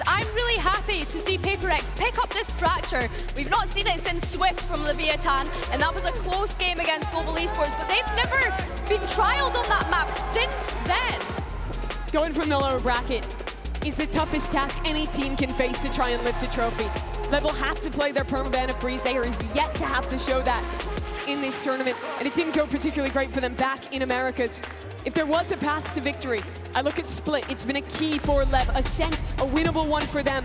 I'm really happy to see PRX pick up this fracture. We've not seen it since Swiss from Leviatán, and that was a close game against Global Esports, but they've never been trialed on that map since then. Going from the lower bracket is the toughest task any team can face to try and lift a trophy. LEV will have to play their permaban of freeze. They are yet to have to show that in this tournament, and it didn't go particularly great for them back in Americas. If there was a path to victory, I look at Split. It's been a key for LEV. Ascent, a winnable one for them.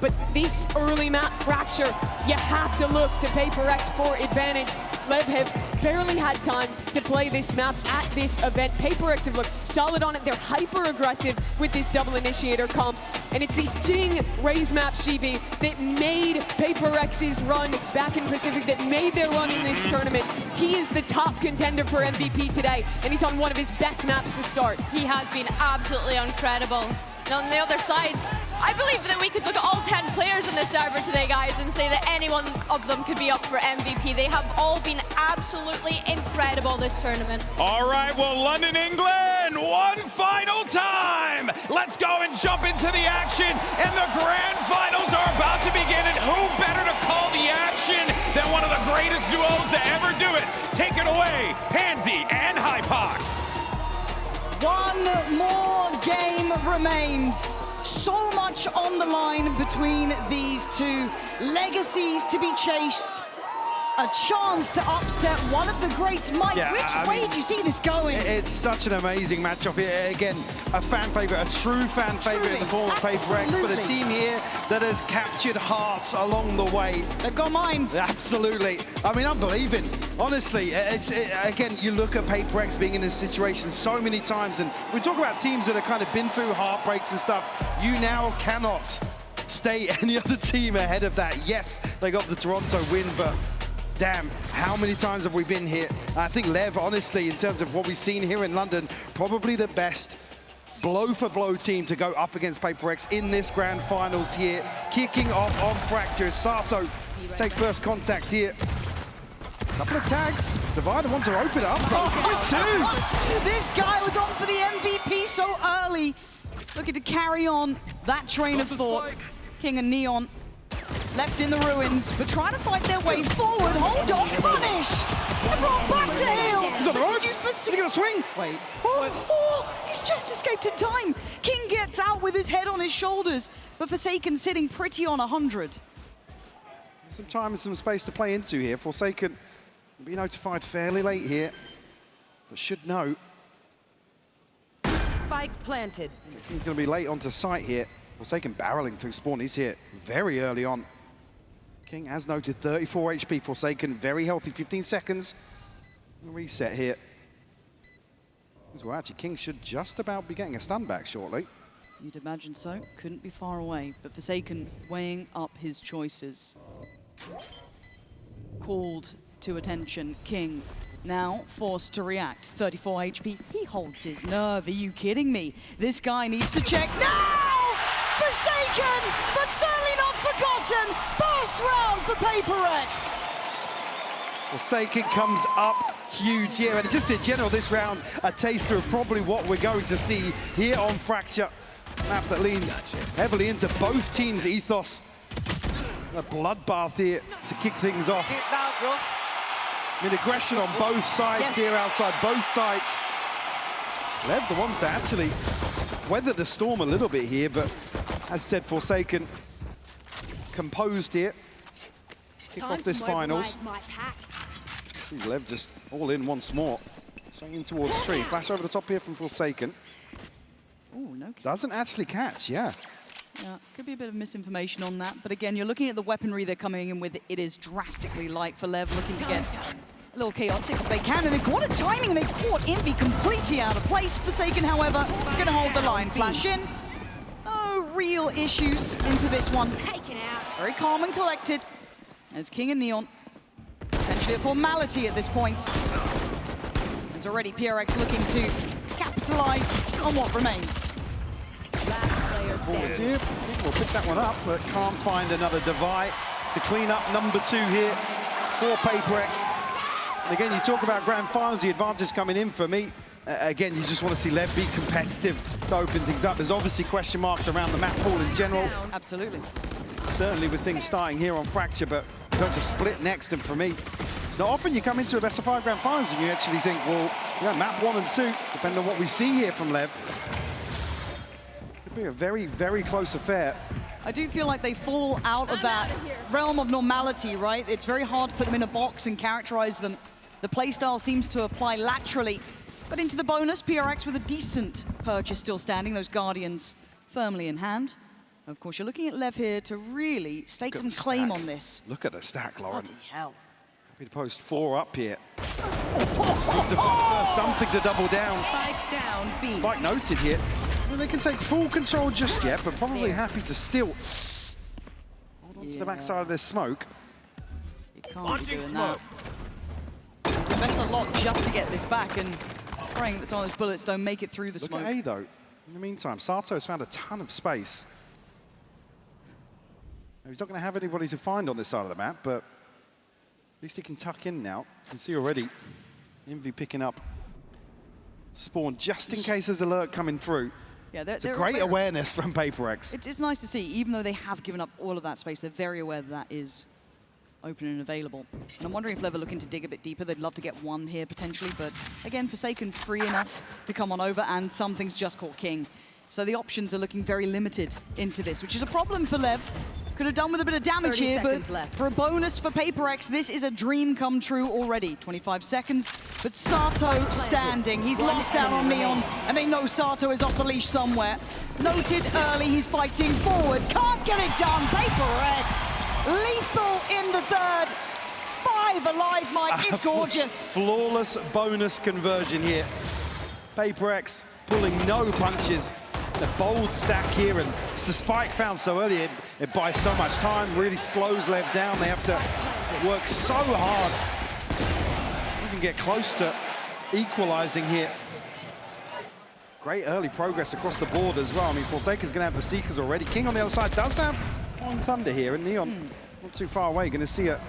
But this early map fracture, you have to look to PRX for advantage. LEV have barely had time to play this map at this event. PRX have looked solid on it. They're hyper-aggressive with this double initiator comp. And it's these Sting raise maps, GB, that made PRX's run back in Pacific, that made their run in this tournament. He is the top contender for MVP today, and he's on one of his best maps to start. He has been absolutely incredible. And on the other side, I believe that we could look at all 10 players on this server today, guys, and say that any one of them could be up for MVP. They have all been absolutely incredible this tournament. All right, well, London, England, one final time. Let's go and jump into the action, and the grand finals are about to begin, and who better to call the action than one of the greatest duos to ever do it? Take it away, Pansy and HyperX. One more game remains. So much on the line between these two. Legacies to be chased. A chance to upset one of the greats. Mike, which way do you see this going? It's such an amazing matchup here. Again, a fan favorite, a true fan favorite in the form of PRX, but a team here that has captured hearts along the way. They've got mine. Absolutely. I mean, I'm believing. Honestly, again, you look at PRX being in this situation so many times, and we talk about teams that have kind of been through heartbreaks and stuff. You now cannot stay any other team ahead of that. Yes, they got the Toronto win, but damn, how many times have we been here? I think LEV, honestly, in terms of what we've seen here in London, probably the best blow-for-blow team to go up against PRX in this grand finals here. Kicking off on Fracture. Sato, let's take first contact here. Couple of tags. Divider wants to open up, but two. This guy was on for the MVP so early. Looking to carry on that train of thought. King and Neon left in the ruins, but trying to fight their way forward. Hold on, punished! And brought back to heel! He's on the ropes! Is he gonna swing? Wait. Oh, he's just escaped in time! King gets out with his head on his shoulders, but Forsaken sitting pretty on 100. Some time and some space to play into here. Forsaken will be notified fairly late here, but should know. Spike planted. He's gonna be late onto site here. Forsaken barreling through spawn. He's here very early on. King, as noted, 34 HP. Forsaken, very healthy, 15 seconds. Reset here. Well, actually, King should just about be getting a stun back shortly. You'd imagine so. Couldn't be far away, but Forsaken weighing up his choices. Called to attention, King now forced to react. 34 HP, he holds his nerve. Are you kidding me? This guy needs to check now! Forsaken, but certainly not forgotten. First round for PRX. Forsaken comes up huge here, and just in general this round, a taster of probably what we're going to see here on Fracture. Map that leans heavily into both teams' ethos. A bloodbath here to kick things off. I mean, aggression on both sides here outside both sides. LEV the ones to actually weather the storm a little bit here, but as said, Forsaken composed here. Kick off this finals. Sees LEV just all in once more. Swinging towards tree. Flash over the top here from Forsaken. Oh, no. Doesn't actually catch, yeah. Yeah, could be a bit of misinformation on that. But again, you're looking at the weaponry they're coming in with. It is drastically light for LEV, looking to get a little chaotic if they can. And they've got a timing, and they've caught Envy completely out of place. Forsaken, however, going to hold the line. Flash in. No real issues into this one. Very calm and collected. As King and Neon. Potentially a formality at this point. There's already PRX looking to capitalize on what remains. Forwards here. We'll pick that one up, but can't find another divide to clean up number 2 here for PRX. And again, you talk about grand finals, the advantage coming in for me. Again, you just want to see LEV be competitive to open things up. There's obviously question marks around the map pool in general. Absolutely. Certainly with things starting here on Fracture, but going to split next, and for me, it's not often you come into a best-of-5 grand finals and you actually think, well, yeah, map 1 and 2, depending on what we see here from LEV, could be a very, very close affair. I do feel like they fall out of that realm of normality, right? It's very hard to put them in a box and characterize them. The playstyle seems to apply laterally, but into the bonus, PRX with a decent purchase still standing, those Guardians firmly in hand. Of course, you're looking at LEV here to really stake some claim on this. Look at the stack, Lauren. Bloody hell. Happy to post 4 up here. Something to double down. Spike down, B. Spike noted here. Well, they can take full control just yet, but probably happy to still hold on to the backside of this smoke. You can't be doing that. Invest a lot just to get this back, and praying that some of those bullets don't make it through the smoke. Look at A, though. In the meantime, Sato's found a ton of space. Now, he's not going to have anybody to find on this side of the map, but at least he can tuck in now. You can see already Envy picking up spawn just in case there's alert coming through. Yeah, it's a great awareness from PRX. It's nice to see, even though they have given up all of that space, they're very aware that that is open and available. And I'm wondering if LEV are looking to dig a bit deeper. They'd love to get one here potentially, but again, Forsaken free enough to come on over, and something's just caught King. So the options are looking very limited into this, which is a problem for LEV. Could have done with a bit of damage here, but for a bonus for PRX, this is a dream come true already. 25 seconds, but Sato standing. He's lost out on Neon, and they know Sato is off the leash somewhere. Noted early, he's fighting forward. Can't get it done, PRX. Lethal in the third. 5 alive, Mike, it's gorgeous. Flawless bonus conversion here. PRX pulling no punches. The bold stack here, and it's the spike found so early. It buys so much time, really slows LEV down. They have to work so hard. Even get close to equalizing here. Great early progress across the board as well. I mean, Forsaken's going to have the Seekers already. King on the other side does have on Thunder here, and Neon not too far away. Going to see an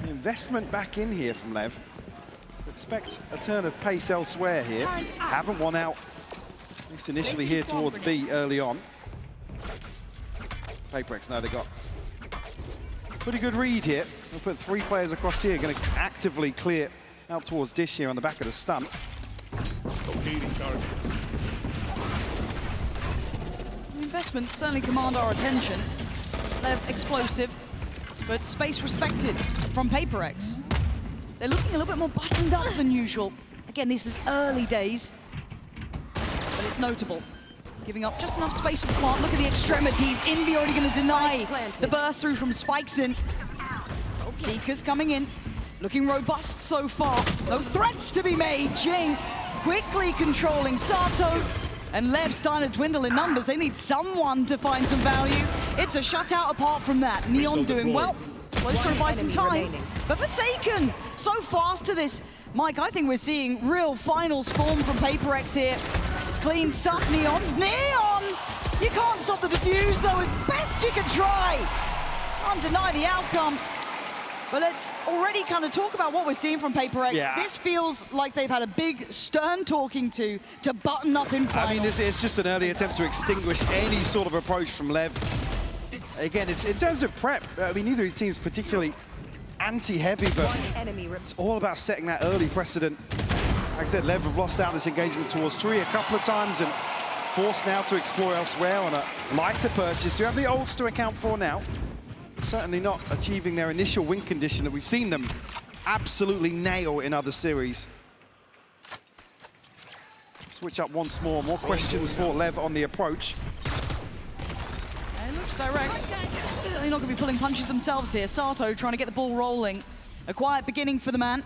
investment back in here from LEV. So expect a turn of pace elsewhere here. Haven't won out. At least initially here towards B early on. PRX now they got pretty good read here. We'll put 3 players across here, going to actively clear out towards Dish here on the back of the stump. The investments certainly command our attention. They're explosive, but space respected from PRX. They're looking a little bit more buttoned up than usual. Again, this is early days, but it's notable. Giving up just enough space for the plant. Look at the extremities. Envy already going to deny the burst through from Spikes in. Seekers coming in. Looking robust so far. No threats to be made. Jing quickly controlling Sato. And LEV starting to dwindle in numbers. They need someone to find some value. It's a shutout apart from that. Neon doing well. Let's try to buy some time. But Forsaken, so fast to this. Mike, I think we're seeing real finals form from PRX here. It's clean stuff, Neon. Neon! You can't stop the defuse, though, as best you can try. Can't deny the outcome. But let's already kind of talk about what we're seeing from PRX. Yeah. This feels like they've had a big stern talking to button up in finals. I mean, it's just an early attempt to extinguish any sort of approach from LEV. Again, it's in terms of prep, I mean, neither of these teams particularly anti-heavy, but it's all about setting that early precedent. Like I said, LEV have lost out this engagement towards Tree a couple of times and forced now to explore elsewhere on a lighter purchase. Do you have the ults to account for now? Certainly not achieving their initial win condition that we've seen them absolutely nail in other series. Switch up once more. More questions for LEV on the approach. It looks direct. Certainly not going to be pulling punches themselves here. Sato trying to get the ball rolling. A quiet beginning for the man.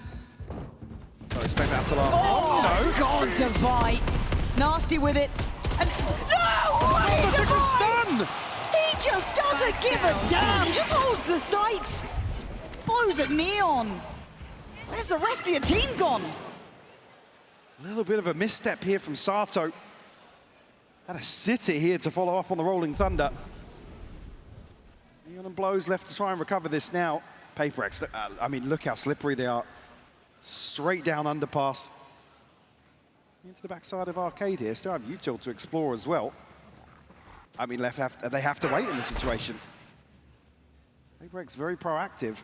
Don't expect that to last. Oh, no. God, Divide. Nasty with it. And no! Sato took a stun! He just doesn't give a damn. Just holds the sight. Blows at Neon. Where's the rest of your team gone? A little bit of a misstep here from Sato. Had to sit it here to follow up on the Rolling Thunder. Neon and Blows left to try and recover this now. PRX, I mean, look how slippery they are. Straight down underpass. Into the backside of Arcade here. Still have Util to explore as well. I mean, they have to wait in this situation. HyperX very proactive.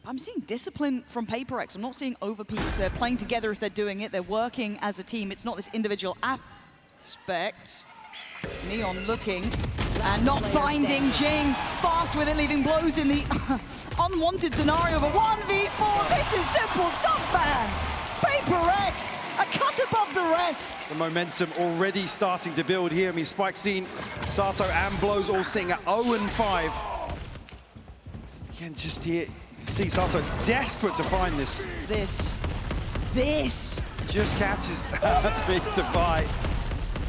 I'm seeing discipline from PRX. I'm not seeing overpeaks. They're playing together if they're doing it. They're working as a team. It's not this individual aspect. Neon looking and not finding Jing. Fast with it, leaving blows in the unwanted scenario of a 1v4. This is simple stuff, man. PRX, a cut above the rest. The momentum already starting to build here. I mean, Spike seen Sato and Blows all sitting at 0-5. Again, just here, you see Sato's desperate to find this. This. Just catches Big Divide.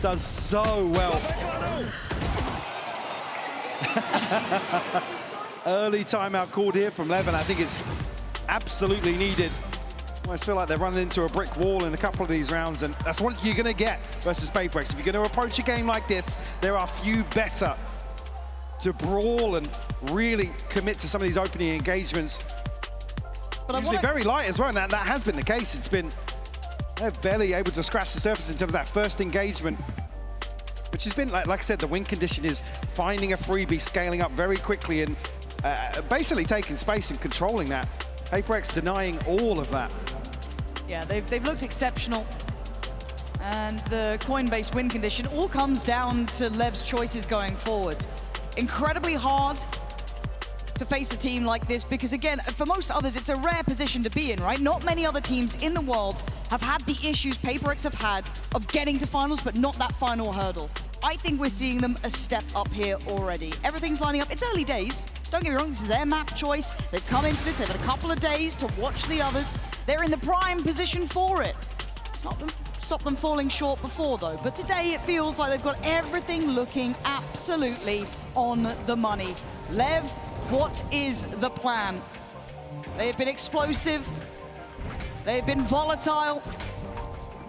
Does so well. Early timeout called here from LEV, and I think it's absolutely needed. I almost feel like they're running into a brick wall in a couple of these rounds, and that's what you're going to get versus PRX. If you're going to approach a game like this, there are few better to brawl and really commit to some of these opening engagements. But usually very light as well, and that has been the case. It's been, they're barely able to scratch the surface in terms of that first engagement, which has been, like I said, the win condition is finding a freebie, scaling up very quickly, and basically taking space and controlling that. HyperX denying all of that. Yeah, they've looked exceptional. And the Coinbase win condition all comes down to LEV's choices going forward. Incredibly hard to face a team like this because, again, for most others, it's a rare position to be in, right? Not many other teams in the world have had the issues PRX have had of getting to finals, but not that final hurdle. I think we're seeing them a step up here already. Everything's lining up. It's early days. Don't get me wrong, this is their map choice. They've come into this, they've had a couple of days to watch the others. They're in the prime position for it. Stop them falling short before, though. But today, it feels like they've got everything looking absolutely on the money. LEV, what is the plan? They have been explosive. They've been volatile.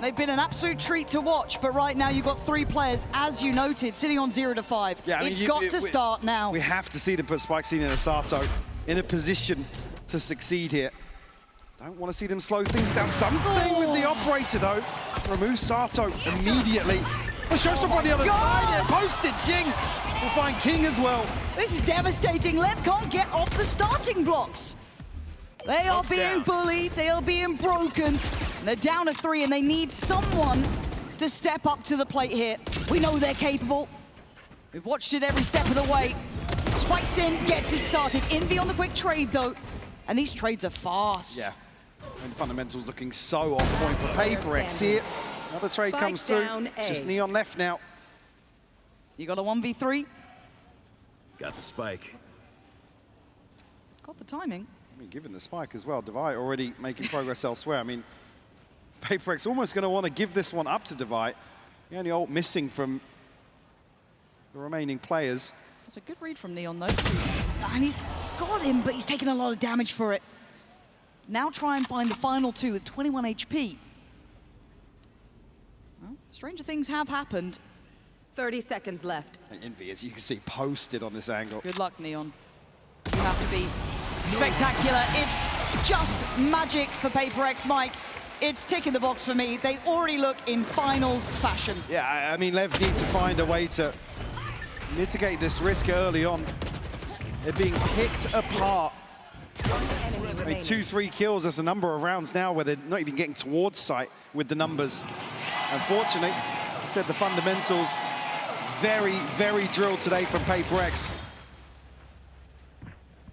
They've been an absolute treat to watch, but right now you've got 3 players, as you noted, sitting on 0-5. Yeah, I mean, it's got to start now. We have to see them put Spike Scene and Sato in a position to succeed here. Don't want to see them slow things down. Something with the operator, though. Remove Sato immediately. The showstopper on the other side. Yeah, posted Jing. We'll find King as well. This is devastating. LEV can't get off the starting blocks. They are being bullied. They are being broken. They're down to 3, and they need someone to step up to the plate here. We know they're capable. We've watched it every step of the way. Spikes in, gets it started. Envy on the quick trade, though. And these trades are fast. Yeah. And fundamentals looking so on point for PRX here. Another trade comes through. Just Neon left now. You got a 1v3. Got the spike. Got the timing. I mean, given the spike as well, Devi already making progress elsewhere. I mean, PRX almost going to want to give this one up to Devi. The only ult missing from the remaining players. That's a good read from Neon, though. And he's got him, but he's taken a lot of damage for it. Now try and find the final 2 with 21 HP. Well, stranger things have happened. 30 seconds left. And Envy, as you can see, posted on this angle. Good luck, Neon. You have to be spectacular. It's just magic for PRX, Mike. It's ticking the box for me. They already look in finals fashion. Yeah, I mean, LEV need to find a way to mitigate this risk early on. They're being picked apart. I mean, 2-3 kills, there's a number of rounds now where they're not even getting towards sight with the numbers. Unfortunately, I said the fundamentals very, very drilled today from PRX.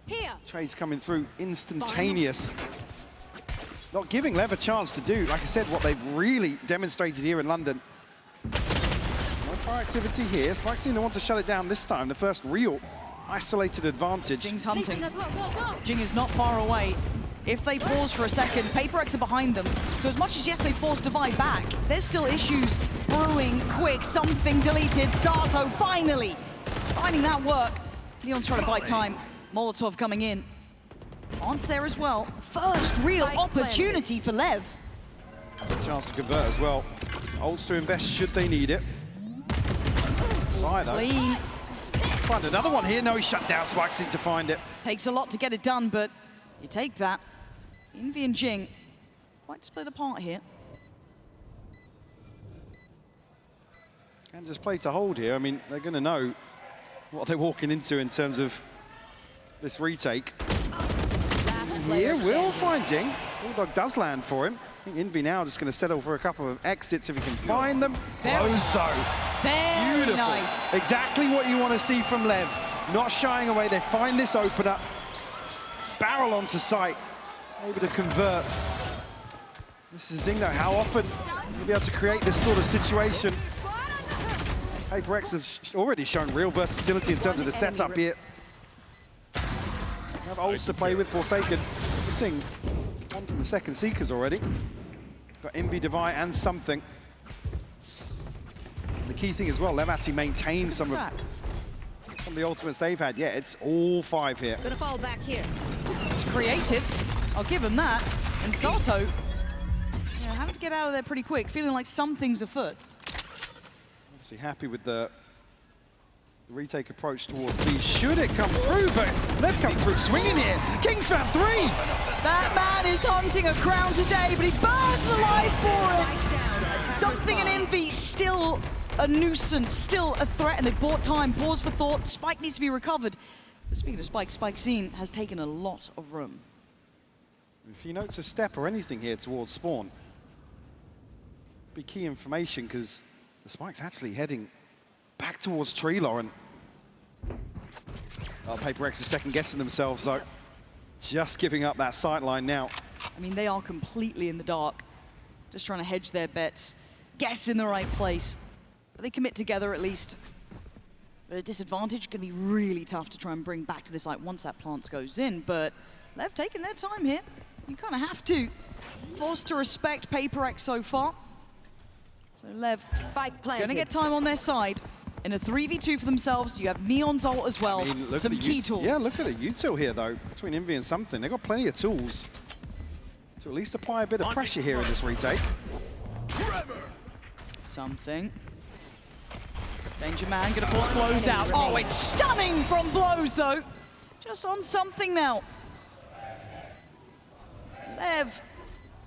Here. Trades coming through instantaneous. Not giving LEV a chance to do, like I said, what they've really demonstrated here in London. No fire activity here. Spike's going to want to shut it down this time. The first real isolated advantage. Jing's hunting. Jing is not far away. If they pause for a second, PRX are behind them. So as much as, yes, they forced Divide back, there's still issues brewing quick. Something deleted. Sato finally finding that work. Neon's trying to buy time. Molotov coming in. On's there as well. First real opportunity for LEV. Chance to convert as well. Ults to invest should they need it. Clean. Find another one here. No, he shut down. Spikes in to find it. Takes a lot to get it done, but you take that. Envy and Jing quite split apart here. can just play to hold here. I mean, they're going to know what they're walking into in terms of this retake. Here will find Jing. Bulldog does land for him. I think Envy now just going to settle for a couple of exits if he can find them. Very so Very beautiful. nice. Exactly what you want to see from Lev. Not shying away. They find this opener. Barrel onto sight. Able to convert. This is the thing though, how often you'll be able to create this sort of situation. HyperX have already shown real versatility in terms of the setup here. Have ults to play with Forsaken. Missing one from the second Seekers already. Got Envy, Divide, and something. The key thing as well, Lev actually maintains some of the ultimates they've had. Yeah, it's all 5 here. Gonna fall back here. It's creative. I'll give him that. And Sato, having to get out of there pretty quick, feeling like something's afoot. Obviously happy with the retake approach towards B. Should it come through, but Lev come through swinging here. Kingsfam 3! That man is hunting a crown today, but he burns alive for it. Something in Envy still a nuisance, still a threat, and they bought time. Pause for thought. Spike needs to be recovered. But speaking of Spike, Spike scene has taken a lot of room. If he notes a step or anything here towards spawn, be key information because the Spike's actually heading back towards Tree Lauren. PRX is second guessing themselves though. Just giving up that sight line now. I mean, they are completely in the dark. Just trying to hedge their bets. Guess in the right place. But they commit together at least. But a disadvantage can be really tough to try and bring back to this site once that plant goes in. But Lev taking their time here. You kind of have to. Forced to respect PRX so far. So Lev going to get time on their side. In a 3v2 for themselves, you have Neon's ult as well. I mean, some key tools. Yeah, look at the util here though, between Envy and something. They've got plenty of tools to at least apply a bit of pressure here in this retake. Something. Danger Man gonna force Blows out. Oh, it's stunning from Blows though. Just on something now. Lev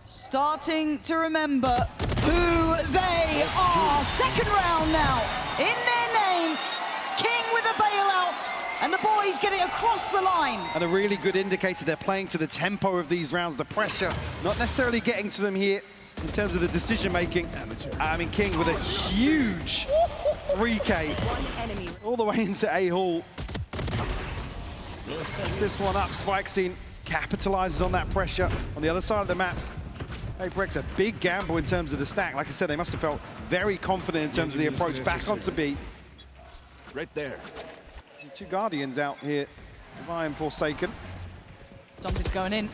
starting to remember who they are. Second round now. In their name, King with a bailout, and the boys getting across the line. And a really good indicator they're playing to the tempo of these rounds, the pressure, not necessarily getting to them here in terms of the decision making. I mean, King with a huge 3K all the way into A-Hall. Sets this one up, Spike scene capitalizes on that pressure on the other side of the map. HyperX a big gamble in terms of the stack. Like I said, they must have felt very confident in terms of the approach back onto B. Right there. Two Guardians out here, Divide and Forsaken. Something's going in.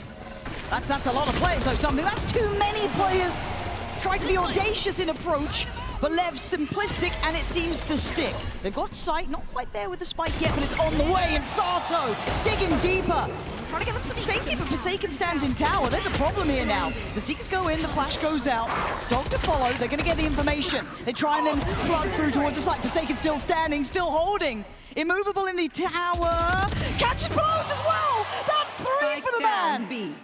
That's a lot of players though, something. That's too many players. Try to be audacious in approach, but Lev's simplistic and it seems to stick. They've got sight, not quite there with the spike yet, but it's on the way, and Sato digging deeper. Trying to get them some safety, but Forsaken stands in tower. There's a problem here now. The Seekers go in, the flash goes out. Dog to follow, they're gonna get the information. They try and then flood through towards the site. Forsaken still standing, still holding. Immovable in the tower. Catches Blows as well! That's 3 for the man!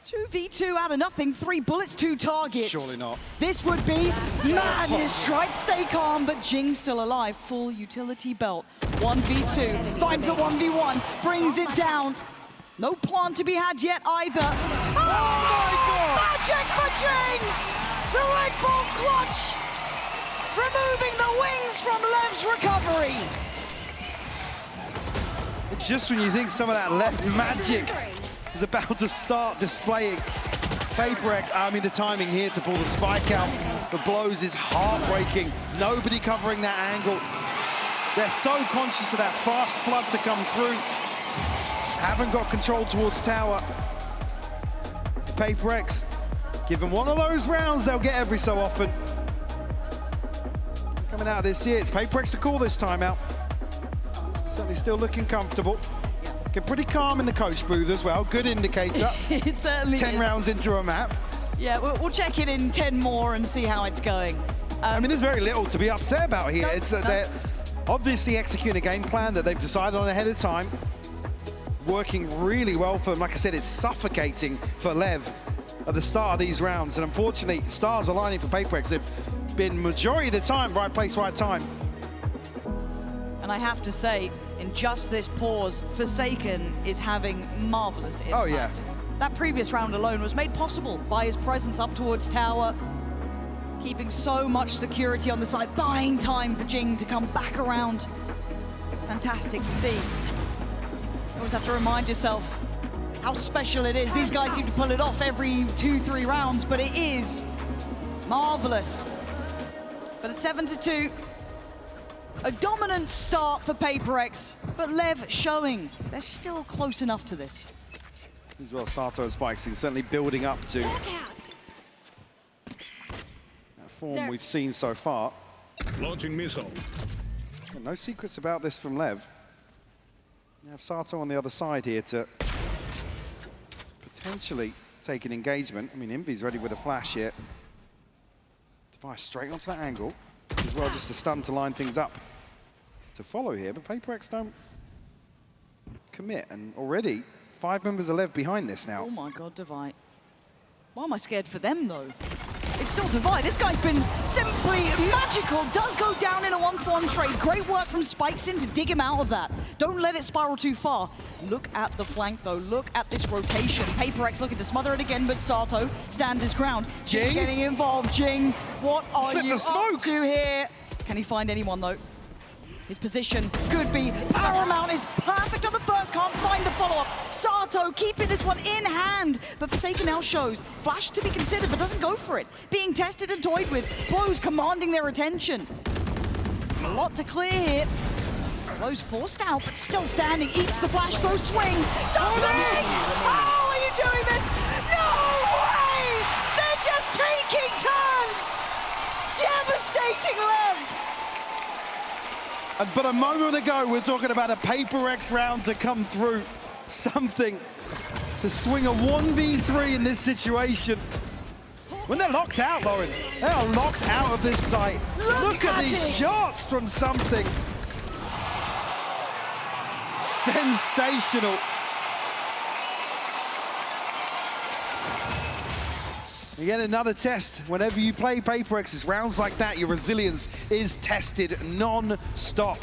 2v2 out of nothing, 3 bullets, 2 targets. Surely not. This would be madness. Tried to stay calm, but Jing's still alive. Full utility belt. 1v2, finds a 1v1, brings it down. No plant to be had yet either. Oh my God! Magic for Jing! The Red Bull clutch! Removing the wings from Lev's recovery. Just when you think some of that left magic is about to start displaying. PRX, I mean the timing here to pull the spike out. The Blows is heartbreaking. Nobody covering that angle. They're so conscious of that fast flood to come through. Haven't got control towards tower. PRX, given one of those rounds they'll get every so often. Coming out of this here, it's PRX to call this time out. Certainly still looking comfortable. Looking pretty calm in the coach booth as well. Good indicator. It certainly 10 is. rounds into a map. Yeah, we'll check it in 10 more and see how it's going. I mean, there's very little to be upset about here. No, They're obviously executing a game plan that they've decided on ahead of time. Working really well for them. Like I said, it's suffocating for Lev at the start of these rounds. And unfortunately, stars aligning for PRX. They've been majority of the time, right place, right time. And I have to say, in just this pause, Forsaken is having marvelous impact. Oh, yeah. That previous round alone was made possible by his presence up towards tower, keeping so much security on the side, buying time for Jing to come back around. Fantastic to see. You always have to remind yourself how special it is. These guys seem to pull it off every 2-3 rounds, but it is marvelous. But at 7-2, a dominant start for PRX, but LEV showing they're still close enough to this. As well, Sato and Spikes certainly building up to that form we've seen so far. Launching missile. And no secrets about this from LEV. You have Sato on the other side here to potentially take an engagement. I mean, Envy's ready with a flash here. Device straight onto that angle. As well, just a stun to line things up to follow here, but PRX don't commit, and already 5 members of LEV behind this now. Oh my God, Divide. Why am I scared for them though? It's still Divide. This guy's been simply magical. Does go down in a 1-for-1 trade. Great work from Spikes in to dig him out of that. Don't let it spiral too far. Look at the flank though. Look at this rotation. PRX looking to smother it again, but Sato stands his ground. Jing getting involved. Jing, what are Slip you the smoke. up to here? Can he find anyone though? His position could be paramount, is perfect on the first, can't find the follow-up. Sato keeping this one in hand, but Forsaken now shows flash to be considered, but doesn't go for it. Being tested and toyed with, blows commanding their attention. A lot to clear here. Blows forced out, but still standing, eats the flash, throw swing. Something! How are you doing this? No way! They're just taking turns! Devastating LEV! But a moment ago, we're talking about a PRX round to come through. Something to swing a 1v3 in this situation. When they're locked out, Lauren, they are locked out of this site. Look at these shots from Something. Sensational. Again, another test. Whenever you play PRX, it's rounds like that, your resilience is tested non-stop.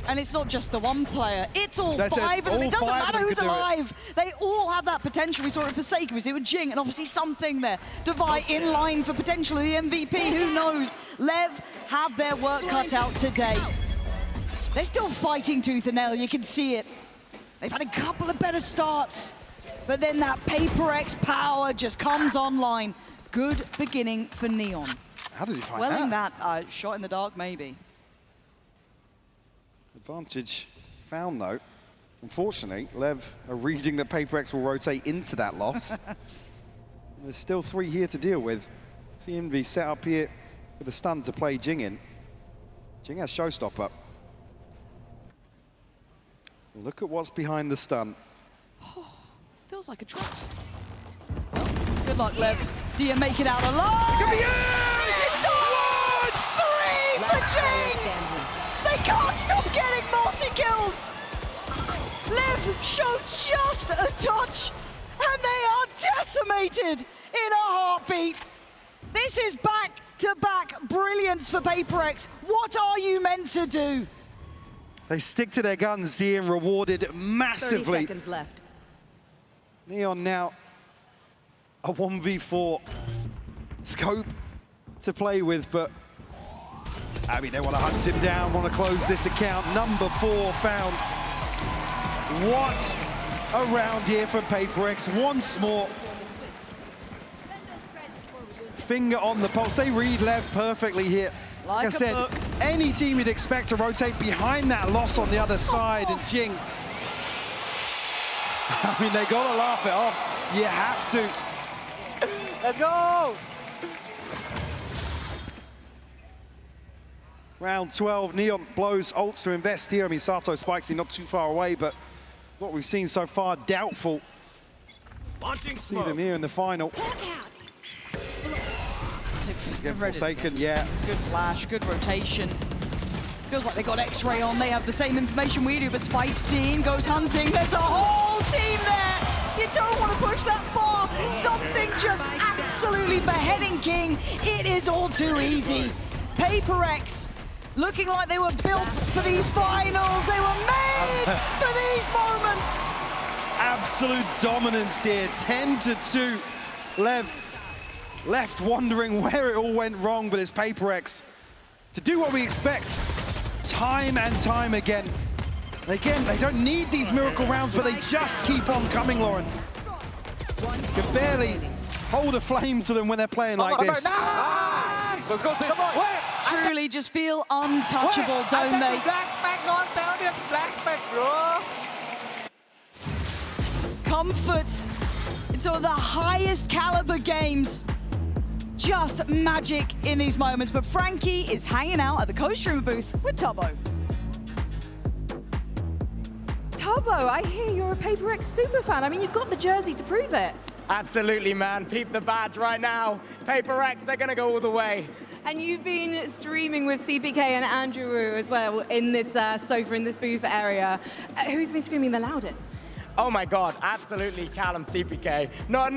And it's not just the one player, it's all That's five of them. all It doesn't five of matter them who's could do it. alive. They all have that potential. We saw it with Forsaken, we see it with Jing, and obviously Something there. Divide in line for potentially the MVP, who knows? LEV have their work cut out today. They're still fighting tooth and nail, you can see it. They've had a couple of better starts, but then that PRX power just comes online. Good beginning for Neon. How did he find Welling that? Shot in the dark, maybe. Advantage found, though. Unfortunately, LEV are reading that PRX will rotate into that loss. There's still 3 here to deal with. See Envy set up here with a stun to play Jing in. Jing has showstopper. Look at what's behind the stun. Feels like a trap. Well, good luck, LEV. Do you make it out alive? Could be it! It's on! 3 for Jing! They can't stop getting multi-kills! LEV show just a touch, and they are decimated in a heartbeat. This is back-to-back brilliance for PRX. What are you meant to do? They stick to their guns here and rewarded massively. 30 seconds left. Neon now a 1v4 scope to play with, but I mean, they want to hunt him down, want to close this account. Number 4 found. What a round here for PRX. Once more. Finger on the pulse. They read LEV perfectly here. Like I said, book. any team you'd expect to rotate behind that loss on the other side, and Jing. I mean, they gotta laugh it off. You have to. Let's go! Round 12, Neon blows ults to invest here. I mean, Sato Spikesy not too far away, but what we've seen so far, doubtful. Launching See smoke. them here in the final. Again, Forsaken, yeah. Good flash, good rotation. Feels like they got X-ray on. They have the same information we do, but Spike's team goes hunting. There's a whole team there. You don't want to push that far. Something just absolutely beheading King. It is all too easy. PRX looking like they were built for these finals. They were made for these moments. Absolute dominance here, 10-2. Lev left wondering where it all went wrong, but it's PRX to do what we expect time and time again. And again, they don't need these miracle rounds, but they just keep on coming, Lauren. Can barely hold a flame to them when they're playing like this. Let's go to Truly just feel untouchable, don't they? Comfort in some of the highest caliber games. Just magic in these moments. But Frankie is hanging out at the co-streamer booth with Tubbo. Tubbo, I hear you're a PRX superfan. I mean, you've got the jersey to prove it. Absolutely, man. Peep the badge right now. PRX, they're going to go all the way. And you've been streaming with CPK and Andrew Wu as well in this sofa, in this booth area. Who's been screaming the loudest? Oh my God, absolutely Callum CPK. No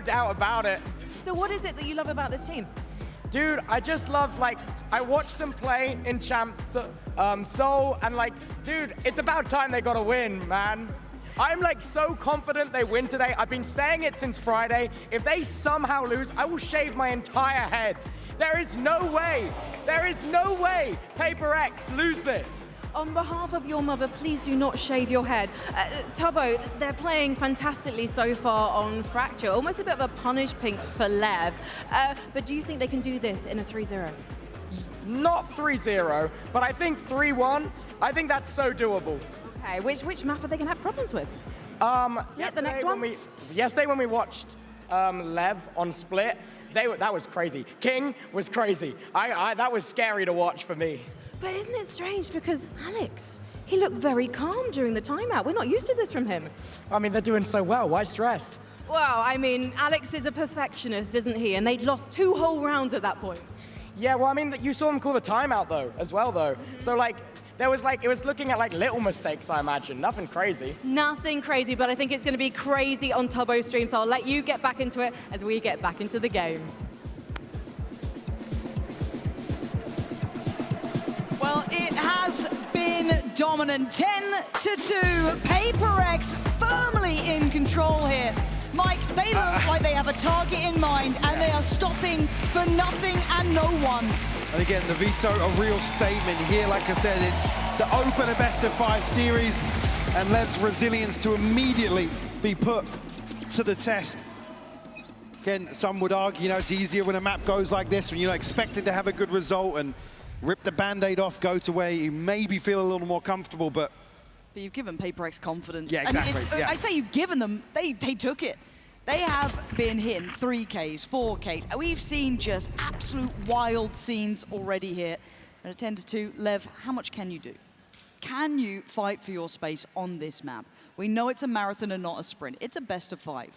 doubt about it. So what is it that you love about this team? Dude, I just love, I watched them play in Champs Seoul, and dude, it's about time they got a win, man. I'm so confident they win today. I've been saying it since Friday. If they somehow lose, I will shave my entire head. There is no way PRX lose this. On behalf of your mother, please do not shave your head. Tubbo, they're playing fantastically so far on Fracture. Almost a bit of a punish pink for Lev. But do you think they can do this in a 3-0? Not 3-0, but I think 3-1. I think that's so doable. Okay, which map are they going to have problems with? Split, the next one? Yesterday when we watched Lev on Split, that was crazy. King was crazy. That was scary to watch for me. But isn't it strange, because Alex, he looked very calm during the timeout. We're not used to this from him. I mean, they're doing so well. Why stress? Well, I mean, Alex is a perfectionist, isn't he? And they'd lost 2 whole rounds at that point. Yeah, well, I mean, you saw him call the timeout, though, as well, though. So, there was, it was looking at, little mistakes, I imagine. Nothing crazy. Nothing crazy, but I think it's going to be crazy on Tubbo's stream, so I'll let you get back into it as we get back into the game. Well, it has been dominant. 10-2. PRX firmly in control here. Mike, they look like they have a target in mind, and they are stopping for nothing and no one. And again, the veto, a real statement here. Like I said, it's to open a best-of-5 series, and Lev's resilience to immediately be put to the test. Again, some would argue, it's easier when a map goes like this, when you're not expecting to have a good result, and rip the Band-Aid off, go to where you maybe feel a little more comfortable, but you've given PRX confidence. Yeah, exactly. And I say you've given them, they took it. They have been hitting 3Ks, 4Ks, and we've seen just absolute wild scenes already here. And at 10-2, Lev, how much can you do? Can you fight for your space on this map? We know it's a marathon and not a sprint. It's a best-of-5.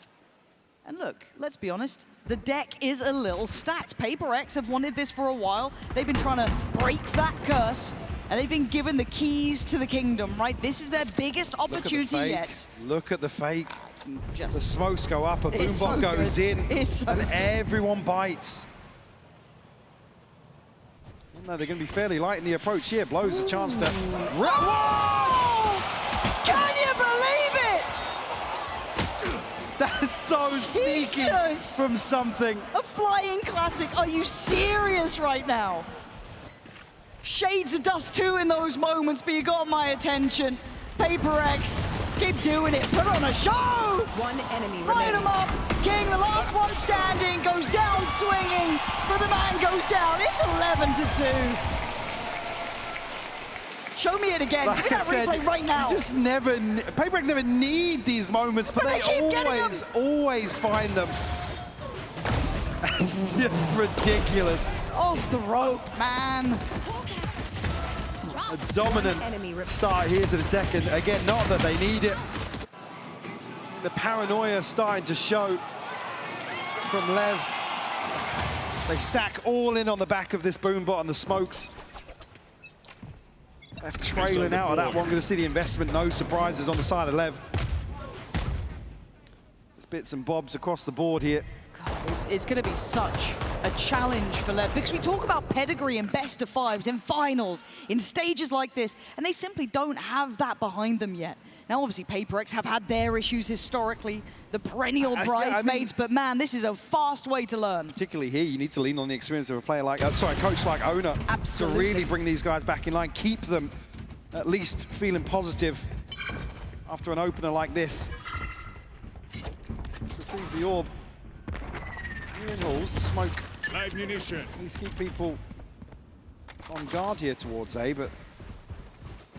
And look, let's be honest, the deck is a little stacked. PRX have wanted this for a while. They've been trying to break that curse, and they've been given the keys to the kingdom, right? This is their biggest opportunity yet. Look at the fake. Just the smokes go up, a boombot goes in, and everyone bites. No, they're going to be fairly light in the approach here. Blows a chance to... Can you believe it? That is so sneaky from something. A flying classic. Are you serious right now? Shades of Dust 2 in those moments, but you got my attention. PRX, keep doing it. Put on a show. One enemy Line them up. King, the last one standing, goes down swinging, but the man goes down. It's 11-2. Show me it again. Like Give me that replay right now. You just never, PRX never need these moments, but they always find them. It's just ridiculous. Off the rope, man. A dominant start here to the second. Again, not that they need it. The paranoia starting to show from Lev. They stack all in on the back of this boombot and the smokes. They're trailing out of that one. Going to see the investment. No surprises on the side of Lev. There's bits and bobs across the board here. God, it's going to be such a challenge for LEV, because we talk about pedigree in best of fives, in finals, in stages like this, and they simply don't have that behind them yet. Now, obviously, PRX have had their issues historically, the perennial bridesmaids, but man, this is a fast way to learn. Particularly here, you need to lean on the experience of a player like, a coach like OMEN to really bring these guys back in line, keep them at least feeling positive after an opener like this. Let's retrieve the orb. Here in halls, the smoke. Live munition. At least keep people on guard here towards A, but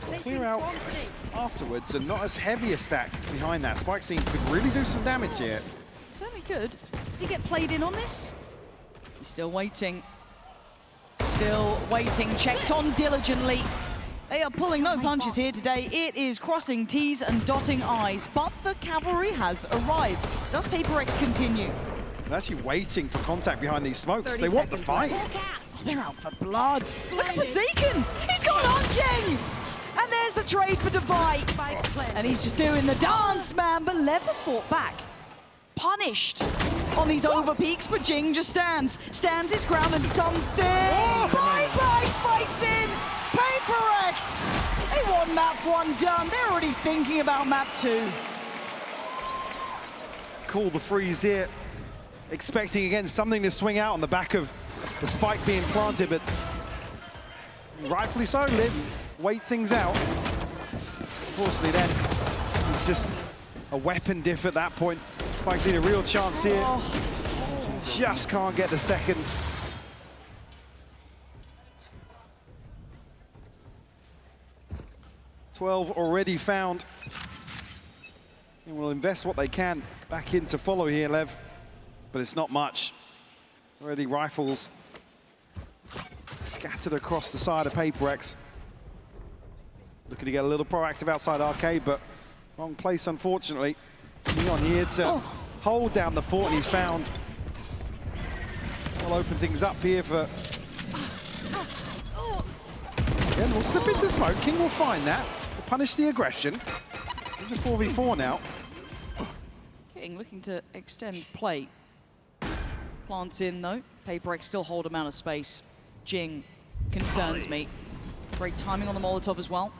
clear out afterwards, and not as heavy a stack behind that. Spike Scene could really do some damage here. Certainly could. Does he get played in on this? He's still waiting. Still waiting, checked on diligently. They are pulling no punches here today. It is crossing T's and dotting I's, but the cavalry has arrived. Does PRX continue? They're actually waiting for contact behind these smokes. They want the fight. Oh, they're out for blood. Look at Forsaken. He's gone hunting. And there's the trade for Divide. And he's just doing the dance, man. But LEV fought back. Punished on these over peaks, but Jing just stands his ground, and something. Bye-bye, spikes in. PRX. They want map 1 done. They're already thinking about map 2. Call the freeze here. Expecting again something to swing out on the back of the spike being planted, but rightfully so, LIV wait things out. Unfortunately then, it's just a weapon diff at that point. Spike's need a real chance here. Just can't get the second. $12 already found. And will invest what they can back in to follow here, LEV. But it's not much. Already rifles scattered across the side of PRX. Looking to get a little proactive outside arcade, but wrong place, unfortunately. Neon here to hold down the fort, and he's found. We'll open things up here for... Again, we'll slip into smoke. King will find that. We'll punish the aggression. It's a 4v4 now. King looking to extend play. Plants in though. PRX still hold him out of space. Jing concerns me. Great timing on the Molotov as well.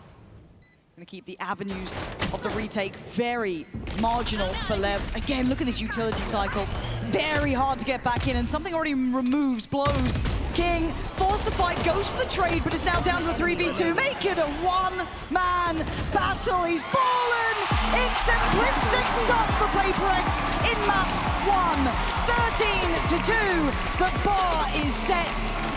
Gonna keep the avenues of the retake very marginal for LEV. Again, look at this utility cycle. Very hard to get back in, and something already removes, blows. King, forced to fight, goes for the trade, but is now down to the 3v2. Make it a one-man battle. He's fallen. It's simplistic stuff for PRX in map 1. 13-2. The bar is set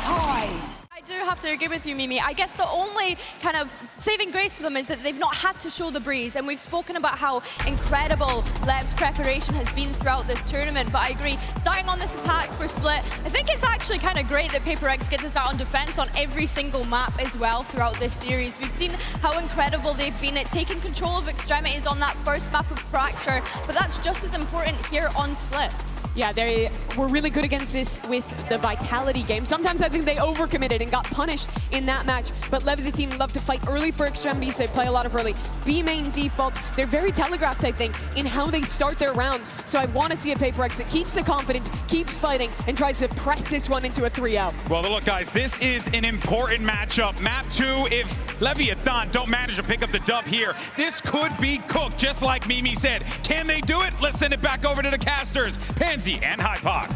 high. I do have to agree with you, Mimi. I guess the only kind of saving grace for them is that they've not had to show the breeze, and we've spoken about how incredible LEV's preparation has been throughout this tournament, but I agree, starting on this attack for Split, I think it's actually kind of great that PRX get to start on defense on every single map as well throughout this series. We've seen how incredible they've been at taking control of extremities on that first map of Fracture, but that's just as important here on Split. Yeah, they were really good against this with the Vitality game. Sometimes I think they overcommitted and got punished in that match, but LEV as a team love to fight early for extremities. They play a lot of early B main default. They're very telegraphed, I think, in how they start their rounds. So I want to see a PRX that keeps the confidence, keeps fighting, and tries to press this one into a 3-0. Well, look, guys, this is an important matchup. Map 2, if Leviatán don't manage to pick up the dub here, this could be cooked, just like Mimi said. Can they do it? Let's send it back over to the casters. Pansy and HyperX.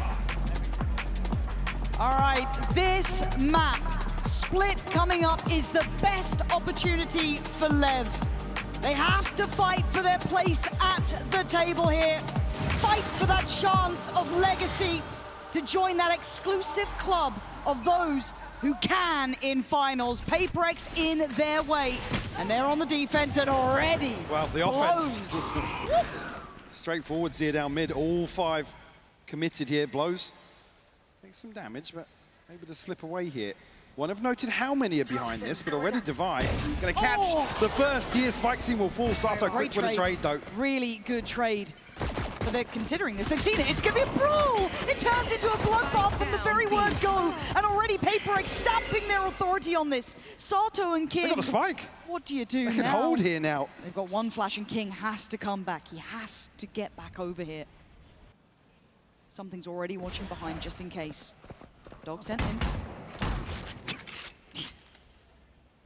All right, this map, Split coming up, is the best opportunity for LEV. They have to fight for their place at the table here. Fight for that chance of legacy to join that exclusive club of those who can in finals. PRX in their way, and they're on the defense and already Well, the offense. Straightforward here down mid, all 5 committed here. Blows. Takes some damage, but able to slip away here. One have noted how many are behind this, but already Divide gonna catch the first here. Spike Scene will fall. Sato quick with a trade though. Really good trade. But they're considering this. They've seen it. It's gonna be a brawl. It turns into a bloodbath from the very word go. And already PRX stamping their authority on this. Sato and King. They got a spike. What do you do now? They can hold here now. They've got one flash, and King has to come back. He has to get back over here. Something's already watching behind just in case. Dog sent in.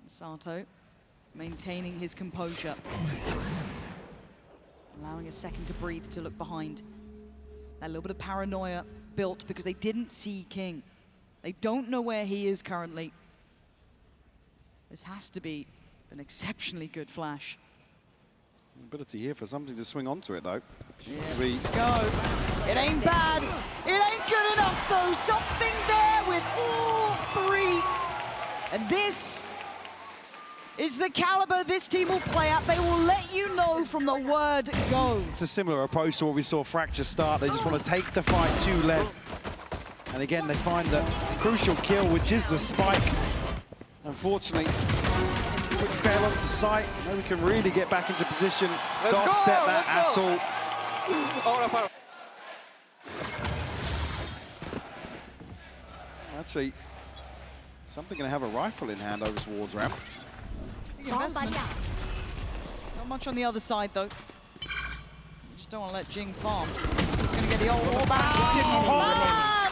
Sato maintaining his composure. Allowing a second to breathe, to look behind. That little bit of paranoia built because they didn't see King. They don't know where he is currently. This has to be an exceptionally good flash. Ability here for something to swing onto it, though. Yeah. Go. It ain't bad. It ain't good enough, though. Something there with all three. And this is the caliber this team will play at. They will let you know from the word go. It's a similar approach to what we saw Fracture start. They just want to take the fight to LEV. And again, they find the crucial kill, which is the spike. Unfortunately, quick scale onto sight. Maybe we can really get back into position to offset that at all. Actually, something going to have a rifle in hand over towards ramp. Investment. Not much on the other side, though. You just don't want to let Jing farm. He's going to get the old wall back.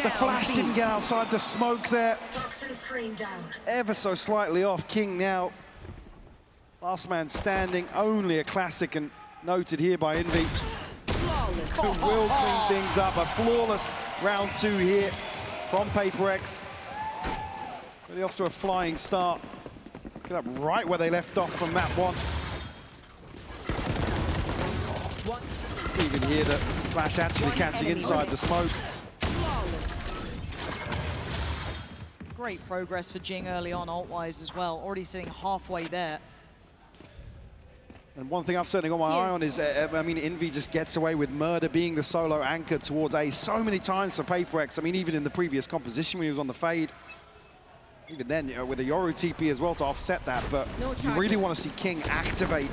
The flash didn't get outside the smoke there. Ever so slightly off. King now. Last man standing. Only a classic and noted here by Envy. Who will clean things up. A flawless round 2 here from PRX. Really off to a flying start. Pick it up right where they left off from map 1. See even here the flash actually catching inside the smoke. Great progress for Jing early on, ult-wise as well. Already sitting halfway there. And one thing I've certainly got my eye on is, I mean, Envy just gets away with Murder being the solo anchor towards A so many times for PRX. I mean, even in the previous composition when he was on the fade, even then, you know, with a Yoru TP as well to offset that, but you really want to see King activate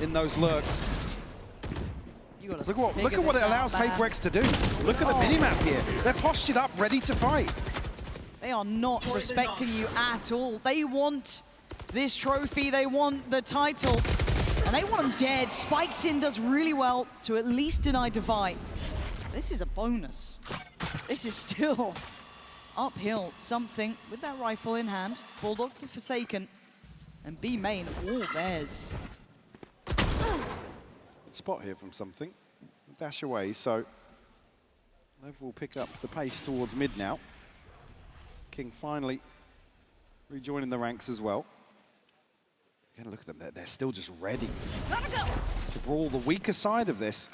in those lurks. Look at what it allows PRX to do. Look at the minimap here. They're postured up, ready to fight. They are not respecting you at all. They want this trophy, they want the title, and they want them dead. Spikesin does really well to at least deny Divide. This is a bonus. This is still uphill. Something with that rifle in hand. Bulldog for Forsaken, and B main all theirs. Good spot here from something. Dash away, so Lev will pick up the pace towards mid now. King finally rejoining the ranks as well. Again, look at them, they're still just ready to brawl the weaker side of this.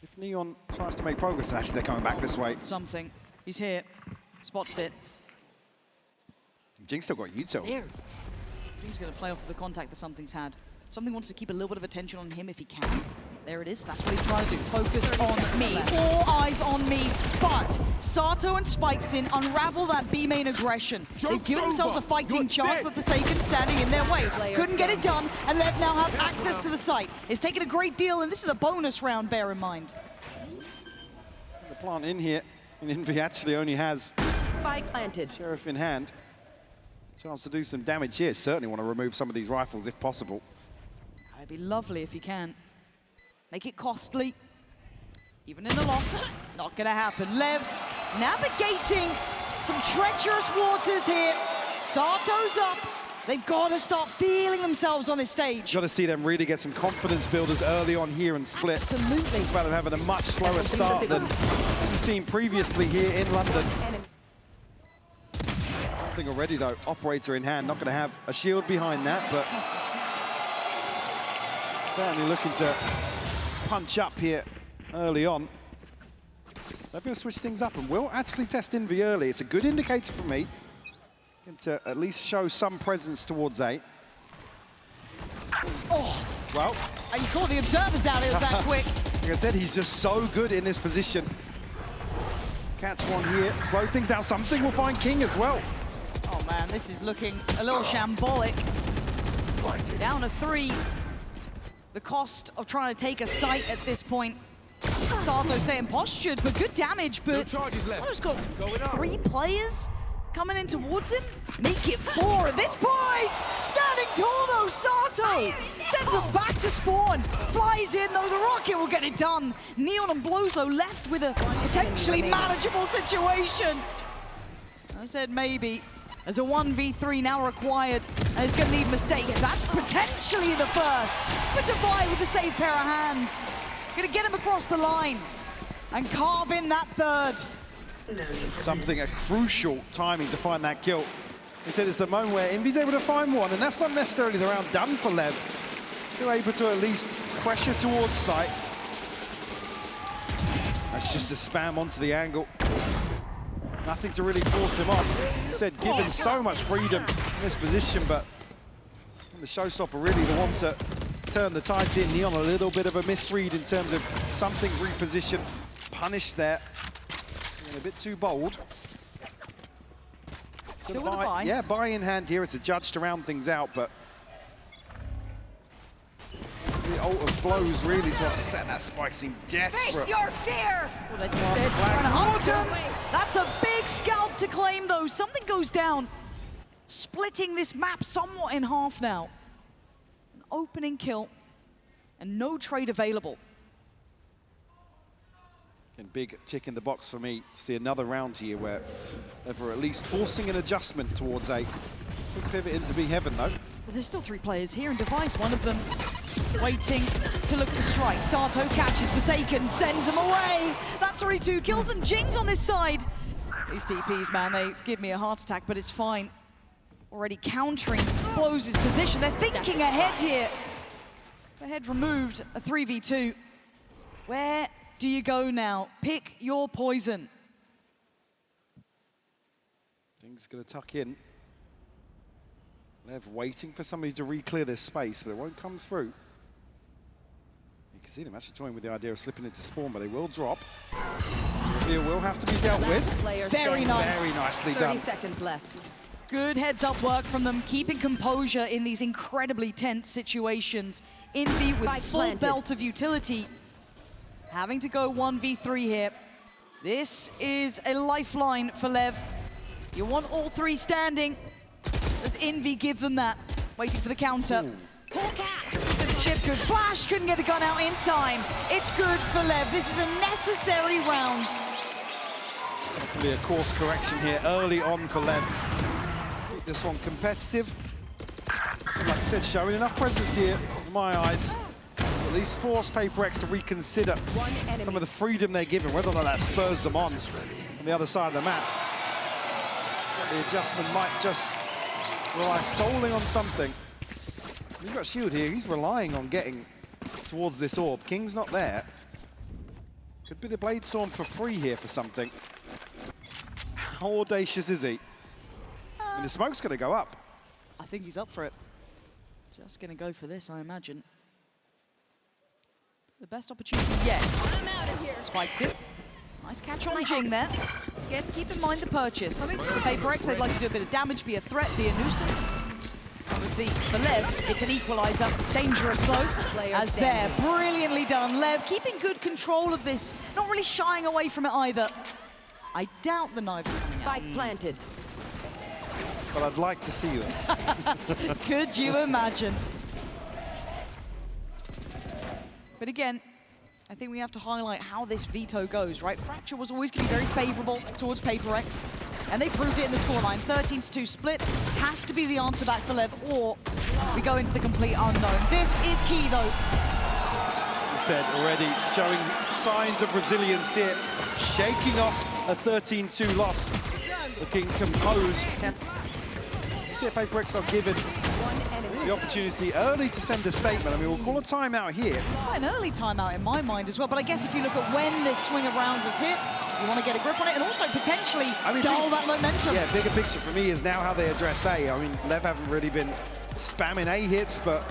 If Neon tries to make progress, actually they're coming back this way. Something. He's here. Spots it. Jing's still got Yuto. Jing's going to play off of the contact that Something's had. Something wants to keep a little bit of attention on him if he can. There it is. That's what he's trying to do. Focus on me. All eyes on me. But Sato and Spikesin unravel that B main aggression. They've given themselves a fighting chance, but Forsaken standing in their way. Couldn't get it done, and Lev now have access to the site. It's taken a great deal, and this is a bonus round, bear in mind. The plant in here, and Envy actually only has Spike planted. Sheriff in hand. Chance to do some damage here. Certainly want to remove some of these rifles if possible. It'd be lovely if you can. Make it costly. Even in a loss, not gonna happen. Lev navigating some treacherous waters here. Sato's up. They've got to start feeling themselves on this stage. Got to see them really get some confidence builders early on here and split. Absolutely. About them having a much slower start than we've seen previously here in London. Something already though, operator in hand, not going to have a shield behind that, but certainly looking to punch up here early on. They're going to switch things up and will actually test Envy early. It's a good indicator for me. To at least show some presence towards A. Oh, well. And you caught the observers out, it was that quick. Like I said, he's just so good in this position. Catch one here, slow things down. Something will find King as well. Oh man, this is looking a little shambolic. Down to 3. The cost of trying to take a site at this point. Sato staying postured, but good damage. But Sato's got 3 players coming in towards him. Make it 4 at this point. Standing tall though, Sato sends him back to spawn. Flies in though, the rocket will get it done. Neon and Blozo left with a potentially manageable situation. I said maybe. As a 1v3 now required, and it's going to need mistakes. That's potentially the first. But Divide with a safe pair of hands. Going to get him across the line and carve in that third. Something, a crucial timing to find that kill. He said it's the moment where Envy's able to find one, and that's not necessarily the round done for Lev. Still able to at least pressure towards sight. That's just a spam onto the angle. Nothing to really force him off. He said given so much freedom in this position, but the showstopper really the one to turn the tides in. Neon a little bit of a misread in terms of something's repositioned, punished there. Being a bit too bold. Still with a buy. Yeah, buy in hand here. It's a judge to round things out, but the ult of blows really to offset that spike seemed desperate. Face your fear! Well, they're trying to hunt him. That's a big scalp to claim, though. Something goes down, splitting this map somewhat in half now. An opening kill, and no trade available. And big tick in the box for me. See another round here where they're at least forcing an adjustment towards A. Could pivot into B heaven, though. Well, there's still 3 players here, and Device, one of them, waiting to look to strike. Sato catches Forsaken, sends him away. That's already 2 kills, and Jing's on this side. These TPs, man, they give me a heart attack, but it's fine. Already countering Blows' position. They're thinking ahead here. Ahead removed, a 3v2. Where do you go now? Pick your poison. Things gonna tuck in. Lev waiting for somebody to re-clear this space, but it won't come through. You can see them actually toying with the idea of slipping into spawn, but they will drop. It will have to be dealt with. Very nice. Very nicely done. 30 seconds left. Good heads-up work from them, keeping composure in these incredibly tense situations. Envy with full belt of utility. Having to go 1v3 here. This is a lifeline for Lev. You want all 3 standing. Does Envy give them that? Waiting for the counter. The chip could flash, couldn't get the gun out in time. It's good for Lev. This is a necessary round. Definitely a course correction here early on for Lev. Keep this one competitive. And like I said, showing enough presence here, in my eyes. At least force PRX to reconsider some of the freedom they're given, whether or not that spurs them on the other side of the map. The adjustment might just rely solely on something. He's got shield here. He's relying on getting towards this orb. King's not there. Could be the Blade Storm for free here for something. How audacious is he? And the smoke's going to go up. I think he's up for it. Just going to go for this, I imagine. The best opportunity, yes. I'm out of here. Spikes it. Nice catch on Jing there. Again, keep in mind the purchase. For PRX, they'd like to do a bit of damage, be a threat, be a nuisance. Obviously, for Lev, it's an equalizer. Dangerous, though, as there. Brilliantly done. Lev keeping good control of this. Not really shying away from it either. I doubt the knives are coming out. Spike planted. But I'd like to see them. Could you imagine? But again, I think we have to highlight how this veto goes, right? Fracture was always going to be very favorable towards PRX, and they proved it in the scoreline. 13-2 split has to be the answer back for Lev, or we go into the complete unknown. This is key, though. He said already, showing signs of resilience here, shaking off a 13-2 loss, looking composed. You see if PRX not given the opportunity early to send a statement. I mean, we'll call a timeout here. An early timeout in my mind as well, but I guess if you look at when this swing of rounds is hit, you want to get a grip on it and also potentially dull that momentum. Yeah, bigger picture for me is now how they address A. I mean, Lev haven't really been spamming A hits, but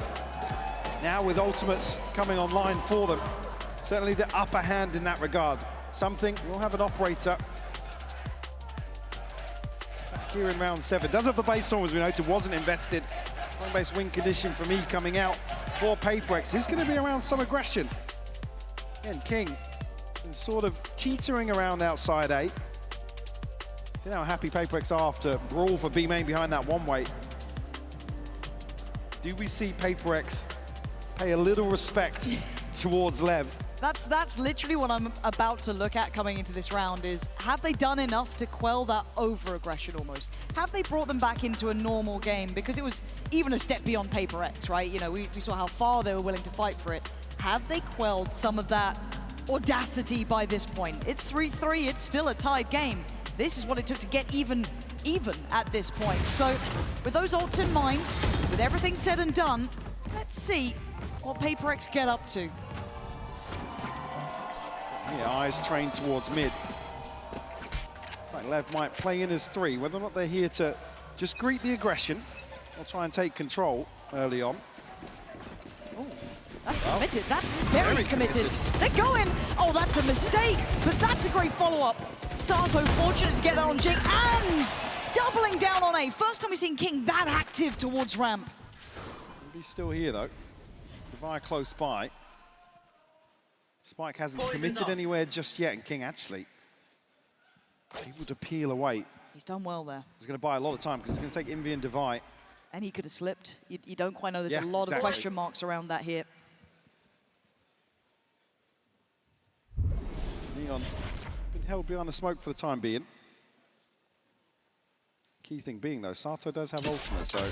now with ultimates coming online for them, certainly the upper hand in that regard. Something, we'll have an operator back here in round 7. Does have the base storm, as we noted, wasn't invested. Coinbase win condition for me coming out for PRX. This is going to be around some aggression. Again, King is sort of teetering around outside A. See how happy PRX are after brawl for B main behind that one way. Do we see PRX pay a little respect towards Lev. That's literally what I'm about to look at coming into this round is, have they done enough to quell that over-aggression almost? Have they brought them back into a normal game? Because it was even a step beyond PRX, right? You know, we saw how far they were willing to fight for it. Have they quelled some of that audacity by this point? It's 3-3, it's still a tied game. This is what it took to get even at this point. So with those ults in mind, with everything said and done, let's see what PRX get up to. Yeah, eyes trained towards mid. Looks like Lev might play in as 3. Whether or not they're here to just greet the aggression or try and take control early on. Ooh, that's committed. That's very committed. They're going. Oh, that's a mistake. But that's a great follow-up. Sato fortunate to get that on Jing and doubling down on A. First time we've seen King that active towards ramp. He's still here though. Devi close by. Spike hasn't committed anywhere just yet, and King actually able to peel away. He's done well there. He's going to buy a lot of time because he's going to take Envy and Devi. And he could have slipped. You don't quite know. There's a lot of question marks around that here. Neon been held behind the smoke for the time being. Key thing being though, Sato does have ultimate, so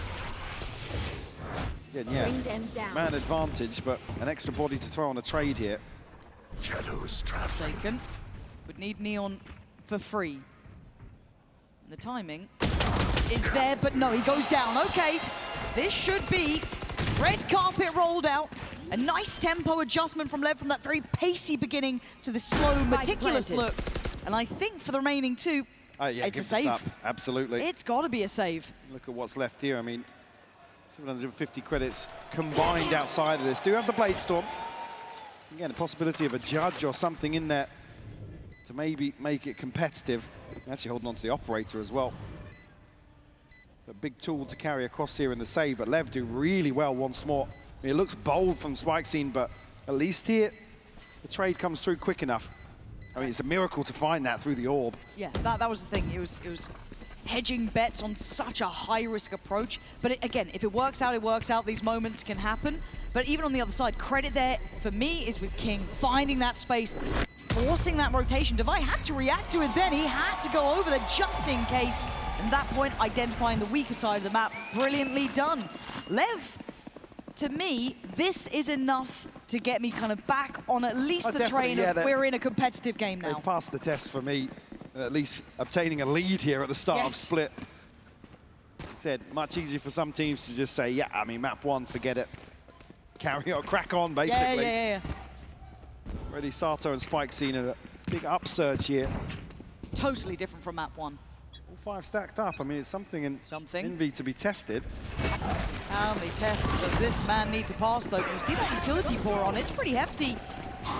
yeah, man advantage, but an extra body to throw on a trade here. Shadows traveling. Forsaken would need Neon for free. And the timing is there, but no, he goes down. Okay, this should be red carpet rolled out. A nice tempo adjustment from Lev from that very pacey beginning to the slow, meticulous look. And I think for the remaining 2, yeah, it's a save. Absolutely. It's got to be a save. Look at what's left here. I mean, 750 credits combined outside of this. Do have the Blade Storm. Again, a possibility of a judge or something in there to maybe make it competitive. Actually holding on to the operator as well. A big tool to carry across here in the save, but Lev do really well once more. I mean, it looks bold from Spike Scene, but at least here, the trade comes through quick enough. I mean, it's a miracle to find that through the orb. Yeah, that was the thing. It was hedging bets on such a high-risk approach. But again, if it works out, it works out. These moments can happen. But even on the other side, credit there, for me, is with King, finding that space, forcing that rotation. Devi had to react to it then. He had to go over there just in case. And at that point, identifying the weaker side of the map, brilliantly done. Lev, to me, this is enough to get me kind of back on at least the train of we're in a competitive game now. They've passed the test for me, at least obtaining a lead here at the start of Split. Said, much easier for some teams to just say, yeah, I mean, map 1, forget it. Carry on, crack on, basically. Yeah. Already Sato and Spike seen a big upsurge here. Totally different from map 1. All 5 stacked up. I mean, it's something in Envy to be tested. How many tests does this man need to pass, though? You see that utility pour on, it's pretty hefty.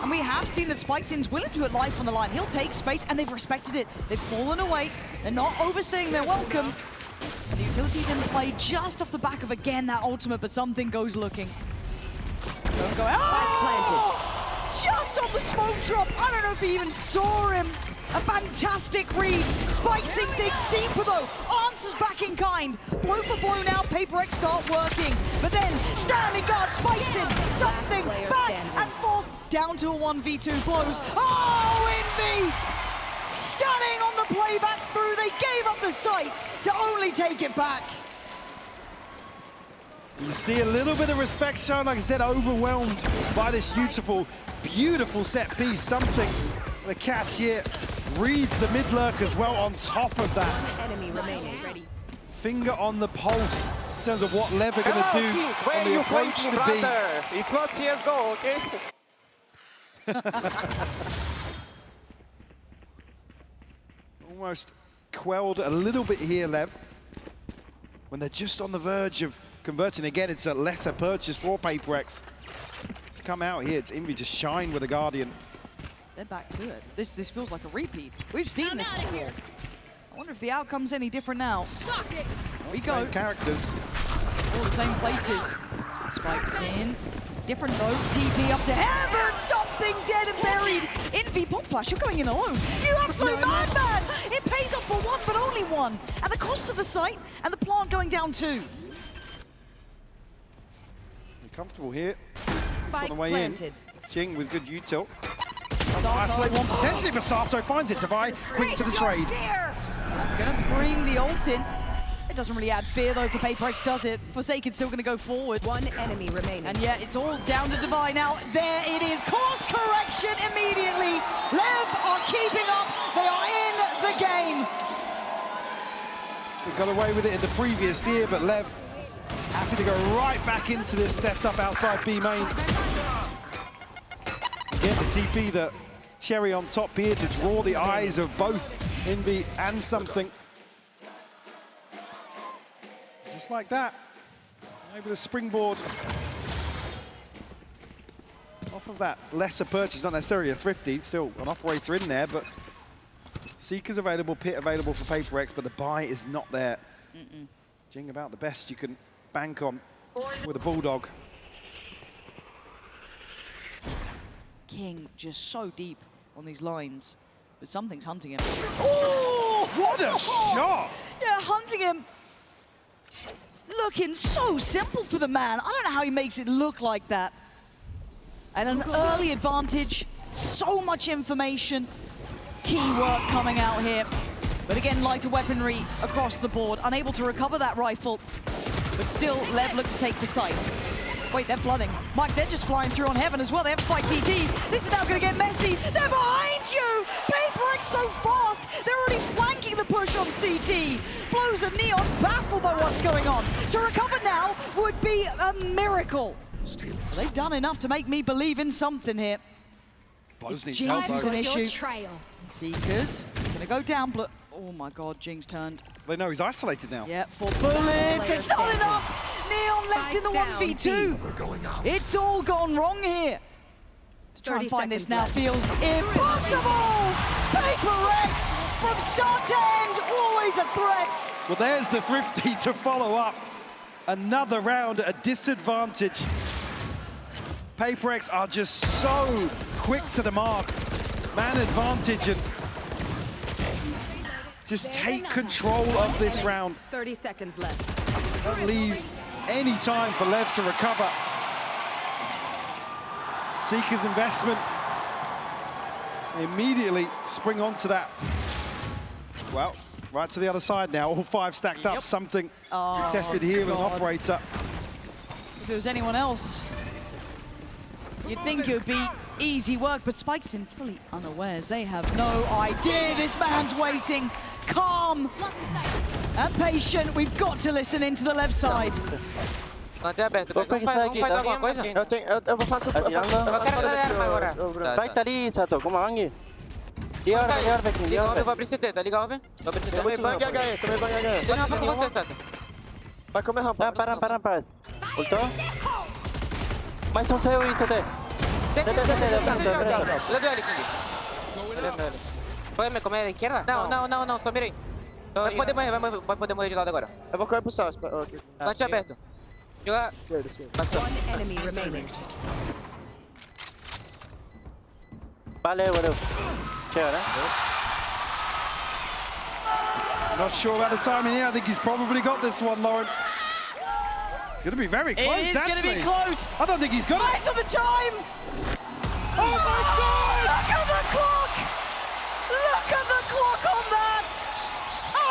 And we have seen that Spike Scene's willing to put life on the line. He'll take space, and they've respected it. They've fallen away. They're not overstaying their welcome. And the utility's in play just off the back of, again, that ultimate, but something goes looking. Don't go, oh! Just on the smoke drop. I don't know if he even saw him. A fantastic read. Spike Scene digs deeper though. Answers back in kind. Blow for blow now. PRX start working. But then standing guard. Spike Scene. Something back and forth. Down to a 1v2 blows. Oh, Envy! Stunning on the playback through. They gave up the sight to only take it back. You see a little bit of respect shown, like I said, overwhelmed by this beautiful set piece. Something the catch here reads the mid lurk as well on top of that. Enemy remaining. Ready. Finger on the pulse in terms of what Lev are going to do on the approach to B. It's not CSGO, okay? Almost quelled a little bit here, Lev. When they're just on the verge of converting again, it's a lesser purchase for PRX. It's come out here, it's Envy to shine with a Guardian. They're back to it. This feels like a repeat. We've seen this before. I wonder if the outcome's any different now. Here we go. Same characters. All the same places. Spike's in. Different though. TP up to heaven. Something dead and buried. Envy pop flash. You're going in alone. You absolute madman. It pays off for one, but only one. At the cost of the site and the plant going down too. Comfortable here. on the way in. Jing with good util. Isolate one potentially, Masato finds it. Divide, quick to the trade. Gonna bring the ult in. It doesn't really add fear though for PRX, does it? Forsaken's still gonna go forward. One enemy remaining. And yeah, it's all down to Divide now. There it is, course correction immediately. LEV are keeping up, they are in the game. We got away with it in the previous year, but LEV happy to go right back into this setup outside B main. Get the TP, the cherry on top here to draw the eyes of both Envy and Something. Just like that, able to springboard off of that lesser purchase, not necessarily a thrifty, still an operator in there, but Seeker's available, Pit available for PRX, but the buy is not there. Jing about the best you can bank on with a Bulldog. King just so deep on these lines, but Something's hunting him. Oh, what a shot! Yeah, hunting him. Looking so simple for the man. I don't know how he makes it look like that. And an early advantage, so much information. Key work coming out here. But again, lighter weaponry across the board. Unable to recover that rifle. But still, LEV look to take the site. Wait, they're flooding. Mike, they're just flying through on Heaven as well. They have to fight TT. This is now going to get messy. They're behind you! PRX so fast. They're already flanking the push on CT. Blows of Neon, baffled by what's going on. To recover now would be a miracle. They've done enough to make me believe in something here. Blows needs Jing's help, though. an issue. Seekers, gonna go down. Oh my God, Jing's turned. They know he's isolated now. Yeah, 4 bullets, it's not enough! Neon left in the 1v2. It's all gone wrong here. To try and find this now feels impossible! PRX, from start to end, always a threat! Well, there's the thrifty to follow up. Another round at a disadvantage. PRX are just so quick to the mark. Man advantage and just take control of this round. 30 seconds left. Don't leave any time for LEV to recover. Seeker's investment. Immediately spring onto that. Well, right to the other side now. All 5 stacked up. Something tested here with an operator. If it was anyone else, you'd think it would be easy work, but Spike's in fully unawares. They have no idea. This man's waiting. Calm and patient. We've got to listen into the left side. Até aberto. Vamos fazer alguma coisa? Eu vou fazer Eu quero fazer arma agora. Vai que tá ali, Sato, com uma Wang. E agora, Viking, Liga Oven, vou abrir CT, tá? Liga Oven. Vou abrir CT. Também bang HE, também bang HE. Tem rampa com você, Sato. Vai comer rampa. Para. Ultou. Mais um saiu aí, CT. Deu ele, King. Pode me comer à esquerda? Não, só mira aí. Vai poder morrer de lado agora. Eu vou correr pro Sas. Okay. Bate aberto. Joga. Passou. One enemy remaining. Valeu. Tchau, né? Not sure about the timing here. I think he's probably got this one, Lauren. It's going to be very close, It is going to be close. I don't think he's got it. Eyes on the time. Oh my God! Look at the clock! Look at the clock on that!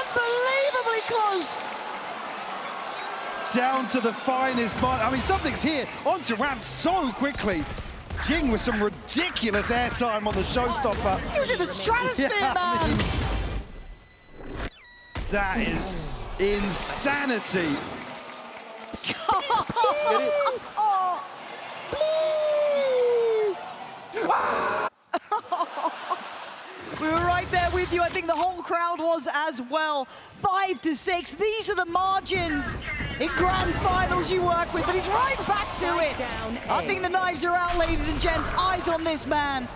Unbelievably close! Down to the finest mark. I mean, Something's here onto ramp so quickly. Jing with some ridiculous airtime on the showstopper. He was in the stratosphere, Yeah, man! I mean, that is insanity. We were right there with you. I think the whole crowd was as well. 5-6. These are the margins in grand finals you work with, but he's right back to it. I think the knives are out, ladies and gents. Eyes on this man.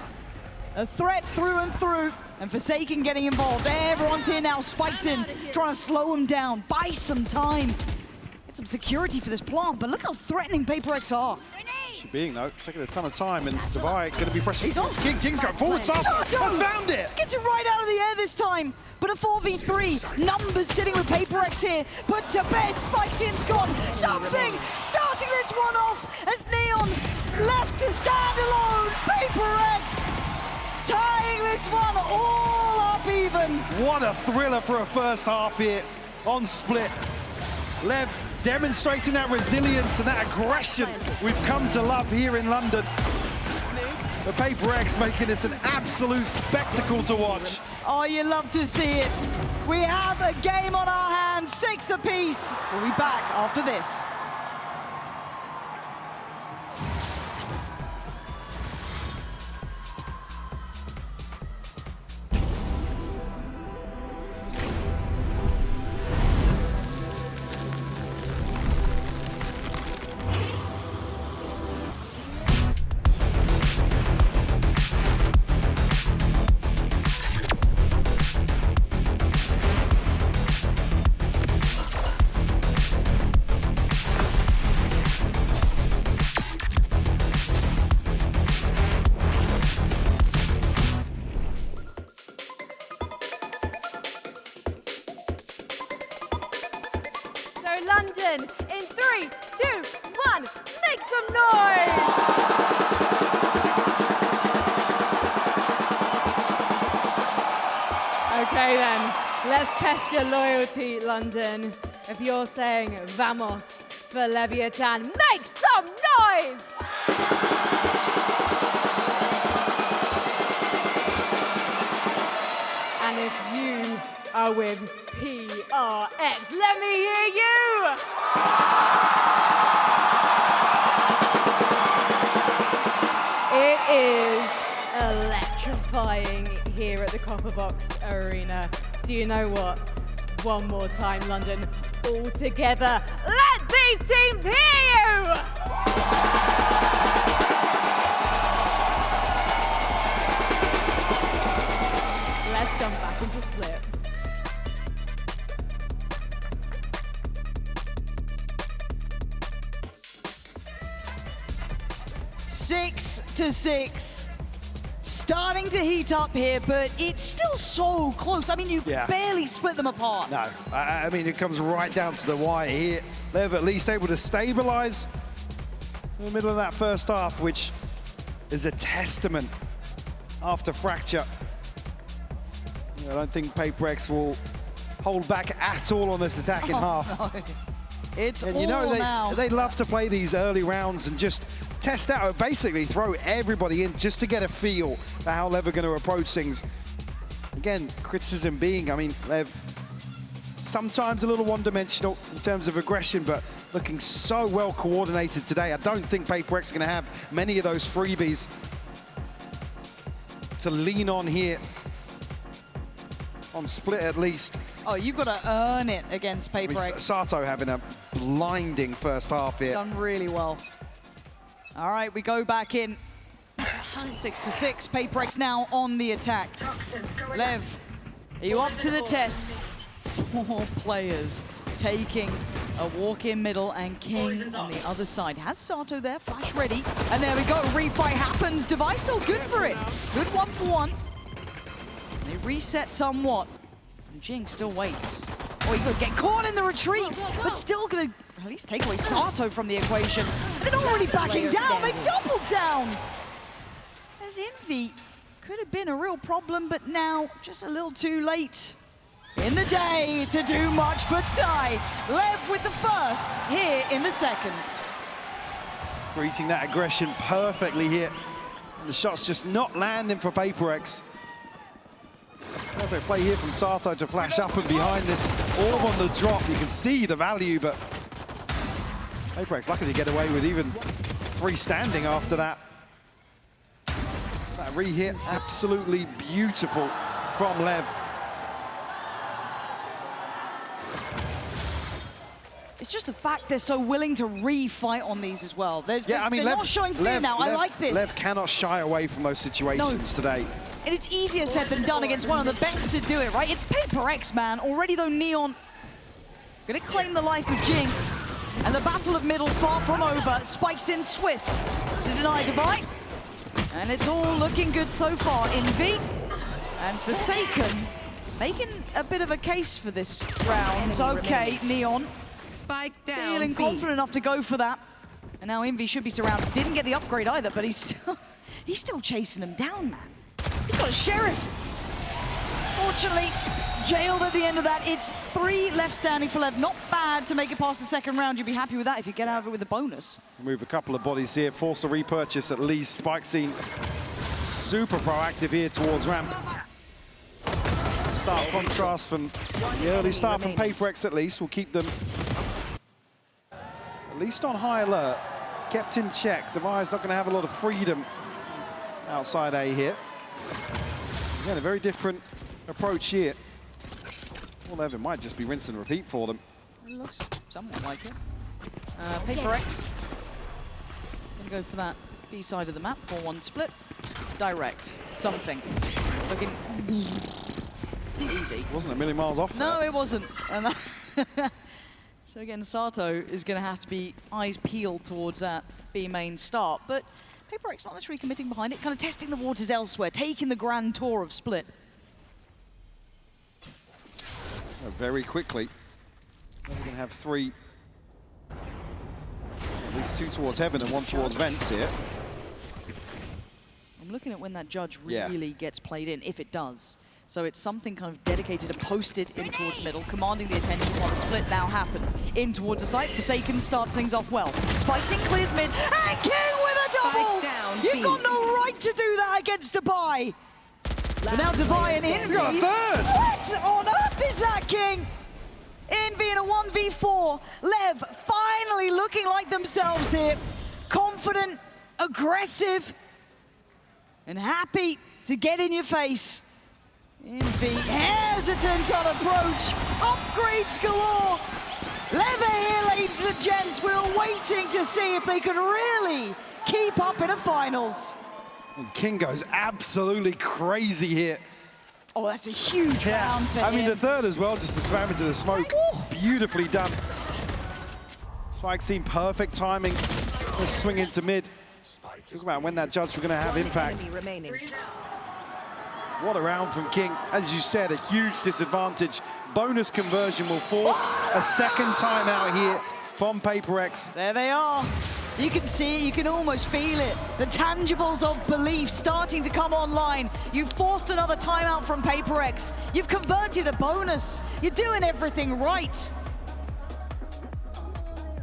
A threat through and through. And Forsaken getting involved. Everyone's here now. Spike's in, trying to slow him down. Buy some time. Get some security for this plant, but look how threatening PRX are. She being, though, it's taking a ton of time, and Divide going to be pressing. He's on. Jing's going forward, Sato has found it! Gets it right out of the air this time. But a 4v3. Numbers sitting with PRX here. Put to bed. Spike's in's gone. Something starting this one off as Neon left one, all up even. What a thriller for a first half here on Split. Lev demonstrating that resilience and that aggression we've come to love here in London. The PRX making it an absolute spectacle to watch. Oh, you love to see it. We have a game on our hands, 6 apiece. We'll be back after this. London, in 3, 2, 1, make some noise! Okay then, let's test your loyalty, London. If you're saying vamos for Leviatán, make some noise! And if you are with PRX, let me hear you! It is electrifying here at the Copperbox Arena. So you know what? One more time, London, all together. Let these teams hear you! Let's jump back into Split. Six to 6. Starting to heat up here, but it's still so close. I mean, you barely split them apart. No, I mean, it comes right down to the wire here. They've at least able to stabilize in the middle of that first half, which is a testament after Fracture. I don't think PRX will hold back at all on this attacking half. No. It's and all you know, now. they love to play these early rounds and just test out, basically throw everybody in just to get a feel for how Lev are going to approach things. Again, criticism being, I mean, Lev sometimes a little one-dimensional in terms of aggression, but looking so well coordinated today. I don't think PRX are going to have many of those freebies to lean on here. On Split at least. Oh, you've got to earn it against PRX. I mean, Sato having a blinding first half here. Done really well. All right, we go back in. 6 to 6. PRX now on the attack. Lev, are you up to the test? 4 players taking a walk in middle and King on the other side. Has Sato there, flash ready. And there we go, refight happens. Device still good for it. Good 1-for-1. They reset somewhat. And Jing still waits. Oh, you could get caught in the retreat, but still gonna at least take away Sato from the equation. They're not really backing down, they doubled down. As Envy could have been a real problem, but now just a little too late in the day to do much but die. Lev with the first here in the second. Greeting that aggression perfectly here. And the shot's just not landing for PRX. Perfect play here from Sato to flash up and behind this orb on the drop. You can see the value, but PRX lucky to get away with even 3 standing after that. That re-hit, absolutely beautiful from Lev. It's just the fact they're so willing to re-fight on these as well. They're Lev, not showing fear now. I like this. Lev cannot shy away from those situations today. And it's easier said than done against one of the best to do it, right? It's PRX, man. Already, though, Neon gonna claim the life of Jing. And the battle of middle far from over. Spikes in swift to deny Divide. And it's all looking good so far. Envy and Forsaken making a bit of a case for this round. Okay, Neon. Spike down. Feeling confident enough to go for that. And now Envy should be surrounded. Didn't get the upgrade either, but he's still chasing him down, man. He's got a Sheriff. unfortunately, jailed at the end of that. It's 3 left standing for Lev. Not bad to make it past the second round. You'd be happy with that if you get out of it with a bonus. Move a couple of bodies here, force a repurchase at least. Spike scene super proactive here towards ramp. Stark contrast from the early start from PRX at least will keep them at least on high alert. Kept in check. Devire's not going to have a lot of freedom outside A here. Again, a very different approach here. Well, it might just be rinse and repeat for them. It looks somewhat like it. PRX gonna go for that B side of the map, 4-1 split. Direct, something. Looking easy. Wasn't a million miles off. No, it wasn't. And that so again, Sato is gonna have to be eyes peeled towards that B main start, but PRX not necessarily committing behind it, kind of testing the waters elsewhere, taking the grand tour of split. Very quickly. We're going to have 3, at least 2 towards heaven and 1 towards vents here. I'm looking at when that judge really gets played in, if it does. So it's something kind of dedicated and posted in towards middle, commanding the attention while the split now happens. In towards the site, Forsaken starts things off well. Spikes in, clears mid, and King with a double! You've got no right to do that against a buy! But now Divine and Envy. Got a third! What on earth is that, King? Envy in a 1v4. Lev finally looking like themselves here. Confident, aggressive, and happy to get in your face. Envy hesitant on approach. Upgrades galore. Lev here, ladies and gents. We're waiting to see if they could really keep up in the finals. And King goes absolutely crazy here. Oh, that's a huge round for him. I mean, the third as well, just to slam into the smoke. Beautifully done. Spike seemed perfect timing. Let's swing into mid. Talk about when that judge was going to have impact. What a round from King. As you said, a huge disadvantage. Bonus conversion will force a second timeout here from PRX. There they are. You can see it, you can almost feel it. The tangibles of belief starting to come online. You've forced another timeout from PRX. You've converted a bonus. You're doing everything right.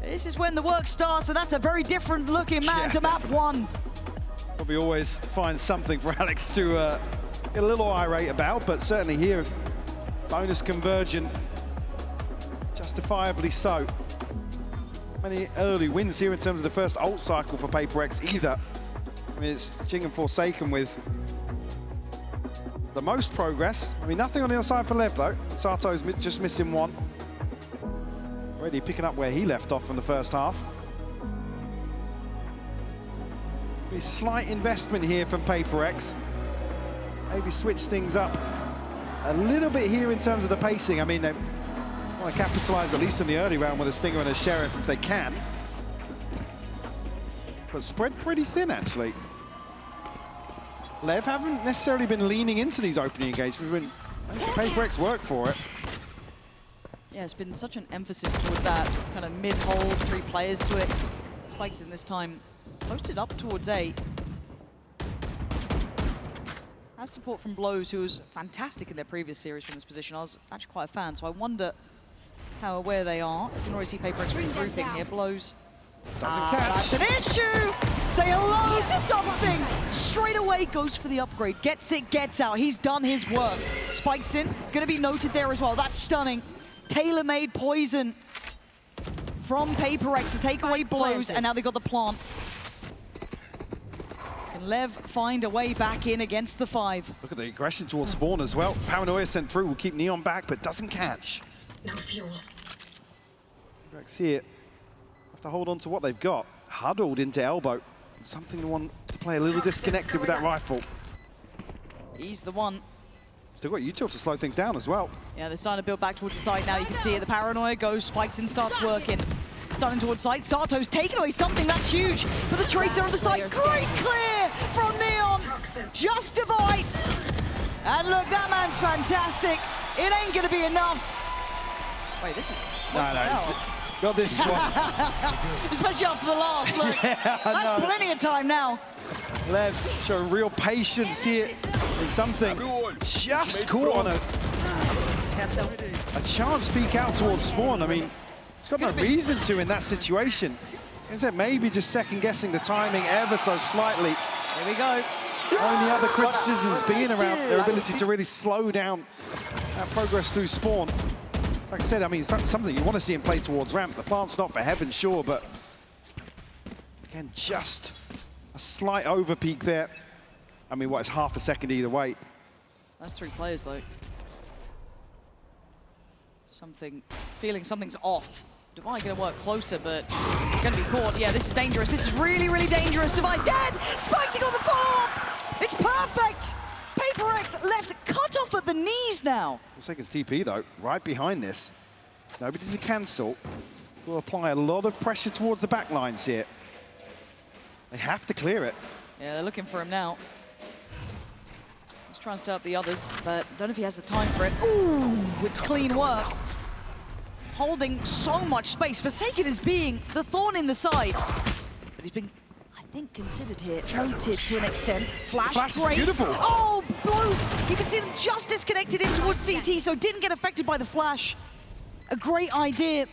This is when the work starts, and that's a very different looking man to map 1. Probably always find something for Alex to get a little irate about, but certainly here, bonus conversion, justifiably so. Many early wins here in terms of the first ult cycle for PRX either. I mean, it's Jing and Forsaken with the most progress. I mean, nothing on the other side for Lev though. Sato's just missing 1. Already picking up where he left off from the first half. Be a slight investment here from PRX. Maybe switch things up a little bit here in terms of the pacing. I mean, they want to capitalize at least in the early round with a Stinger and a Sheriff if they can. But spread pretty thin, actually. Lev haven't necessarily been leaning into these opening engagements. We've been making PRX work for it. Yeah, it's been such an emphasis towards that kind of mid-hold, 3 players to it. Spikes in this time posted up towards A. Has support from Blows, who was fantastic in their previous series from this position. I was actually quite a fan, so I wonder how aware they are. You can already see PRX regrouping here. Blows Doesn't catch. That's an issue! Say hello to something! Straight away goes for the upgrade. Gets it, gets out. He's done his work. Spikes in. Gonna be noted there as well. That's stunning. Tailor-made poison from PRX to take away Blows, and now they got the plant. Can Lev find a way back in against the 5? Look at the aggression towards spawn as well. Paranoia sent through, will keep Neon back, but doesn't catch. No fuel. PRX here have to hold on to what they've got. Huddled into elbow. Something they want to play a little disconnected with that rifle. He's the one. Still got util to slow things down as well. Yeah, they're starting to build back towards the side now. You can see it. The paranoia goes, spikes and starts working. Starting towards side. Sato's taking away something that's huge. But the trades are on the side. Great clear from Neon. Justified. And look, that man's fantastic. It ain't going to be enough. Wait, this is... Got this one. Especially after the last. Look, Yeah, that's plenty of time now. Lev showing real patience here. It's something just caught on a chance peek out towards spawn. I mean, he's got no reason to in that situation. Is it maybe just second guessing the timing ever so slightly? Here we go. Only other criticisms being around their ability to really slow down that progress through spawn. Like I said, I mean, it's something you want to see him play towards ramp. The plant's not for heaven, sure, but again, just a slight over peak there. I mean, what, it's half a second either way. That's 3 players, though. Feeling something's off. Device gonna work closer, but gonna be caught. Yeah, this is dangerous. This is really, really dangerous. Device dead! Spiking on the follow-up! It's perfect! PRX left cut off at the knees now. Forsaken's TP, though, right behind this. Nobody to cancel. Will apply a lot of pressure towards the back lines here. They have to clear it. Yeah, they're looking for him now. He's trying to set up the others, but don't know if he has the time for it. Ooh, it's clean work. Holding so much space. Forsaken is being the thorn in the side. But he's been, I think, considered here. Noted to an extent. Flash, great. Beautiful. Oh, blows. You can see them just disconnected in towards CT, so didn't get affected by the flash. A great idea.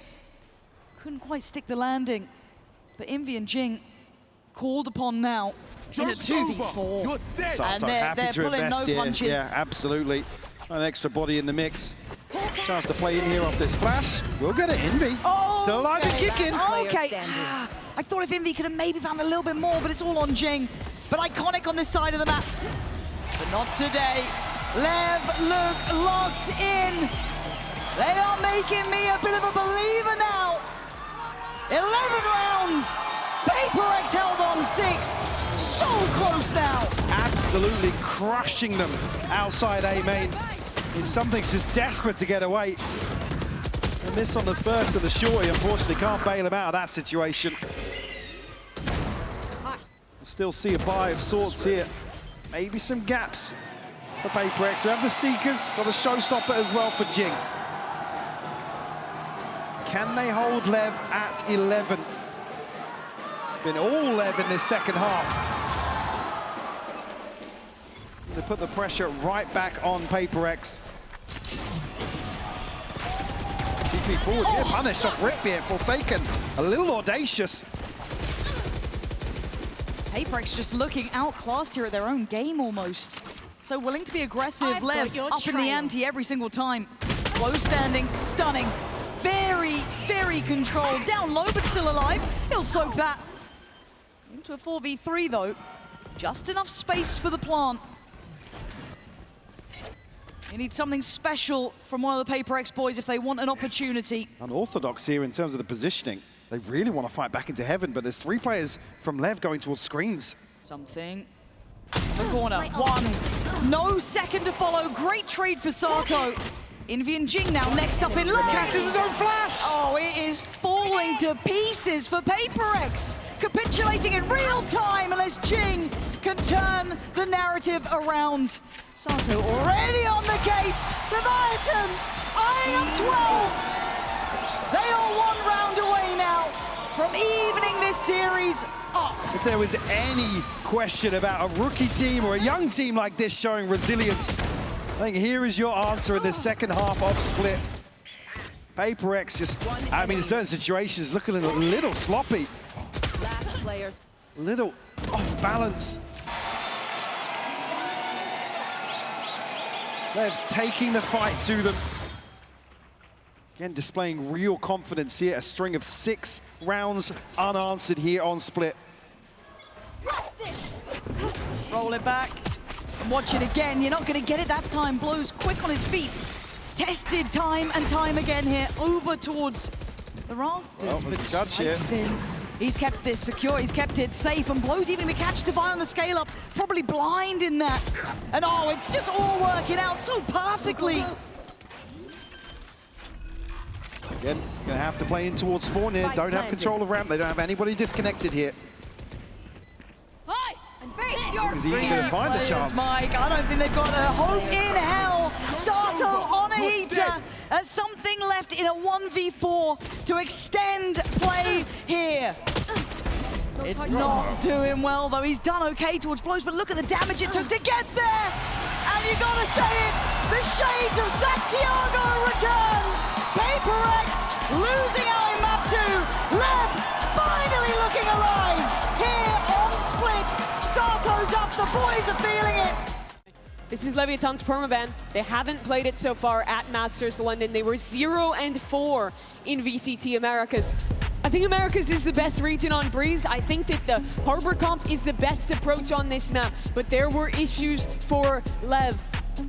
Couldn't quite stick the landing. But Envy and Jing called upon now in a 2v4. And they're pulling no punches. Yeah, absolutely. An extra body in the mix. Chance to play in here off this flash. We'll get it, Envy. Oh, still alive and kicking. Okay. I thought if Envy could have maybe found a little bit more, but it's all on Jing. But iconic on this side of the map. But not today. Lev look locked in. They are making me a bit of a believer now. 11 rounds. PRX held on 6. So close now. Absolutely crushing them outside A main. Something's just desperate to get away. A miss on the first of the shorty, unfortunately, can't bail him out of that situation. We'll still see a buy of sorts here. Maybe some gaps for PRX. We have the Seekers, got a showstopper as well for Jing. Can they hold Lev at 11? It's been all Lev in this second half. They put the pressure right back on PRX. TP forward, yeah, punished off rip here. Forsaken, a little audacious. PRX just looking outclassed here at their own game almost. So willing to be aggressive. Lev up in the ante every single time. Low standing, stunning. Very, very controlled. Down low, but still alive. He'll soak that. Into a 4v3 though. Just enough space for the plant. You need something special from one of the PRX boys if they want an opportunity. Unorthodox here in terms of the positioning. They really want to fight back into heaven, but there's 3 players from Lev going towards screens. Something. The corner. 1. No second to follow. Great trade for Sato. Envy and Jing now next up in lane. Catches his own flash! Oh, it is falling to pieces for PRX. Capitulating in real time unless Jing can turn the narrative around. Sato already on the case. Leviatán eyeing up 12. They are 1 round away now from evening this series up. If there was any question about a rookie team or a young team like this showing resilience, I think here is your answer in the second half of Split. PRX just, I mean, in certain situations, looking a little sloppy. Last player. Little off balance. They're taking the fight to them. Again, displaying real confidence here. A string of 6 rounds unanswered here on Split. Roll it back. And watch it again. You're not going to get it that time. Blows quick on his feet. Tested time and time again here. Over towards the rafters. Well, but strikes in. He's kept this secure. He's kept it safe. And Blows even to catch Divine on the scale up. Probably blind in that. And oh, it's just all working out so perfectly. Again, going to have to play in towards spawn here. Don't have control of ramp. They don't have anybody disconnected here. Is he even going to find a chance? Mike, I don't think they've got a hope in hell. Sato on a heater. Something left in a 1v4 to extend play here. It's not doing well, though. He's done okay towards Blows, but look at the damage it took to get there. you gotta say it, the shades of Santiago return. PRX losing out in map 2. LEV finally looking alive. Here on Split, Sato's up, the boys are feeling it. This is Leviatán's permaban. They haven't played it so far at Masters London. They were 0-4 in VCT Americas. I think Americas is the best region on Breeze. I think that the Harbor Comp is the best approach on this map, but there were issues for LEV.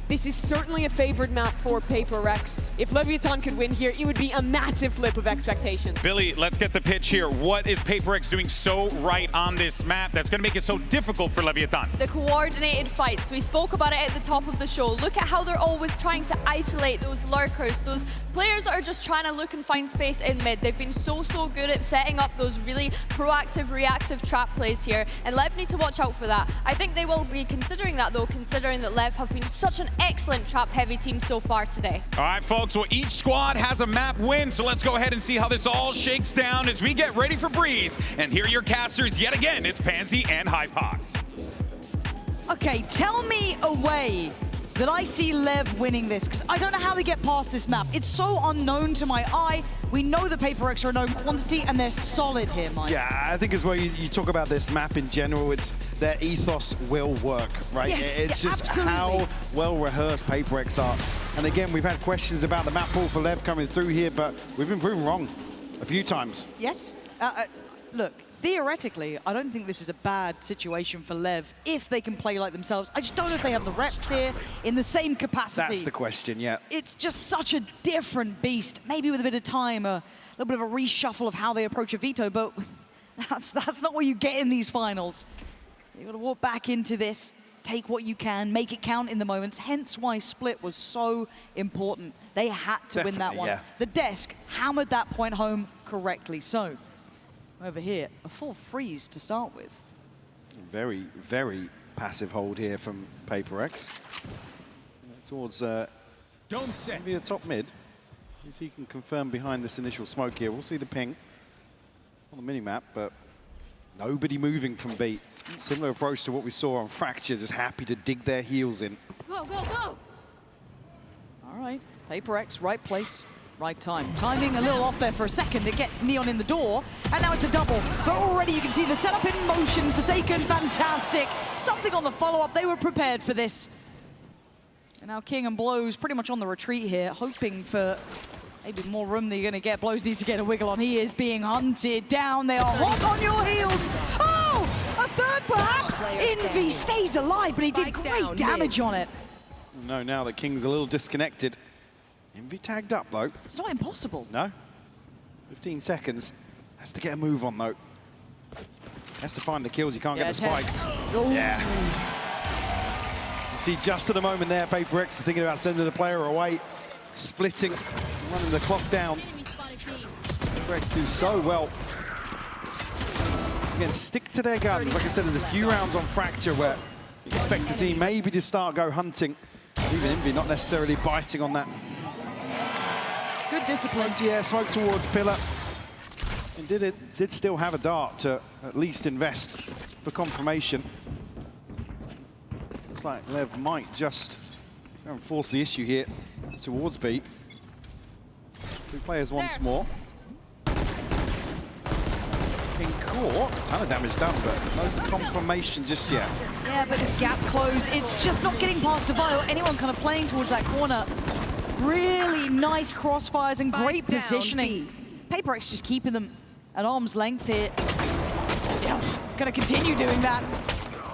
This is certainly a favored map for PRX. If Leviatán could win here, it would be a massive flip of expectations. Billy, let's get the pitch here. What is PRX doing so right on this map that's going to make it so difficult for Leviatán? The coordinated fights. We spoke about it at the top of the show. Look at how they're always trying to isolate those lurkers, those players that are just trying to look and find space in mid. They've been so good at setting up those really proactive, reactive trap plays here, and LEV need to watch out for that. I think they will be considering that, though, considering that LEV have been such an excellent trap-heavy team so far today. All right, folks, well, each squad has a map win, so let's go ahead and see how this all shakes down as we get ready for Breeze. And here are your casters yet again. It's Pansy and HyperX. Okay, tell me a way that I see LEV winning this, because I don't know how they get past this map. It's so unknown to my eye. We know that PRX are a known quantity, and they're solid here, Mike. Yeah, I think as well you talk about this map in general, it's their ethos will work, right? Yes, it's yeah, just absolutely. how well rehearsed PRX are. And again, we've had questions about the map pool for LEV coming through here, but we've been proven wrong a few times. Yes. Look, theoretically, I don't think this is a bad situation for LEV if they can play like themselves. I just don't know if they have the reps here in the same capacity. That's the question, yeah. It's just such a different beast. Maybe with a bit of time, a little bit of a reshuffle of how they approach a veto, but that's not what you get in these finals. You've got to walk back into this, take what you can, make it count in the moments, hence why Split was so important. They had to win that one. Yeah. The desk hammered that point home correctly. So, over here, a full freeze to start with. Very, very passive hold here from PRX. Towards maybe a top mid. As he can confirm behind this initial smoke here. We'll see the ping on the mini-map, but nobody moving from B. Similar approach to what we saw on Fracture, just happy to dig their heels in. Go, go, go! All right, PRX, right place, right time. Timing a little off there for a second. It gets Neon in the door, and now it's a double. But already you can see the setup in motion. Forsaken, fantastic. Something on the follow-up. They were prepared for this. And now King and Blows pretty much on the retreat here, hoping for maybe more room that you're going to get. Blows needs to get a wiggle on. He is being hunted down. They are hot on your heels. Oh, a third perhaps. Envy stays alive, but he did great damage on it. No, now that King's a little disconnected. Envy tagged up, though. It's not impossible. No. 15 seconds. Has to get a move on, though. Has to find the kills. He can't get the spike. Ooh. Yeah. You see, just at the moment there, PRX are thinking about sending the player away. Splitting, running the clock down. PRX do so well. Again, stick to their guns. Like I said, there's a few rounds on Fracture where you expect the team maybe to go hunting. Even Envy not necessarily biting on that. Good discipline. Yeah, smoke towards Pillar. And did still have a dart to at least invest for confirmation. Looks like Lev might just go and force the issue here towards B. Two players once more. In court, a ton of damage done, but no confirmation just yet. Yeah, but this gap close, it's just not getting past Devile. Anyone kind of playing towards that corner. Really nice crossfires and great positioning. PRX just keeping them at arm's length here. Yeah, gonna continue doing that.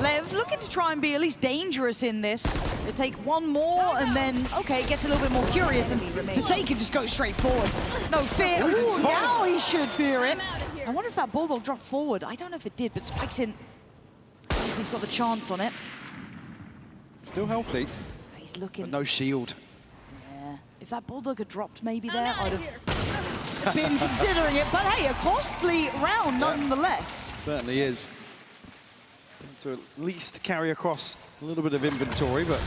Lev looking to try and be at least dangerous in this. They take one more and then, okay, it gets a little bit more curious and Forsaken just goes straight forward. No fear. Ooh, now he should fear it. I wonder if that Bulldog dropped forward. I don't know if it did, but Spike's in. He's got the chance on it. Still healthy. He's looking. But no shield. Yeah. If that Bulldog had dropped maybe there, I'd have been considering it. But hey, a costly round nonetheless. Certainly is. To at least carry across a little bit of inventory, but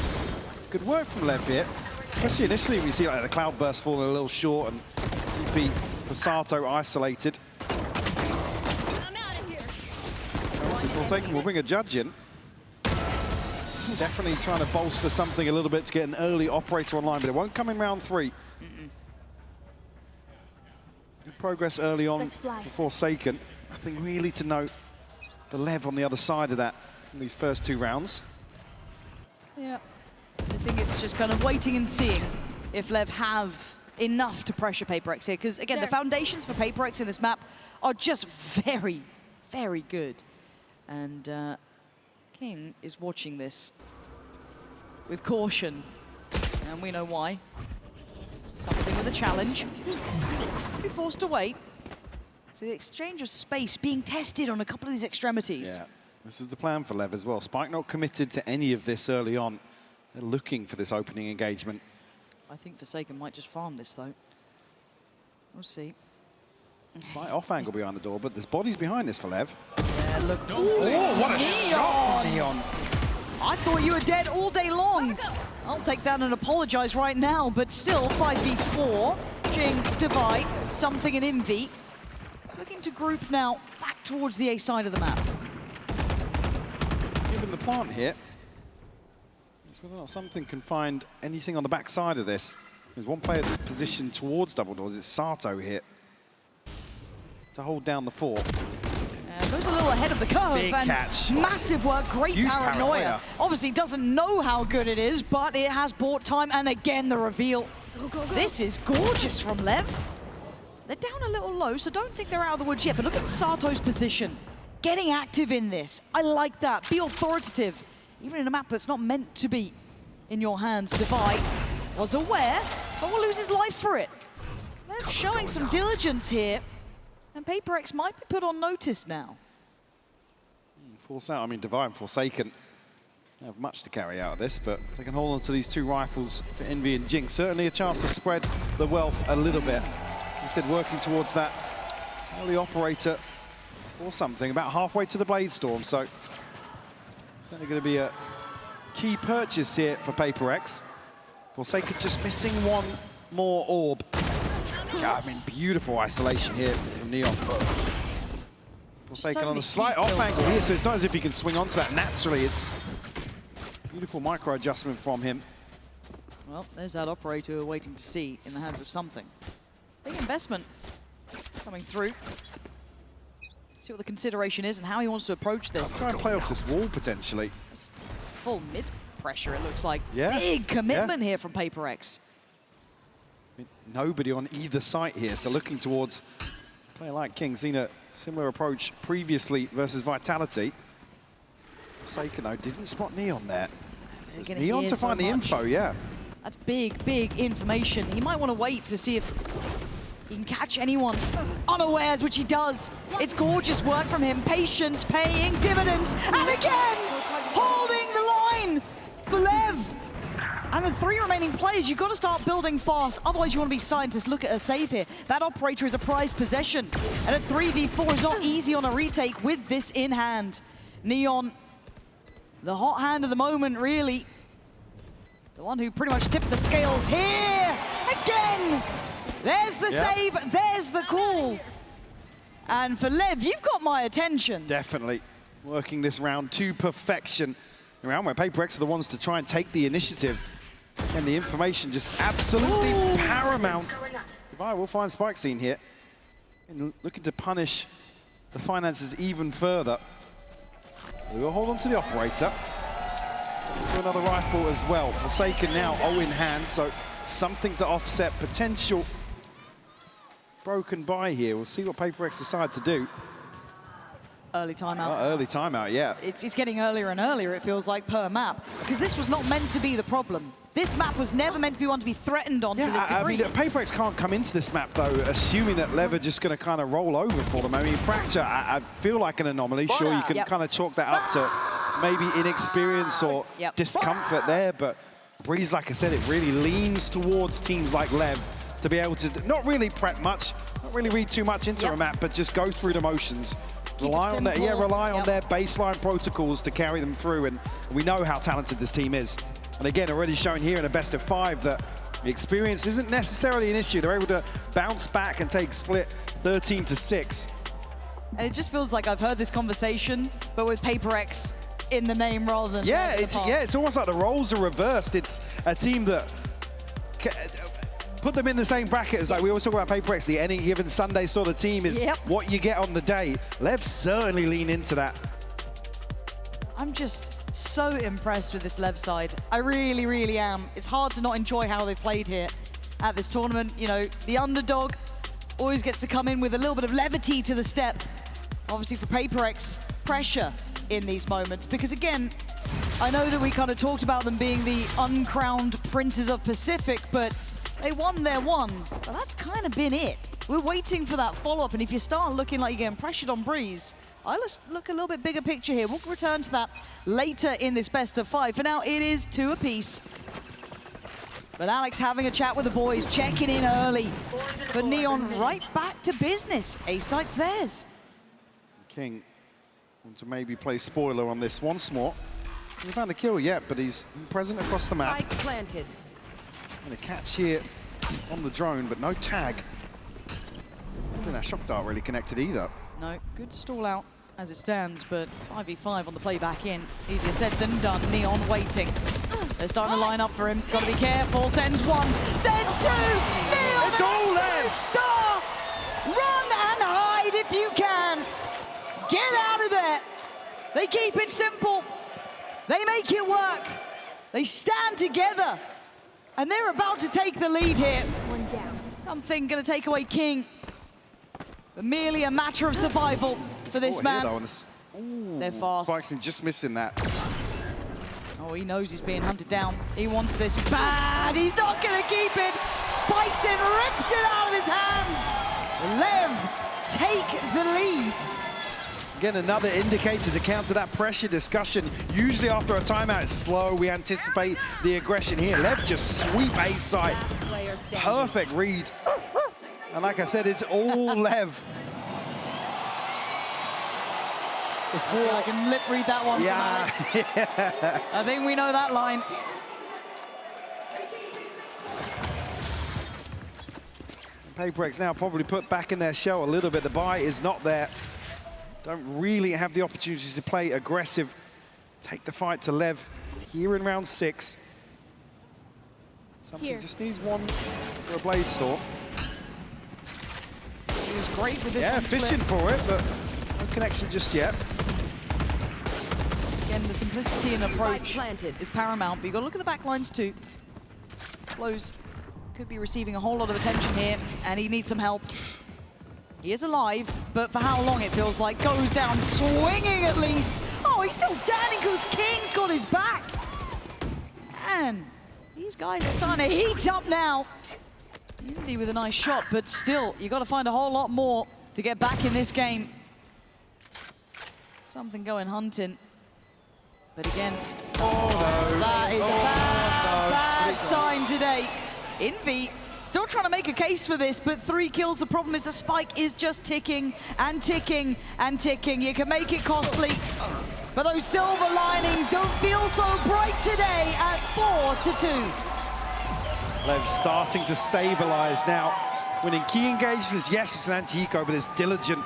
it's good work from Lev here. Especially initially, we see like the Cloudburst falling a little short and TP for Sato isolated. I'm out of here. Forsaken will bring a judge in. Definitely trying to bolster something a little bit to get an early operator online, but it won't come in round 3. Good progress early on for Forsaken. Nothing really to note. The LEV on the other side of that from these first 2 rounds. Yeah. I think it's just kind of waiting and seeing if LEV have enough to pressure PRX here. Because, again, the foundations for PRX in this map are just very, very good. And King is watching this with caution. And we know why. Something with a challenge. Be forced to wait. So the exchange of space being tested on a couple of these extremities. Yeah, this is the plan for LEV as well. Spike not committed to any of this early on. They're looking for this opening engagement. I think Forsaken might just farm this, though. We'll see. Slight off angle behind the door, but there's bodies behind this for LEV. Yeah, look. Oh, what a shot, Neon. I thought you were dead all day long. I'll take that and apologize right now, but still 5v4. Jing, Divide, something in Envy. Looking to group now back towards the A side of the map. Given the plant here, it's whether or not something can find anything on the back side of this. There's one player positioned towards double doors. It's Sato here to hold down the fort. Goes a little ahead of the curve. Big and catch. Massive work, great paranoia. Obviously doesn't know how good it is, but it has bought time. And again, the reveal. This is gorgeous from LEV. They're down a little low, so don't think they're out of the woods yet. But look at Sato's position. Getting active in this. I like that. Be authoritative. Even in a map that's not meant to be in your hands. Divide was aware, but will lose his life for it. LEV showing some diligence here. And PRX might be put on notice now. Force out, I mean, Divine, Forsaken have much to carry out of this, but they can hold on to these 2 rifles for Envy and Jinx. Certainly a chance to spread the wealth a little bit. Instead, working towards that early operator or something, about halfway to the Blade Storm. So it's certainly going to be a key purchase here for PRX. Forsaken just missing 1 more orb. I mean, beautiful isolation here from Neon. Forsaken on a slight off angle here, so it's not as if he can swing onto that naturally. It's beautiful micro adjustment from him. Well, there's that operator we're waiting to see in the hands of something. Big investment coming through. See what the consideration is and how he wants to approach this. Try and play off this wall potentially. It's full mid pressure, it looks like. Yeah. Big commitment here from PRX. Nobody on either site here, so looking towards a player like King. Seen a similar approach previously versus Vitality. Forsaken, though, didn't spot Neon there. So it's Neon to find the info, yeah. That's big, big information. He might want to wait to see if he can catch anyone unawares, which he does. It's gorgeous work from him. Patience paying dividends. And again, holding the line for LEV. And the 3 remaining players, you've got to start building fast. Otherwise, you want to be scientists. Look at a save here. That operator is a prized possession. And a 3v4 is not easy on a retake with this in hand. Neon, the hot hand of the moment, really. The one who pretty much tipped the scales here. Again, there's the save, there's the call. And for LEV, you've got my attention. Definitely working this round to perfection. A round where PRX are the ones to try and take the initiative. And the information just absolutely paramount. Goodbye, we'll find Spike scene here. And looking to punish the finances even further. We'll hold on to the operator. Do another rifle as well. Forsaken now, O in hand, so something to offset potential broken by here. We'll see what PRX decide to do. Early timeout. Early timeout, yeah. It's getting earlier and earlier, it feels like, per map. Because this was not meant to be the problem. This map was never meant to be one to be threatened on to this degree. I mean, PRX can't come into this map, though, assuming that LEV are just going to kind of roll over for them. I mean, Fracture, I feel like an anomaly. Sure, you can kind of chalk that up to maybe inexperience or discomfort there, but Breeze, like I said, it really leans towards teams like LEV to be able to not really prep much, not really read too much into a map, but just go through the motions. Rely on that, rely on their baseline protocols to carry them through, and we know how talented this team is. And again, already shown here in a best of 5 that the experience isn't necessarily an issue. They're able to bounce back and take split 13-6. And it just feels like I've heard this conversation, but with PRX in the name rather than it's almost like the roles are reversed. It's a team that put them in the same bracket as, like we always talk about PRX, the any given Sunday sort of team is what you get on the day. LEV certainly lean into that. I'm just so impressed with this LEV side. I really, really am. It's hard to not enjoy how they've played here at this tournament. You know, the underdog always gets to come in with a little bit of levity to the step. Obviously for PRX, pressure in these moments. Because again, I know that we kind of talked about them being the uncrowned princes of Pacific, but they won their one. But that's kind of been it. We're waiting for that follow-up, and if you start looking like you're getting pressured on Breeze, I look a little bit bigger picture here. We'll return to that later in this best of 5. For now, it is 2 apiece. But Alex having a chat with the boys, checking in early. But Neon right back to business. A site's theirs. King want to maybe play spoiler on this once more. He hasn't found a kill yet, but he's present across the map. Spike planted. And a catch here on the drone, but no tag. I don't think that shock dart really connected either. No, good stall out as it stands, but 5v5 on the play back in. Easier said than done. Neon waiting. They're starting to line up for him. Got to be careful. Sends 1, sends 2. Neon, it's all there. Star, run and hide if you can. Get out of there. They keep it simple. They make it work. They stand together, and they're about to take the lead here. One down. Something going to take away King. But merely a matter of survival for this man. They're fast. Spikes just missing that. Oh, he knows he's being hunted down. He wants this bad. He's not going to keep it. Spikes it, rips it out of his hands. LEV take the lead. Again, another indicator to counter that pressure discussion. Usually after a timeout, it's slow. We anticipate the aggression here. LEV just sweep A site. Perfect read. And like I said, it's all LEV. Before I can lip read that one. Yeah. I think we know that line. PRX now probably put back in their shell a little bit. The buy is not there. Don't really have the opportunity to play aggressive. Take the fight to LEV here in round 6. Something just needs one for a blade storm. He was great with this one. Split. Fishing for it, but no connection just yet. Again, the simplicity and approach is paramount, but you've got to look at the back lines too. Close could be receiving a whole lot of attention here, and he needs some help. He is alive, but for how long it feels like. Goes down swinging at least. Oh, he's still standing because King's got his back. Man, these guys are starting to heat up now. Unity with a nice shot, but still, you got to find a whole lot more to get back in this game. Something going hunting. But again, that is a bad sign today. Envy still trying to make a case for this, but 3 kills. The problem is the spike is just ticking and ticking and ticking. You can make it costly, but those silver linings don't feel so bright today at 4-2. LEV starting to stabilize now. Winning key engagements, yes, it's an anti-eco, but it's diligent.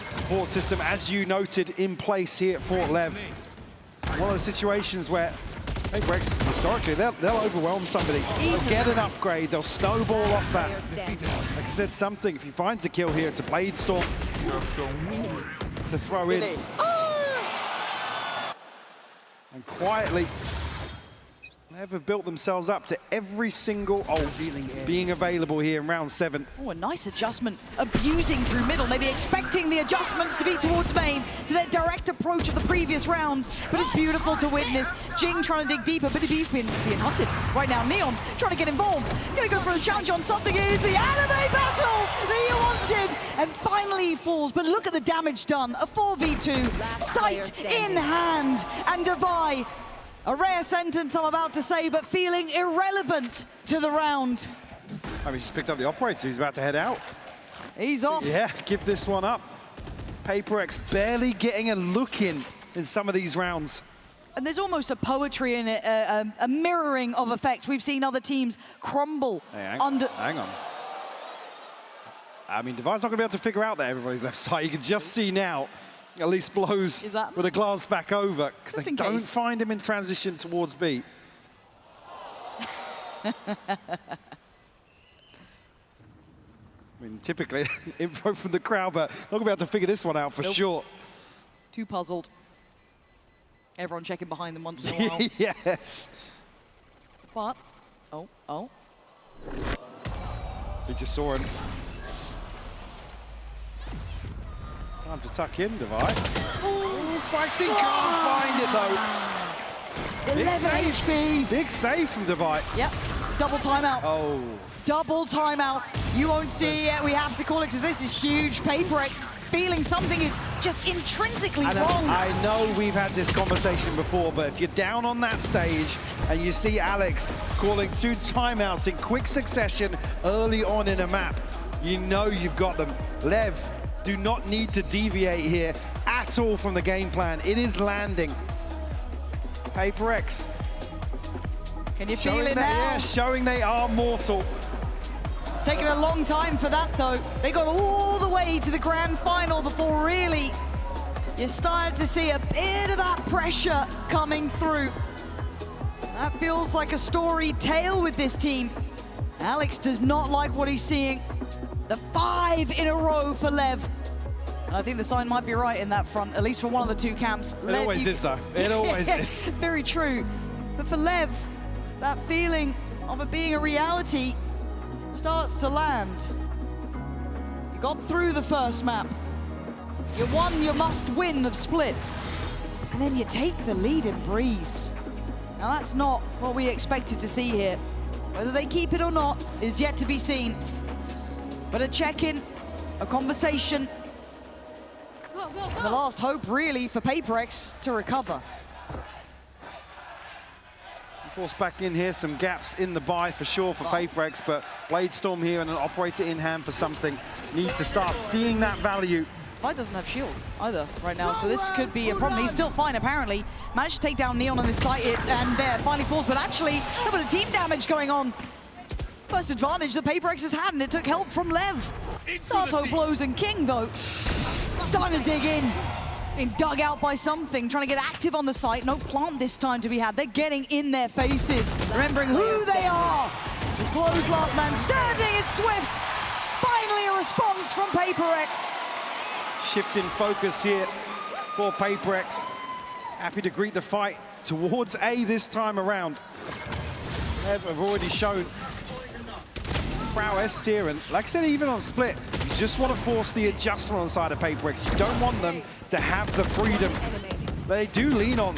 Support system, as you noted, in place here for LEV. One of the situations where PRX, historically, they'll overwhelm somebody. They'll get an upgrade, they'll snowball off that. Like I said, something, if he finds a kill here, it's a blade storm to throw in. And quietly, LEV have built themselves up to every single ult being available here in round 7. Oh, a nice adjustment, abusing through middle, maybe expecting the adjustments to be towards main, to that direct approach of the previous rounds, but it's beautiful to witness. Jing trying to dig deeper, but he's being hunted. Right now, Neon trying to get involved, gonna go for a challenge on something. It is the anime battle that he wanted, and finally he falls, but look at the damage done. A 4v2, sight in hand, and Devi. A rare sentence I'm about to say, but feeling irrelevant to the round. I mean, he's picked up the operator. He's about to head out. He's off. Yeah, give this one up. PRX barely getting a look in some of these rounds. And there's almost a poetry in it, a mirroring of effect. We've seen other teams crumble under... Hang on. I mean, Devi's not going to be able to figure out that everybody's left side. You can just see now At least blows with a glance back over, because Just they in don't case. find him in transition towards B. I mean, typically, info from the crowd, but not going to be able to figure this one out for sure. Too puzzled. Everyone checking behind them once in a while. Yes. But, oh. We just saw him. Time to tuck in, Divide. Oh, Spikesy can't find it, though. Big 11 save. HP. Big save from Divide. Yep, double timeout. Oh. Double timeout. You won't see it yet. We have to call it because this is huge. PRX feeling something is just intrinsically And wrong. I know we've had this conversation before, but if you're down on that stage and you see Alex calling 2 timeouts in quick succession early on in a map, you know you've got them. Lev do not need to deviate here at all from the game plan. It is landing. PRX. Can you feel it now? Yeah, showing they are mortal. It's taken a long time for that, though. They got all the way to the grand final before really you started to see a bit of that pressure coming through. That feels like a storied tale with this team. Alex does not like what he's seeing. The 5 in a row for Lev. And I think the sign might be right in that front, at least for one of the 2 camps. It always is, though. It always is. Very true. But for Lev, that feeling of it being a reality starts to land. You got through the first map. You won your must-win of Split. And then you take the lead in Breeze. Now that's not what we expected to see here. Whether they keep it or not is yet to be seen. But a check-in, a conversation, and the last hope really for PRX to recover. Of course, back in here, some gaps in the buy for sure for PRX, but Bladestorm here and an operator in hand for something. Need to start seeing that value. Fight doesn't have shield either right now, so this could be a problem. He's still fine, apparently. Managed to take down Neon on this site, and there finally falls, but actually, a little bit of team damage going on. First advantage that PRX has had, and it took help from Lev. Sato blows and King, though, starting to dig in. Being dug out by something, trying to get active on the site. No plant this time to be had. They're getting in their faces, remembering who they are. This blows last man standing, it's Swift. Finally a response from PRX. Shift in focus here for PRX. Happy to greet the fight towards A this time around. Lev have already shown prowess here, and like I said, even on Split, you just want to force the adjustment on the side of PRX. You don't want them to have the freedom they do lean on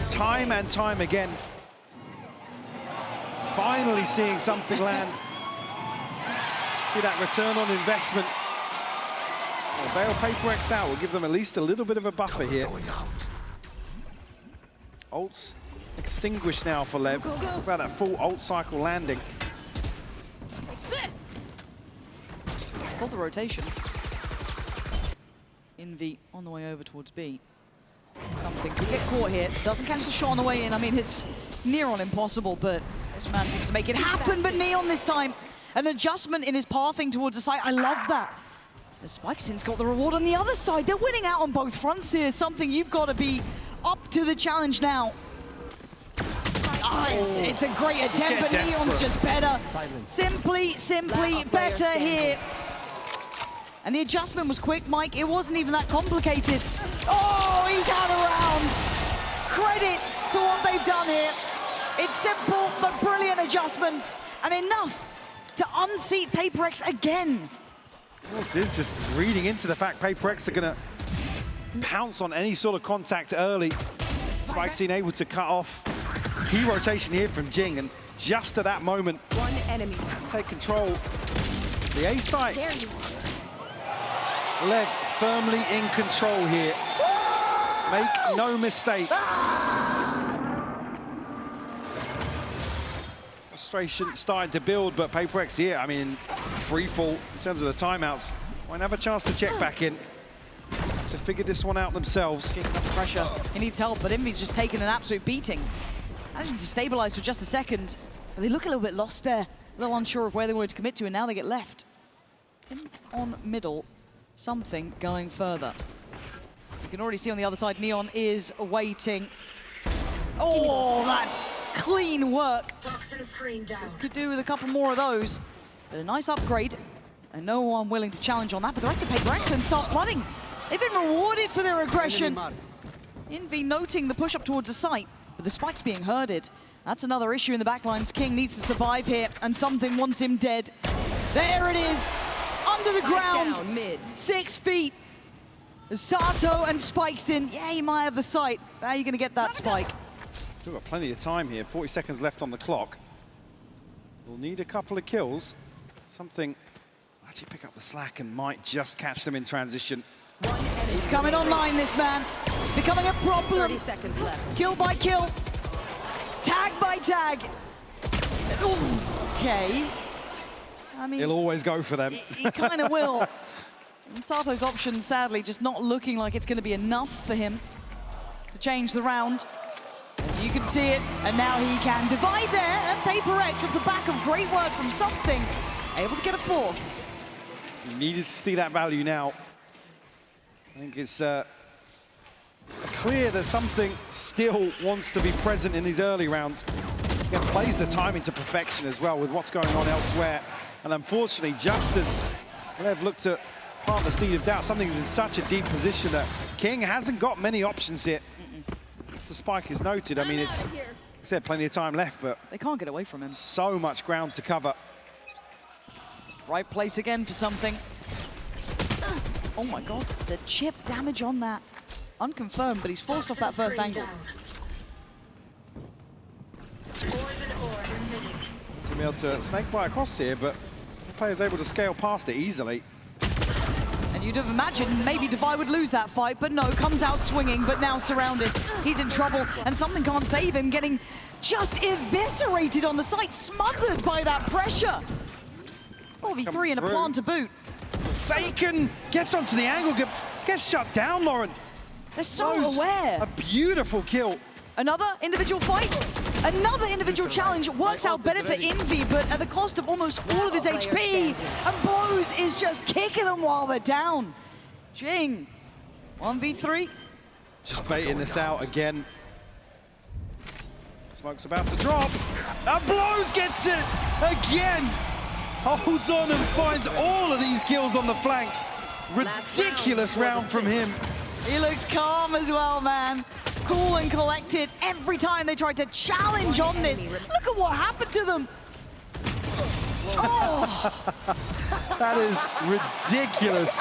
time and time again. Finally seeing something land. See that return on investment. Well, bail PRX out will give them at least a little bit of a buffer here. Ults extinguished now for Lev. What about that full ult cycle landing? Pulled the rotation. Envy on the way over towards B. Something could get caught here. Doesn't catch the shot on the way in. I mean, it's near on impossible, but this man seems to make it happen. But Neon this time, an adjustment in his pathing towards the site. I love that. The Spikeson's got the reward on the other side. They're winning out on both fronts here. Something you've got to be up to the challenge now. It's a great attempt, but desperate. Neon's just better. Simply better here. And the adjustment was quick, Mike. It wasn't even that complicated. Oh, he's out around. Credit to what they've done here. It's simple but brilliant adjustments, and enough to unseat PRX again. This is just reading into the fact PRX are going to pounce on any sort of contact early. Spikesy able to cut off. Key rotation here from Jing, and just at that moment, One enemy. take control. The A site. Lev firmly in control here. Make no mistake. Frustration starting to build, but PRX here, I mean, free fall in terms of the timeouts. Won't have a chance to check back in. Have to figure this one out themselves. King's under pressure. He needs help, but Envy's just taken an absolute beating. Managed to stabilize for just a second. But they look a little bit lost there. A little unsure of where they wanted to commit to, and now they get left. In on middle. Something going further. You can already see on the other side, Neon is waiting. Oh, that's clean work. Toxin screen down. Could do with a couple more of those. But a nice upgrade, and no one willing to challenge on that. But the rest of PRX then start flooding. They've been rewarded for their aggression. Envy noting the push up towards the site, but the spike's being herded. That's another issue in the backlines. King needs to survive here, and something wants him dead. There it is, under the ground, Down, mid. 6 feet. Sato and Spike's in. Yeah, he might have the sight. But how are you going to get that spike? Still got plenty of time here, 40 seconds left on the clock. We'll need a couple of kills. Something will actually pick up the slack and might just catch them in transition. He's coming online, this man. Becoming a problem. 30 seconds left. Kill by kill. Tag by tag. Ooh, okay. I mean, He'll always go for them. he kind of will. And Sato's option, sadly, just not looking like it's going to be enough for him to change the round. As you can see it, and now he can divide there, and PRX off the back of great work from something, able to get a fourth. You needed to see that value now. I think it's clear that something still wants to be present in these early rounds. Again, plays the timing to perfection as well with what's going on elsewhere. And unfortunately, just as Lev looked to plant the seed of doubt, something's in such a deep position that King hasn't got many options here. The spike is noted. I mean, it's, like I said, plenty of time left, but They can't get away from him. so much ground to cover. Right place again for something. Oh my God, the chip damage on that. Unconfirmed, but he's forced off that first angle. He'll be able to snake bite across here, but the player's able to scale past it easily. And you'd have imagined maybe Devi would lose that fight, but no, comes out swinging, but now surrounded. He's in trouble, and something can't save him, getting just eviscerated on the site, smothered by that pressure. 4v3 and a through. plant to boot. Saken gets onto the angle, gets shut down, Lauren. They're so Those- aware. A beautiful kill. Another individual fight, another individual challenge. Works out better for Envy, but at the cost of almost all of his HP. And Blows is just kicking them while they're down. Jing, 1v3. Just baiting this out again. Smoke's about to drop. And Blows gets it again. Holds on and finds all of these kills on the flank. Ridiculous round from him. He looks calm as well, man. Cool and collected every time they tried to challenge on this. Look at what happened to them. Oh, That is ridiculous.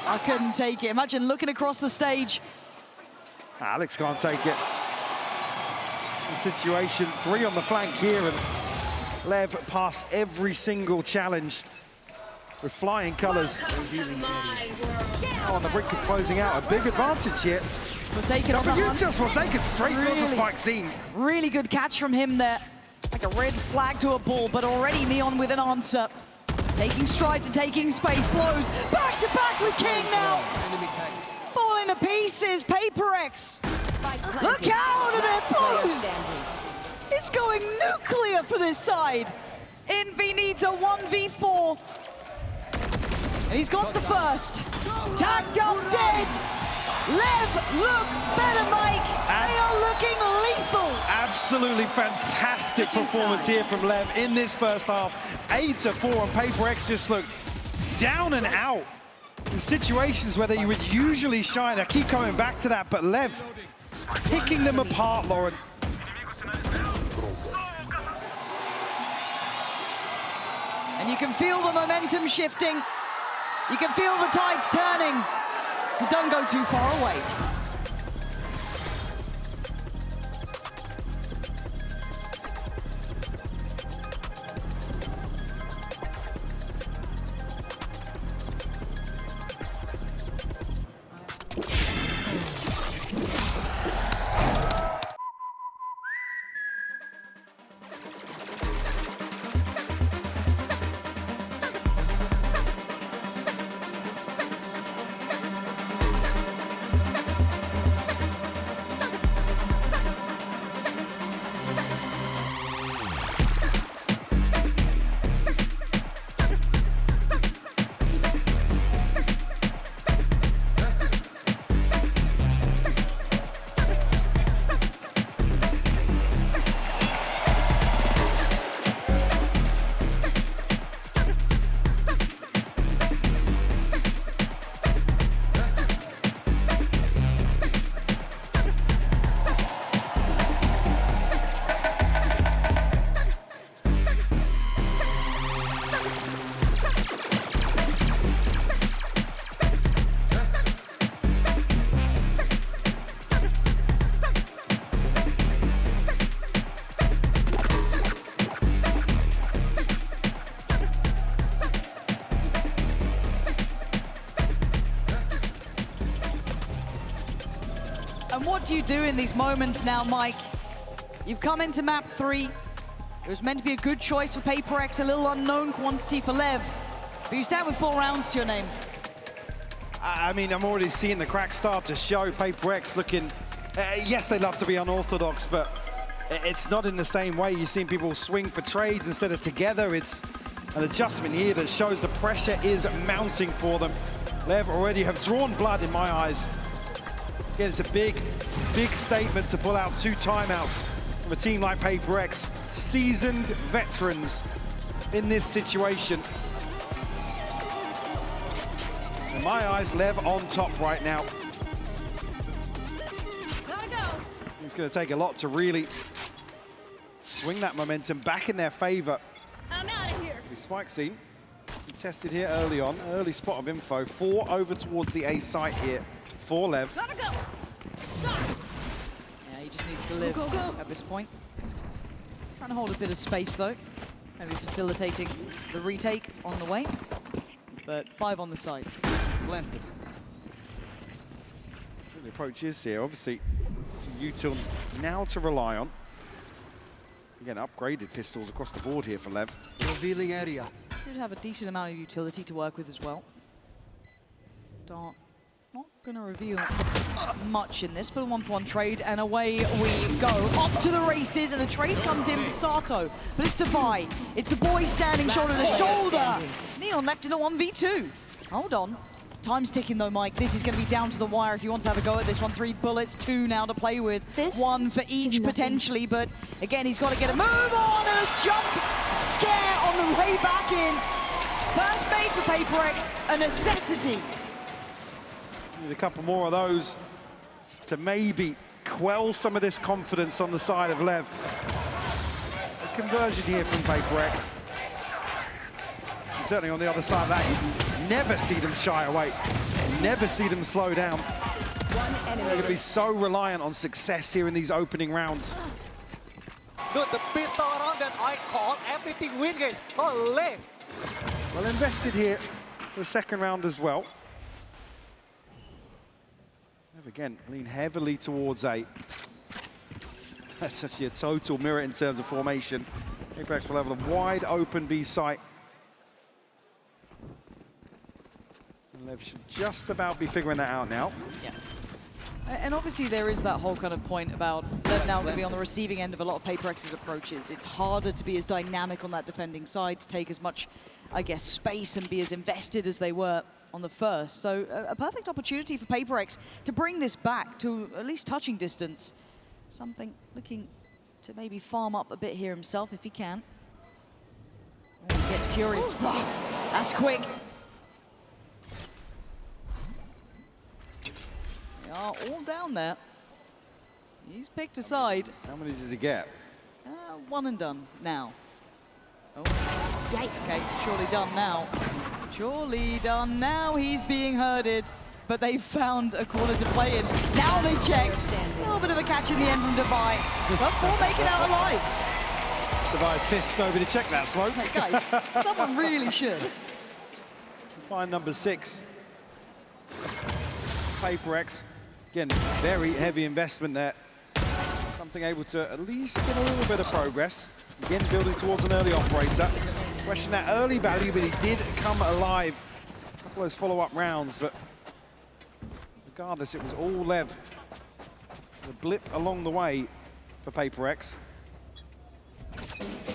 I couldn't take it. Imagine looking across the stage. Alex can't take it. The situation, 3 on the flank here, and Lev passed every single challenge with flying colours. Now on the brink of closing out, a big advantage here. Forsaken on the hunt. Just Forsaken straight towards the spike scene. Really good catch from him there. Like a red flag to a ball, but already Neon with an answer. Taking strides and taking space. Blows back to back with King now. Falling to pieces. PRX. Look out at it, Blows. It's going nuclear for this side. Envy needs a 1v4. And he's got the first. Tagged up dead. Lev, look better, Mike. They are looking lethal. Absolutely fantastic performance here from Lev in this first half. 8-4 on PRX just look down and out in situations where they would usually shine. I keep coming back to that, but Lev picking them apart, Lauren. And you can feel the momentum shifting. You can feel the tides turning. So don't go too far away. And what do you do in these moments now, Mike? You've come into map 3. It was meant to be a good choice for PRX, a little unknown quantity for LEV. But you stand with 4 rounds to your name. I mean, I'm already seeing the cracks start to show. PRX looking, yes, they love to be unorthodox, but it's not in the same way. You're seeing people swing for trades instead of together. It's an adjustment here that shows the pressure is mounting for them. LEV already have drawn blood in my eyes. Again, it's a big, big statement to pull out 2 timeouts from a team like PRX. Seasoned veterans in this situation. In my eyes, LEV on top right now. Gotta go. It's going to take a lot to really swing that momentum back in their favor. I'm out of here. The spike scene, tested here early on, early spot of info. 4 over towards the A site here for LEV. Gotta go. Stop. Yeah, he just needs to live at this point. Trying to hold a bit of space though. Maybe facilitating the retake on the way. But 5 on the side. Glenn. The approach is here, obviously, some util now to rely on. Again, upgraded pistols across the board here for LEV. Revealing area. Did have a decent amount of utility to work with as well. Dart not going to reveal much in this, but a 1-for-1 trade, and away we go. Off to the races, and a trade comes in for Sato, but it's Devi. It's the boy standing shoulder to shoulder. Neon left in a 1v2. Hold on. Time's ticking though, Mike. This is going to be down to the wire if he wants to have a go at this one. 3 bullets, 2 now to play with. This 1 for each potentially, but again, he's got to get a move on and a jump scare on the way back in. First made for PRX, a necessity. Need a couple more of those to maybe quell some of this confidence on the side of LEV. A conversion here from PRX. And certainly on the other side of that, you never see them shy away. Never see them slow down. They're going to be so reliant on success here in these opening rounds. Dude, the pistol round that I call everything win, guys. Holy! Well invested here for the second round as well. LEV again lean heavily towards A. That's actually a total mirror in terms of formation. PRX will have a wide open B site. And LEV should just about be figuring that out now. Yeah. And obviously there is that whole kind of point about they're now going to be on the receiving end of a lot of PRX's approaches. It's harder to be as dynamic on that defending side, to take as much, I guess, space and be as invested as they were on the first. So a perfect opportunity for PRX to bring this back to at least touching distance. Something looking to maybe farm up a bit here himself if he can. Oh, he gets curious. Wow, that's quick. They are all down there. He's picked a side. How many does he get? 1 and done now. Oh. Okay, surely done now. Surely done now. He's being herded, but they found a corner to play in. Now they check. A little bit of a catch in the end from Devi, but 4 make it out alive. Devi's pissed nobody checked that smoke. Hey guys, someone really should. Find number 6. PRX. Again, very heavy investment there. Something able to at least get a little bit of progress. Again, building towards an early operator. Question that early value, but he did come alive. A couple of those follow-up rounds, but regardless, it was all LEV. The blip along the way for PRX.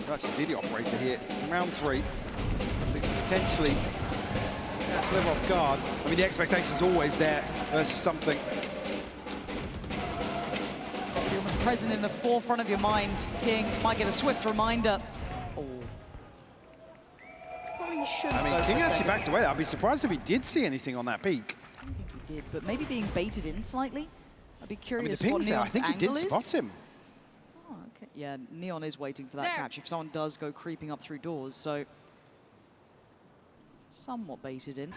Let's see the operator here in round 3. I think potentially that's LEV off guard. I mean, the expectation's always there versus something. Almost present in the forefront of your mind. King might get a swift reminder. Oh. Probably shouldn't. I mean, King actually backed away. I'd be surprised if he did see anything on that peak. I don't think he did, but maybe being baited in slightly. I'd be curious I mean, the what ping's there. I Neon's think he angle did is. spot him. Oh, okay. Yeah, Neon is waiting for that catch if someone does go creeping up through doors, so somewhat baited in.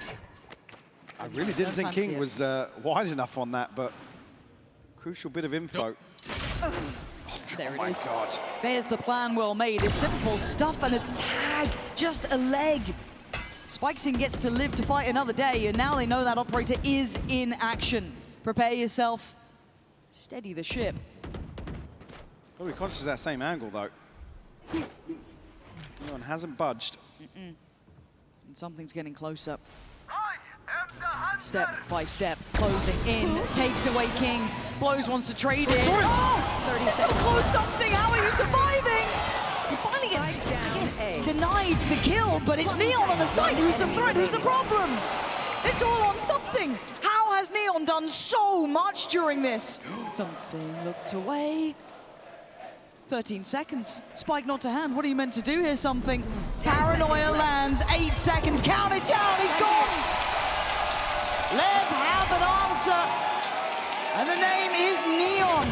I really didn't think King was wide enough on that, but crucial bit of info. There Oh it is. my God. There's the plan well made. It's simple stuff and a tag, just a leg. Spikeson gets to live to fight another day, and now they know that operator is in action. Prepare yourself steady the ship. Probably conscious of that same angle, though. Neon hasn't budged. And something's getting closer. Step by step, closing in, takes away King. Blows wants to trade it. Oh! It's so close, something! How are you surviving? He finally gets, I guess, denied the kill, but it's Neon on the side. Who's the threat? Who's the problem? It's all on something. How has Neon done so much during this? Something looked away. 13 seconds. Spike not to hand. What are you meant to do here, something? Paranoia lands. 8 seconds. Count it down. He's gone. LEV have an answer. And the name is Neon.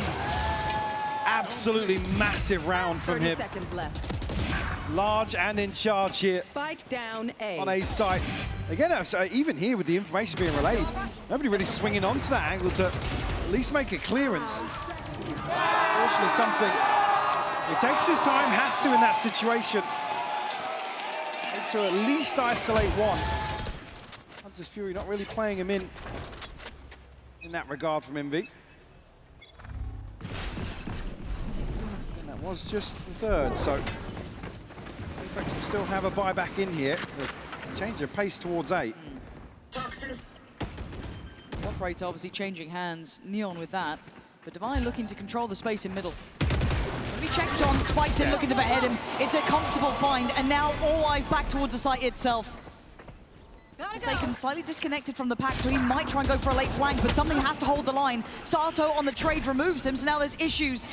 Absolutely massive round from 30 him. seconds left. Large and in charge here Spike down A. on A's side. Again, so even here with the information being relayed, nobody really swinging onto that angle to at least make a clearance. Unfortunately, something. He takes his time, has to in that situation. To at least isolate one. Hunter's Fury not really playing him in that regard from Envy. And that was just the third, so HyperX will still have a buyback in here. Change of pace towards 8. Toxins. Operator obviously changing hands. Neon with that. But Divine looking to control the space in middle. Be checked on, Spike's in looking to behead him. It's a comfortable find, and now all eyes back towards the site itself. Forsaken slightly disconnected from the pack, so he might try and go for a late flank, but something has to hold the line. Sato on the trade removes him, so now there's issues.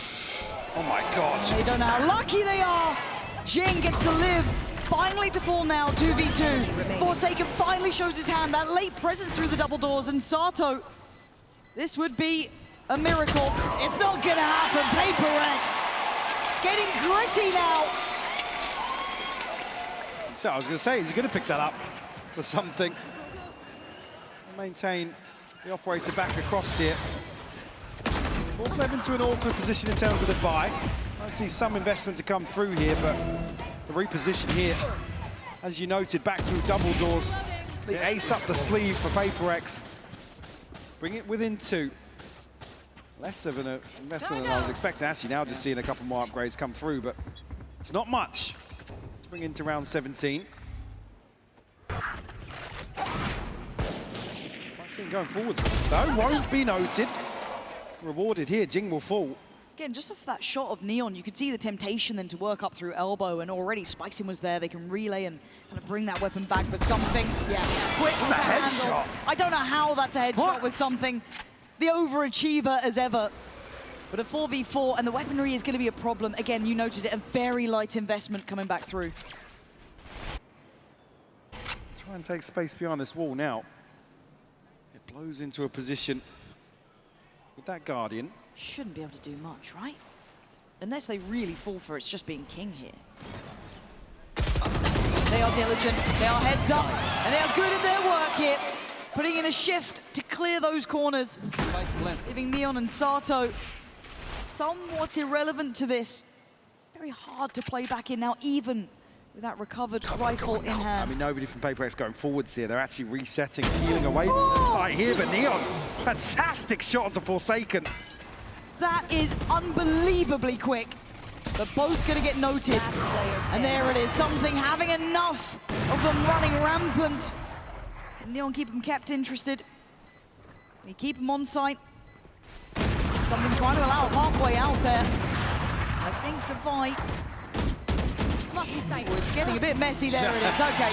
Oh my God. They don't know how lucky they are. Jing gets to live. Finally to fall now, 2v2. Forsaken finally shows his hand, that late presence through the double doors, and Sato, this would be a miracle. It's not gonna happen, PRX. Getting gritty now. So I was going to say, he's going to pick that up for something. Maintain the operator back across here. Force LEV into an awkward position in terms of the buy. I see some investment to come through here, but the reposition here, as you noted, back through double doors. The ace up the sleeve for PRX. Bring it within 2. Less of an investment than I was expecting. Actually, now just seeing a couple more upgrades come through, but it's not much to bring into round 17. Maxine going forwards with this, though. Won't be noted. Rewarded here. Jing will fall. Again, just off that shot of Neon, you could see the temptation then to work up through elbow, and already Spicing was there. They can relay and kind of bring that weapon back, but something, quick. It's a headshot. I don't know how that's a headshot with something. The overachiever as ever. But a 4v4, and the weaponry is going to be a problem. Again, you noted it, a very light investment coming back through. Try and take space behind this wall now. It blows into a position with that Guardian. Shouldn't be able to do much, right? Unless they really fall for it's just being King here. They are diligent, they are heads up, and they are good at their work here. Putting in a shift to clear those corners. Leaving Neon and Sato somewhat irrelevant to this. Very hard to play back in now, even with that recovered rifle in hand. I mean, nobody from PRX going forwards here. They're actually resetting, peeling away from the site here, but Neon, fantastic shot onto Forsaken. That is unbelievably quick. But both going to get noted. And there it is, something having enough of them running rampant. Neon keep him kept interested. We keep him on site. Something trying to allow halfway out there. I think Divide. Oh, it's getting a bit messy there. It is. Okay.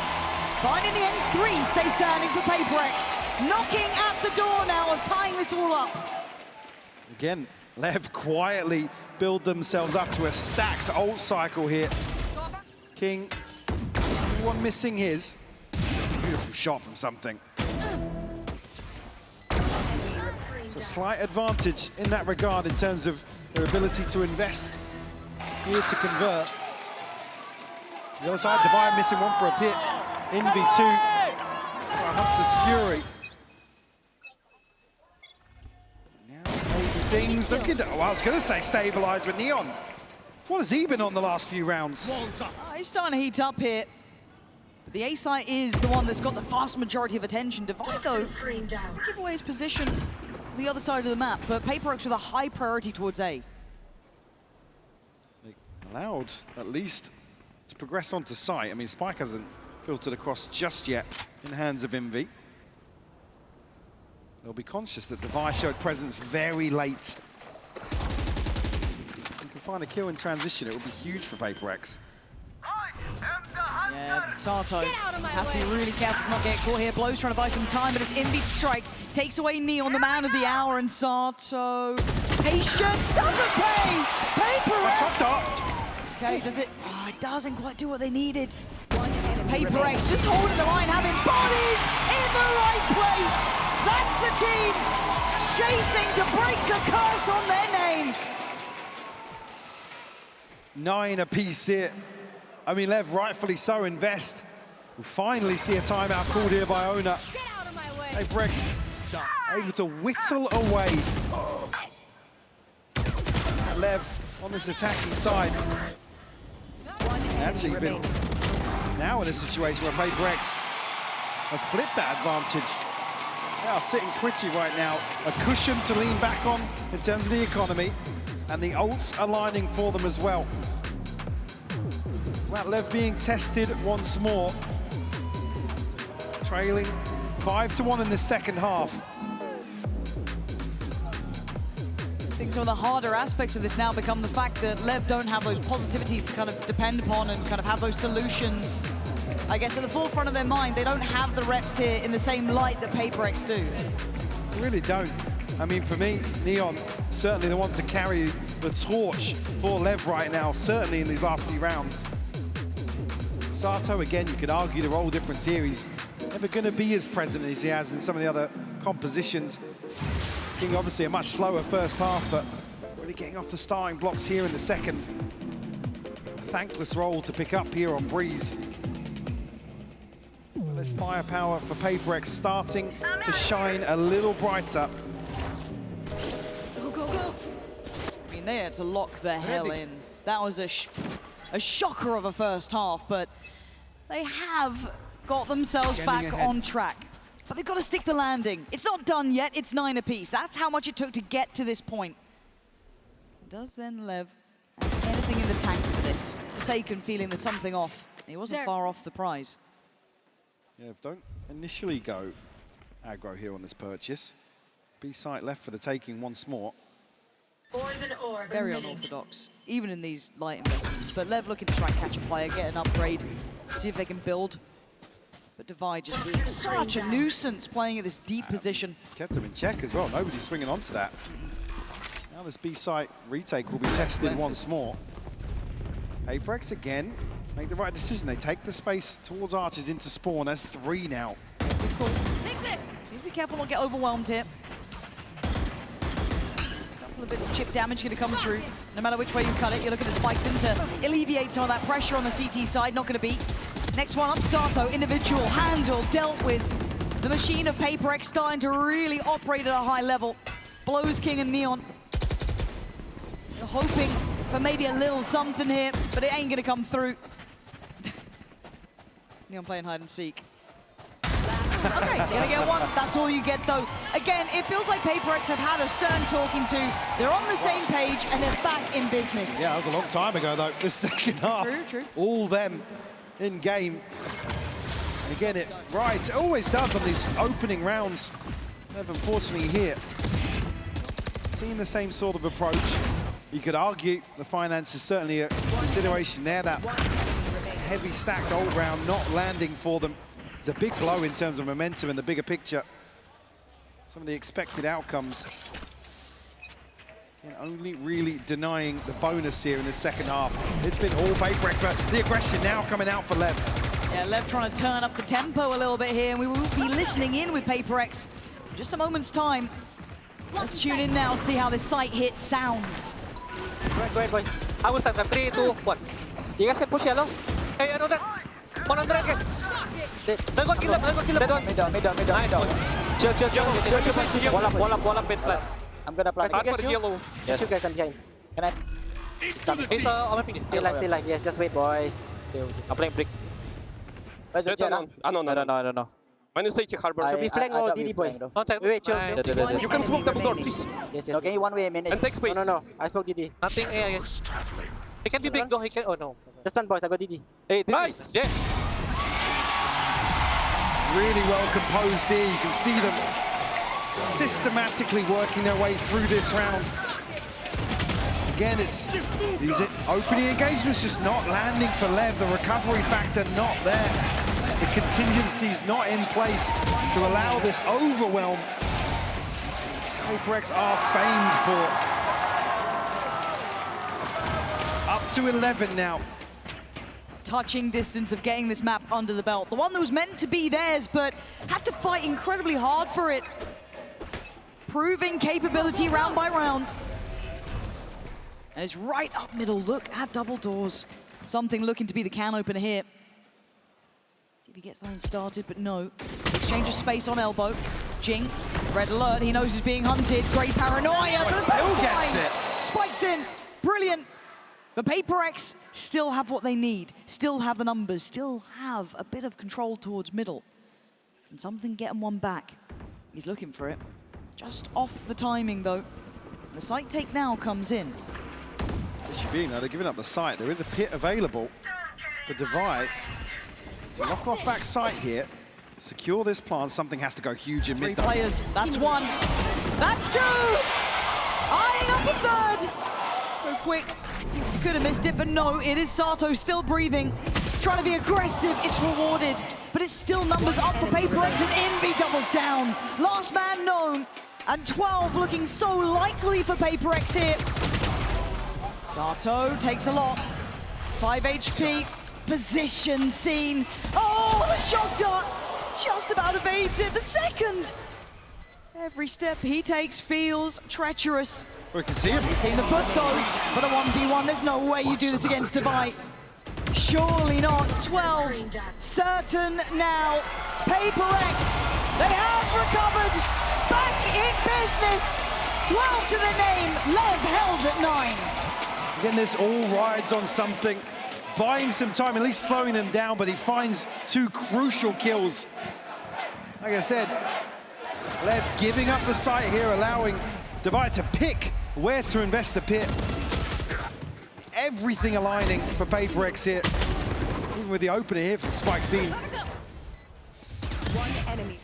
Finding the end 3 stay standing for PRX. Knocking at the door now of tying this all up. Again, LEV quietly build themselves up to a stacked ult cycle here. King, everyone missing his. Beautiful shot from something. It's a slight advantage in that regard in terms of their ability to invest here to convert. The other side, Divine missing one for a pit. Envy 2 for Hunter's Fury. Now maybe things looking to, I was going to say stabilize with Neon. What has he been on the last few rounds? He's starting to heat up here. The A site is the one that's got the vast majority of attention. Divide, though, Screen down. give away his position. the other side of the map, but PRX with a high priority towards A. They allowed, at least, to progress onto site. I mean, Spike hasn't filtered across just yet in the hands of Envy. They'll be conscious that Device showed presence very late. If you can find a kill in transition, it would be huge for PRX. Yeah, Sato has to be really careful not get caught here. Blows trying to buy some time, but it's Envy to strike. Takes away Neon, the man of the hour, and Sato. Patience doesn't pay! PRX! Okay, does it? Oh, it doesn't quite do what they needed. PRX just holding the line, having bodies in the right place. That's the team chasing to break the curse on their name. 9 apiece here. I mean, Lev, rightfully so, invest. We'll finally see a timeout called here by Owner. PRX able to whittle away. Oh. Lev on this attacking side. Actually been now in a situation where PRX have flipped that advantage. They are sitting pretty right now. A cushion to lean back on in terms of the economy, and the ults aligning for them as well. Lev being tested once more. Trailing 5-1 in the second half. I think some of the harder aspects of this now become the fact that Lev don't have those positivities to kind of depend upon and kind of have those solutions. I guess at the forefront of their mind, they don't have the reps here in the same light that PRX do. They really don't. I mean, for me, Neon, certainly the one to carry the torch for Lev right now, certainly in these last few rounds. Sato, again, you could argue the role difference here. He's never going to be as present as he has in some of the other compositions. Being obviously a much slower first half, but really getting off the starting blocks here in the second. A thankless role to pick up here on Breeze. Well, there's firepower for PRX starting to shine a little brighter. Go, go, go. I mean, they had to lock the hell in. That was a shocker of a first half, but they have got themselves back on track. But they've got to stick the landing. It's not done yet, it's 9 apiece. That's how much it took to get to this point. Does then Lev have anything in the tank for this? Forsaken feeling there's something off. He wasn't far off the prize. Yeah, don't initially go aggro here on this purchase. B site left for the taking once more. Very unorthodox, even in these light investments. But Lev looking to try and catch a player, get an upgrade, see if they can build. But Divide just being such a nuisance playing at this deep position. Kept him in check as well. Nobody's swinging onto that. Now this B site retake will be tested once more. PRX again make the right decision. They take the space towards Archers into spawn. That's 3 now. Good call. Need to be careful not get overwhelmed here. A bits of chip damage going to come through. No matter which way you cut it, you're looking at Spikes in to alleviate some of that pressure on the CT side. Not going to beat. Next one up, Sato, individual, handle, dealt with. The machine of PRX starting to really operate at a high level. Blows King and Neon. You're hoping for maybe a little something here, but it ain't going to come through. Neon playing hide and seek. Okay, gonna get one. That's all you get, though. Again, it feels like PRX have had a stern talking to. They're on the same page, and they're back in business. Yeah, that was a long time ago, though. The second half. True. All them in game. And again, it always does on these opening rounds. Unfortunately here, seeing the same sort of approach. You could argue the finance is certainly a consideration there. That heavy stacked old round not landing for them. It's a big blow in terms of momentum in the bigger picture. Some of the expected outcomes. And only really denying the bonus here in the second half. It's been all PRX, but the aggression now coming out for Lev. Yeah, Lev trying to turn up the tempo a little bit here, and we will be listening in with PRX in just a moment's time. Let's tune in now, see how this site hit sounds. Go ahead, boys. I will start. 3, 2, 1. You guys can push yellow. Hey, another. 100, guys. They'll go kill them. Mid down. Chill. Wall up, mid plant. I'm gonna plant. Yes, you guys, I'm behind. Can I? He's on my pin. Still live. Yes, just wait, boys. I'm playing brick. I don't know. I don't know. When you say check harbor, Should we flank or DD, boys? One sec. Wait, chill. you can smoke double door, please. Yes, yes. Okay, one way, man. And take space. No. I smoke DD. Nothing A, I guess. He can be big though, he can. Oh no. Just one, boys. I got DD. Hey, Nice. Yeah. Really well composed here. You can see them systematically working their way through this round. Again, these opening engagements just not landing for LEV. The recovery factor not there. The contingencies not in place to allow this overwhelm. HyperX are famed for. Up to 11 now. Touching distance of getting this map under the belt. The one that was meant to be theirs, but had to fight incredibly hard for it. Proving capability round by round. And it's right up middle. Look at double doors. Something looking to be the can opener here. See if he gets that started, but no. Exchange of space on elbow. Jing, red alert. He knows he's being hunted. Great paranoia. But still gets it. Spikes in. Brilliant. But PRX still have what they need. Still have the numbers. Still have a bit of control towards middle. Can something get him one back? He's looking for it. Just off the timing, though. The site take now comes in. They're giving up the site. There is a pit available for Divide. To lock off back site here, secure this plant. Something has to go huge in mid. Three players. That's one. That's two. Eyeing up a third. So quick. You could have missed it, but no. It is Sato still breathing. Trying to be aggressive. It's rewarded. But it's still numbers up for PRX and Envy doubles down. Last man known. And 12 looking so likely for PRX here. Sato takes a lot. 5 HP. Position seen. Oh, the shock dart just about evades it. The second. Every step he takes feels treacherous. We can see him. He's seen the foot though, but a 1v1. There's no way you do this against Divide. Surely not. 12. Certain now. PRX. They have recovered. Back in business. 12 to the name. LEV held at 9. Again, this all rides on something. Buying some time, at least slowing them down, but he finds two crucial kills. Like I said, LEV giving up the site here, allowing Divide to pick where to invest the pit. Everything aligning for PRX here. Even with the opener here for Spike Scene. One enemy.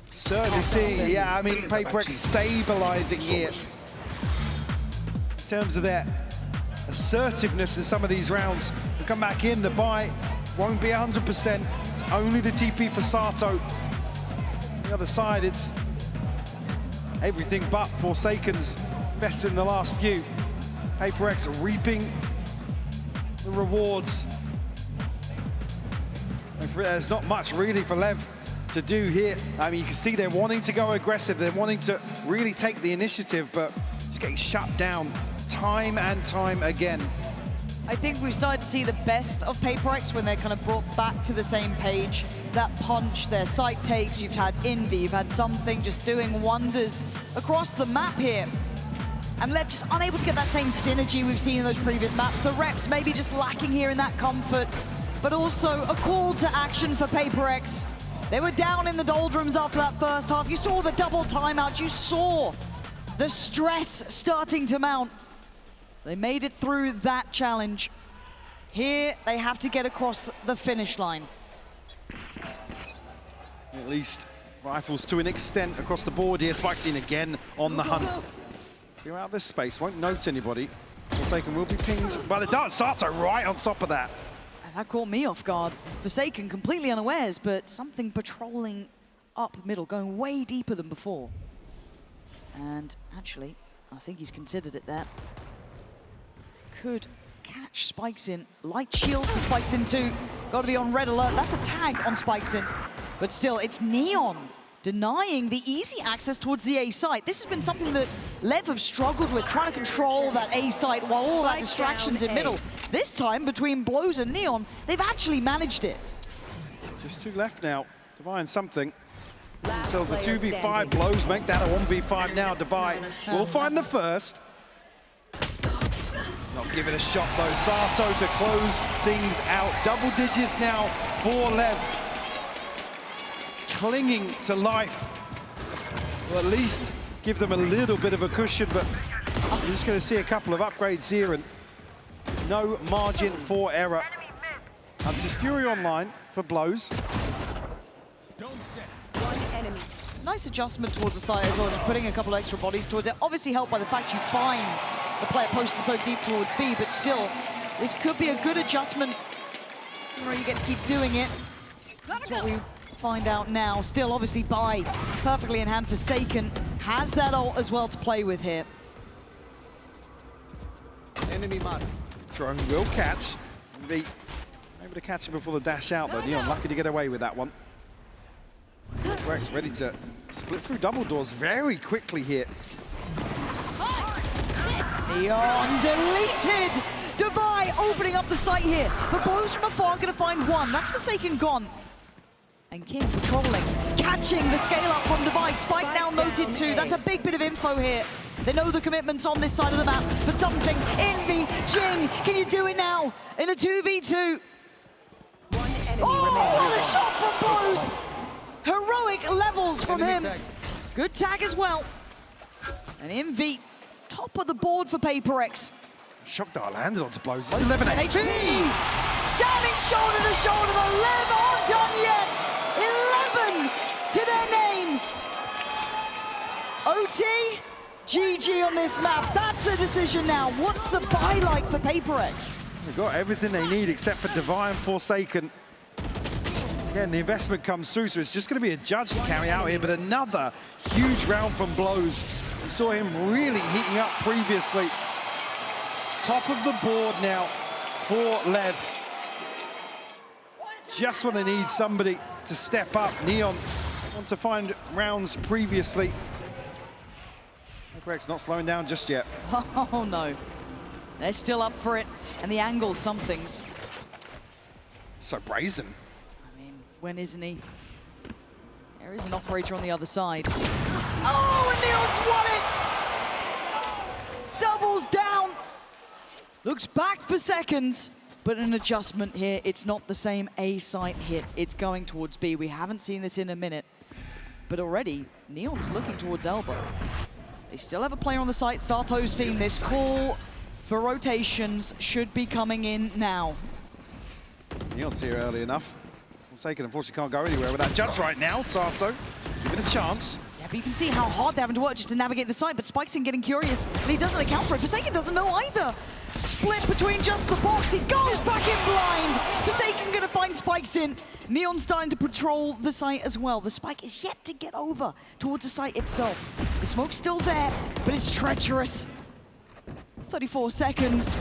Certainly seeing, yeah, I mean, PRX stabilizing here. In terms of their assertiveness in some of these rounds. To come back in, the buy won't be 100%. It's only the TP for Sato. On the other side, it's everything but Forsaken's best in the last few. PRX reaping the rewards. There's not much really for LEV to do here. I mean, you can see they're wanting to go aggressive. They're wanting to really take the initiative, but just getting shut down time and time again. I think we've started to see the best of PRX when they're kind of brought back to the same page. That punch, their site takes, you've had Envy, you've had something just doing wonders across the map here. And LEV just unable to get that same synergy we've seen in those previous maps. The reps maybe just lacking here in that comfort, but also a call to action for PRX. They were down in the doldrums after that first half. You saw the double timeout, you saw the stress starting to mount. They made it through that challenge. Here, they have to get across the finish line. At least rifles to an extent across the board here. Spike Scene again on the hunt. Clear out this space, won't note anybody. Forsaken will be pinged by the dart. Sato right on top of that. And that caught me off guard. Forsaken completely unawares, but something patrolling up middle, going way deeper than before. And actually, I think he's considered it there. Could catch Spikes in. Light shield for Spikes in too. Got to be on red alert. That's a tag on Spikes in. But still, it's Neon denying the easy access towards the A site. This has been something that LEV have struggled with, trying to control that A site while all that distractions in middle. This time, between Blows and Neon, they've actually managed it. Just two left now to find something. Themselves a 2v5. Blows make that a 1v5 now. Divide will find the first. Not give it a shot though. Sato to close things out. Double digits now for LEV. clinging to life. Or at least give them a little bit of a cushion, but we're just going to see a couple of upgrades here and no margin for error. Hunter's Fury online for blows. One enemy. Nice adjustment towards the side as well, just putting a couple of extra bodies towards it. Obviously helped by the fact you find the player posted so deep towards B, but still, this could be a good adjustment where you get to keep doing it. That's what we find out now. Still, obviously, Bai perfectly in hand. Forsaken has that ult as well to play with here. Enemy mark. Throwing will catch. Able to catch him before the dash out, though. Neon lucky to get away with that one. HyperX ready to split through double doors very quickly here. Neon deleted! Devi opening up the site here. The blows from afar going to find one. That's Forsaken gone. And King patrolling, catching the scale up from Devi. Spike now noted too. That's a big bit of info here. They know the commitments on this side of the map, but something. Envy, Jing, can you do it now? In a 2v2. One enemy Oh, remaining. what a shot from blows! Heroic levels from him. Good tag as well. And Envy, top of the board for PRX. Shocked that I landed onto blows. It's 11 HP! Standing shoulder to shoulder, the LEV aren't done yet! 11 to their name! OT, GG on this map. That's the decision now. What's the buy like for PRX? They've got everything they need except for Devi and Forsaken. Again, the investment comes through, so it's just going to be a judge to carry out here, but another huge round from blows. We saw him really heating up previously. Top of the board now for LEV. Just when they need somebody to step up. Neon want to find rounds previously. HyperX not slowing down just yet. Oh no, they're still up for it, and the angle, some things. So brazen. I mean, when isn't he? There is an operator on the other side. Oh, and Neon's won it! Doubles down. Looks back for seconds, but an adjustment here. It's not the same A site hit. It's going towards B. We haven't seen this in a minute, but already Neon's looking towards elbow. They still have a player on the site. Sato's seen this. Call for rotations should be coming in now. Neon's here early enough. Forsaken unfortunately can't go anywhere with that judge right now. Sato, give it a chance. Yeah, but you can see how hard they're having to work just to navigate the site, but Spike's in getting curious, but he doesn't account for it. Forsaken doesn't know either. Split between just the box. He goes back in blind. Forsaken gonna find Spikes in. Neon starting to patrol the site as well. The Spike is yet to get over towards the site itself. The smoke's still there, but it's treacherous. 34 seconds.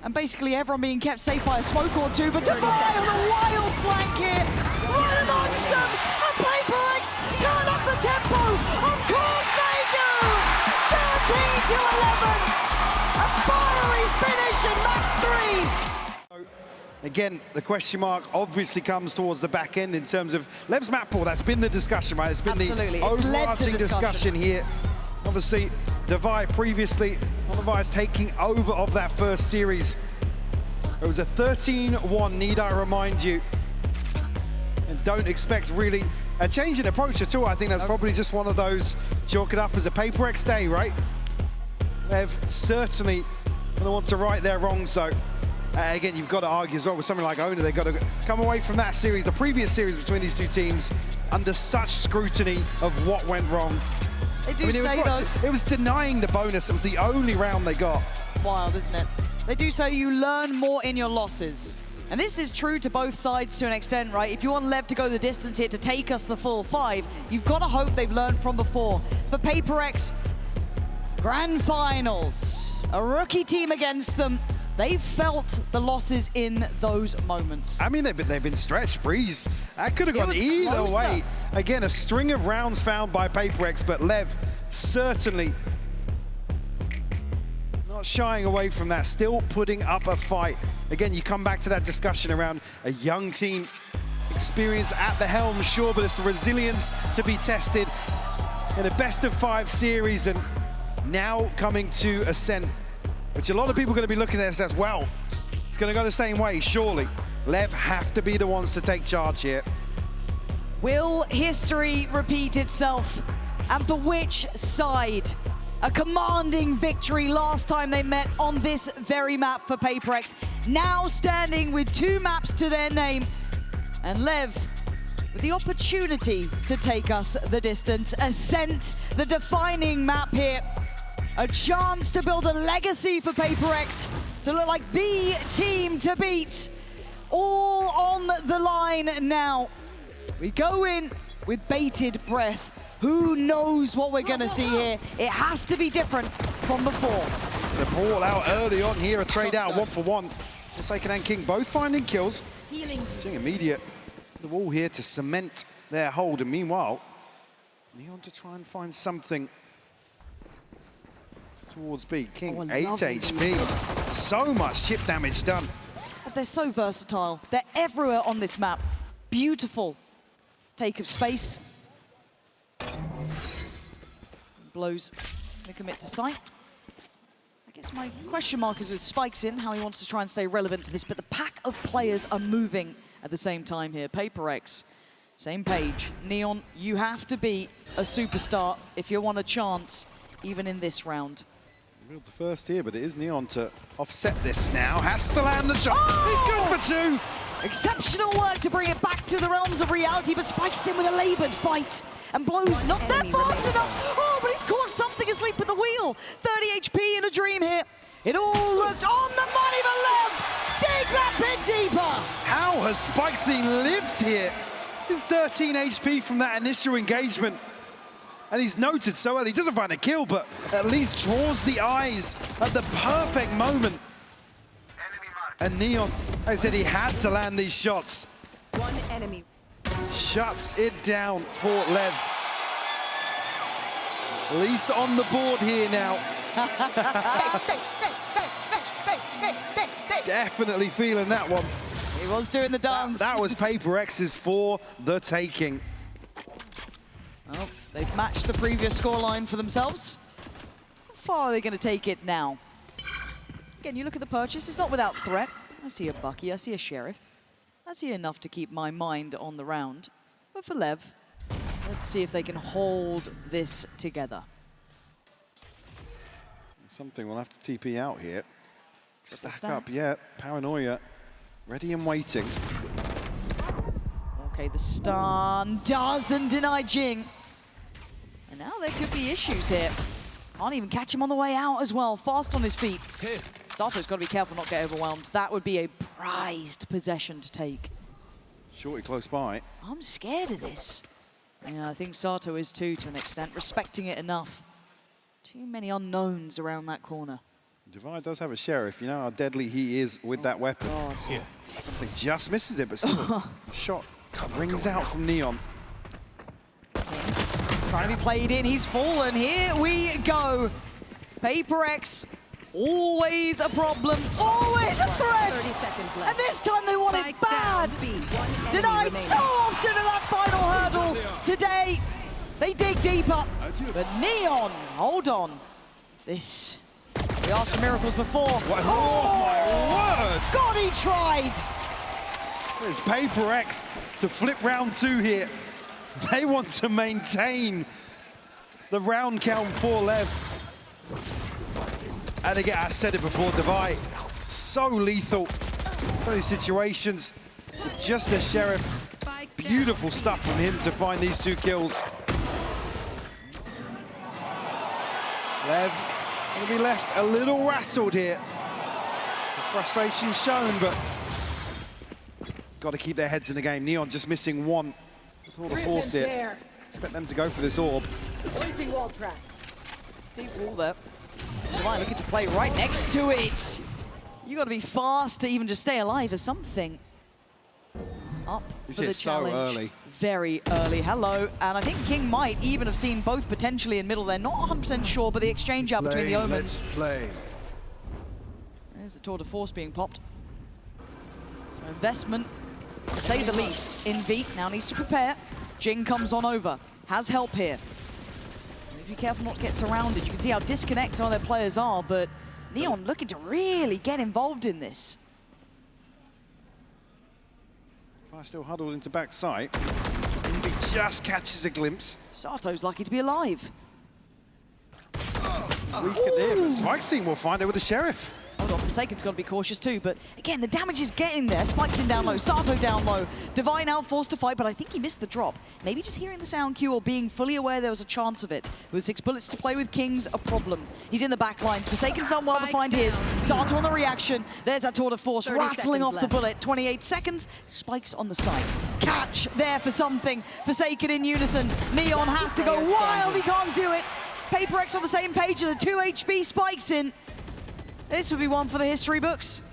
And basically everyone being kept safe by a smoke or two, but Devi on a wild flank here. Right amongst them. And PRX turn up the tempo. Of course they do. 13 to 11. A fiery finish in map 3. Again, the question mark obviously comes towards the back end in terms of LEV's map pool. That's been the discussion, right? It's been Absolutely. the It's led to overarching discussion here. Obviously, Devi previously, Levi's taking over of that first series. It was a 13-1, need I remind you. And don't expect really a change in approach at all. I think that's probably just one of those, chalk it up as a PRX day, right? LEV certainly going to want to right their wrongs, though. Again, you've got to argue as well with something like OMEN. They've got to come away from that series, the previous series between these two teams, under such scrutiny of what went wrong. They do I mean, say, though, it was denying the bonus. It was the only round they got. wild, isn't it? They do say you learn more in your losses. And this is true to both sides to an extent, right? If you want LEV to go the distance here to take us the full 5, you've got to hope they've learned from before. For PRX, grand finals, a rookie team against them. They felt the losses in those moments. I mean, they've been stretched, Breeze. That could have gone either closer. way. Again, a string of rounds found by PRX, but LEV certainly not shying away from that, still putting up a fight. Again, you come back to that discussion around a young team, experience at the helm, sure, but it's the resilience to be tested in a best-of-5 series, and now coming to Ascent, which a lot of people are going to be looking at this as, well, it's going to go the same way, surely. LEV have to be the ones to take charge here. Will history repeat itself? And for which side? A commanding victory last time they met on this very map for PRX. Now standing with 2 maps to their name. And LEV with the opportunity to take us the distance. Ascent, the defining map here. A chance to build a legacy for PRX, to look like the team to beat. All on the line now. We go in with bated breath. Who knows what we're gonna see here? It has to be different from before. The ball out early on here, a trade out 1-for-1. Forsaken and King both finding kills. Seeing immediate the wall here to cement their hold, and meanwhile, Neon to try and find something towards B. King, 8 HP. So much chip damage done. But they're so versatile. They're everywhere on this map. Beautiful take of space. Blows the commit to sight. I guess my question mark is with Spikes in, how he wants to try and stay relevant to this, but the pack of players are moving at the same time here. PRX, same page. Neon, you have to be a superstar if you want a chance, even in this round. Reeled the first here, but it is Neon to offset this now. Has to land the shot. Oh! He's good for 2. Exceptional work to bring it back to the realms of reality, but Spikes in with a labored fight and blows not there fast enough. Oh, but he's caught something asleep at the wheel. 30 HP in a dream here. It all looked on the money for LEV. Dig that bit deeper. How has Spikesy lived here? He's 13 HP from that initial engagement. And he's noted so early. He doesn't find a kill, but at least draws the eyes at the perfect moment. And Neon, like I said, he had to land these shots. 1 enemy. Shuts it down for LEV. At least on the board here now. Definitely feeling that one. He was doing the dance. That was PRX's for the taking. Well, they've matched the previous scoreline for themselves. How far are they going to take it now? Again, you look at the purchase, it's not without threat. I see a Bucky, I see a Sheriff. I see enough to keep my mind on the round. But for LEV, let's see if they can hold this together. Something we'll have to TP out here. Stack up, yeah. Paranoia, ready and waiting. Okay, the stun doesn't deny Jing. And now there could be issues here. Can't even catch him on the way out as well. Fast on his feet. Sato's got to be careful not to get overwhelmed. That would be a prized possession to take. Shorty close by. I'm scared of this. Yeah, I think Sato is too, to an extent. Respecting it enough. Too many unknowns around that corner. Divide does have a Sheriff. You know how deadly he is with that weapon. God. Something just misses it, but still a shot rings out from Neon. Trying to be played in, he's fallen. Here we go. PRX, always a problem, always a threat. And this time they want it bad. Denied so often in that final hurdle. Today, they dig deeper. But Neon, hold on. This, we asked for miracles before. Oh my word! God, he tried. There's PRX to flip round 2 here. They want to maintain the round count for LEV. And again, I said it before, Divide, so lethal. So many situations, just a Sheriff. Beautiful stuff from him to find these 2 kills. LEV will be left a little rattled here. Some frustration shown, but got to keep their heads in the game. Neon just missing 1. All the force here. Expect them to go for this orb. Placing wall trap. Deep wall there. Divide looking to play right next to it. You got to be fast to even just stay alive or something. Up for the challenge. So early. Very early. Hello. And I think King might even have seen both potentially in middle. They're not 100% sure, but the exchange out between the Omens. There's the tour de force being popped. So investment, to say the least, in V. Now needs to prepare. Jing comes on over. Has help here. Be careful not to get surrounded. You can see how disconnected some of their players are, but Neon looking to really get involved in this. Fire still huddled into backside. just catches a glimpse. Sato's lucky to be alive. Weak at there, but Spike's team will find it with the Sheriff. Hold on, Forsaken's got to be cautious too, but again, the damage is getting there. Spike's in down low, Sato down low. Divine now forced to fight, but I think he missed the drop. Maybe just hearing the sound cue or being fully aware there was a chance of it. With 6 bullets to play with King's a problem. He's in the back lines. Forsaken's done well to find his. Sato on the reaction. There's that tour de force rattling off the bullet. 28 seconds. Spike's on the side. Catch there for something. Forsaken in unison. Neon has to go wild. He can't do it. PRX on the same page with the 2 HP Spikes in. This would be one for the history books.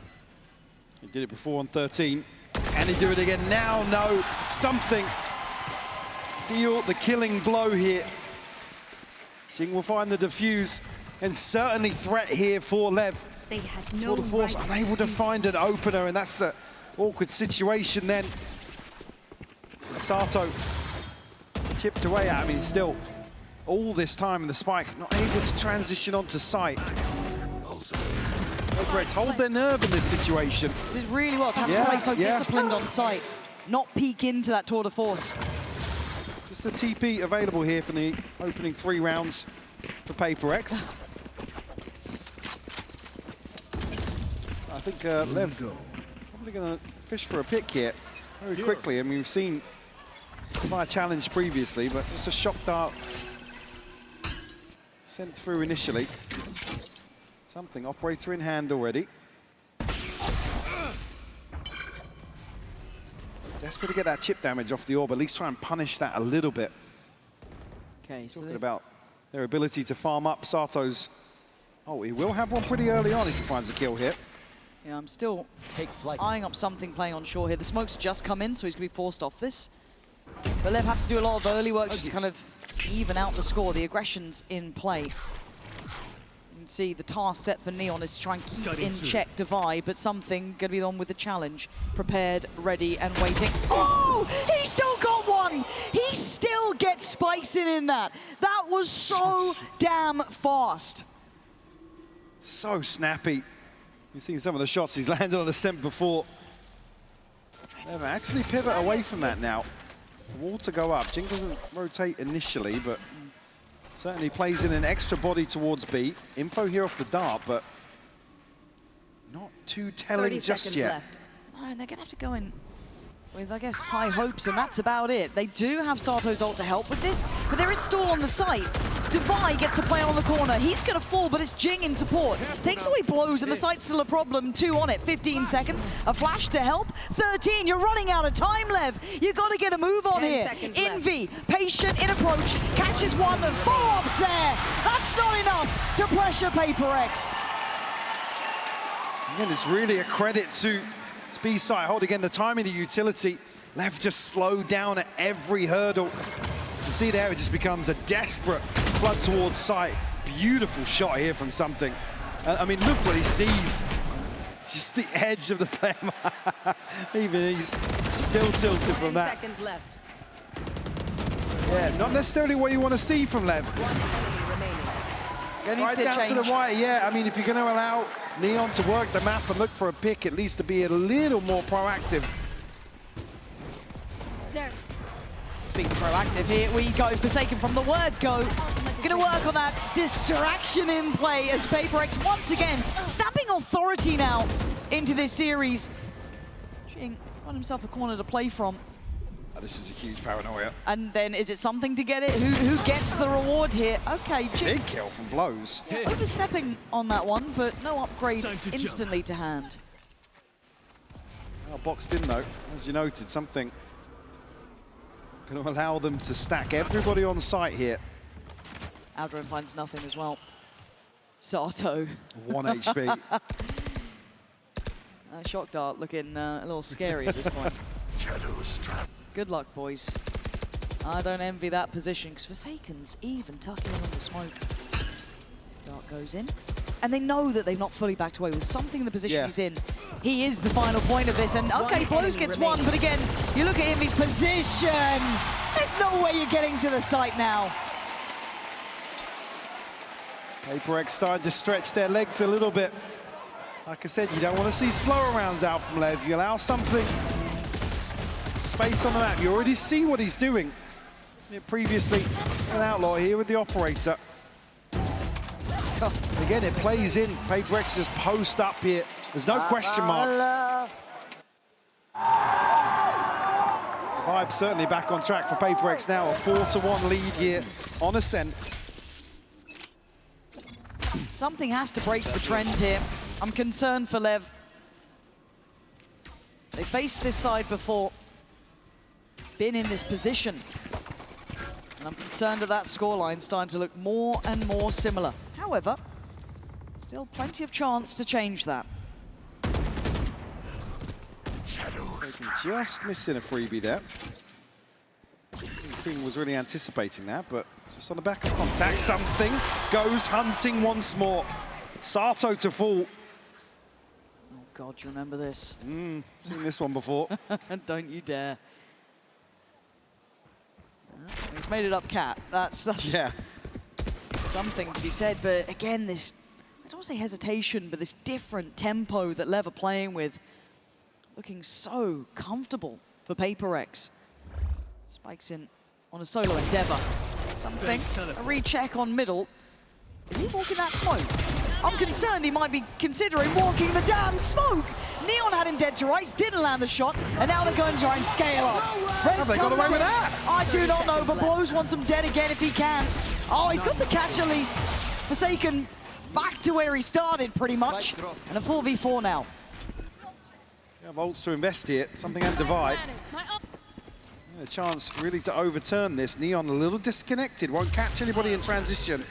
He did it before on 13. Can he do it again now? No. Something. Deal the killing blow here. Jing will find the defuse and certainly threat here for Lev. They had no Tour de force unable to find an opener, and that's an awkward situation then. Sato chipped away at him. He's still all this time in the Spike, not able to transition onto site. PRX hold their nerve in this situation. It's really well to have to play so disciplined on site, not peek into that tour de force. Just the TP available here for the opening 3 rounds for PRX. I think Lev probably going to fish for a pick here very quickly. I mean, we've seen Fire challenge previously, but just a shock dart sent through initially. Something, operator in hand already. Desperate to get that chip damage off the orb, at least try and punish that a little bit. Okay, so talking about their ability to farm up Sato's. Oh, he will have one pretty early on if he finds a kill here. Yeah, I'm still eyeing up something playing on shore here. The smoke's just come in, so he's going to be forced off this. But Lev have to do a lot of early work just to kind of even out the score. The aggression's in play. You can see the task set for Neon is to try and keep in check Divide, but something going to be on with the challenge. Prepared, ready, and waiting. Oh! He still got one! He still gets spikes in that. That was so damn fast. So snappy. You've seen some of the shots he's landed on Ascent before. They've actually pivot away from that now. Wall to go up. Jing doesn't rotate initially, but certainly plays in an extra body towards B. Info here off the dart, but not too telling just yet. Left. No, and they're going to have to go in with, I guess, high hopes, and that's about it. They do have Sato's ult to help with this, but there is stall on the site. Divide gets to play on the corner. He's going to fall, but it's Jing in support. Takes away blows, and the site's still a problem. 2 on it, 15 seconds. A flash to help. 13, you're running out of time, Lev. You've got to get a move on here. Envy, patient in approach, catches one, follow-ups there. That's not enough to pressure PRX. Again, it's really a credit to B-side. Hold again the timing, the utility. Lev just slowed down at every hurdle. You see there, it just becomes a desperate flood towards sight. Beautiful shot here from something. I mean, look what he sees. It's just the edge of the player. Even he's still tilted from that. Seconds left. Yeah, not necessarily what you want to see from Lev. Right down to the wire, yeah. I mean, if you're going to allow Neon to work the map and look for a pick, at least to be a little more proactive. There. Speaking of proactive, here we go. Forsaken from the word go. Going to work on that distraction in play as PRX once again snapping authority now into this series. Jing got himself a corner to play from. Oh, this is a huge paranoia. And then is it something to get it? Who gets the reward here? Okay, Jing. Big kill from blows. Overstepping on that one, but no upgrade instantly to hand. Well, boxed in though, as you noted, something going to allow them to stack everybody on site here. Aldrin finds nothing as well. Sato. 1 HP. Shock dart looking a little scary at this point. Shadows trap. Good luck, boys. I don't envy that position, because Forsaken's even tucking in on the smoke. Dart goes in. And they know that they've not fully backed away with something in the position he's in. He is the final point of this, and okay, Blows gets one, but again, you look at him, his position! There's no way you're getting to the site now. PRX started to stretch their legs a little bit. Like I said, you don't want to see slower rounds out from Lev. You allow something, space on the map. You already see what he's doing. Previously, an outlaw here with the operator. Again, it plays in. PRX just post up here. There's no question marks. Vibe certainly back on track for PRX now. A 4-1 lead here on Ascent. Something has to break the trend here. I'm concerned for LEV. They faced this side before, been in this position. And I'm concerned that scoreline starting to look more and more similar. However, still plenty of chance to change that. Just missing a freebie there. King was really anticipating that, but just on the back of contact, something goes hunting once more. Sato to fall. Oh God, do you remember this? Seen this one before. Don't you dare. He's made it up, Cat. That's yeah. Something to be said, but again, this, I don't want to say hesitation, but this different tempo that LEV are playing with, looking so comfortable for PRX. Spikes in on a solo endeavor. Something, a recheck on middle. Is he walking that smoke? I'm concerned he might be considering walking the damn smoke. Neon had him dead to rights, didn't land the shot, and now they're going to try and scale up. Have they got away with that? I do not know, but Blows wants him dead again if he can. Oh, he's got the catch at least. Forsaken back to where he started, pretty much. And a 4v4 now. Yeah, Volts to invest here, something at Divide. A chance really to overturn this. Neon a little disconnected, won't catch anybody in transition.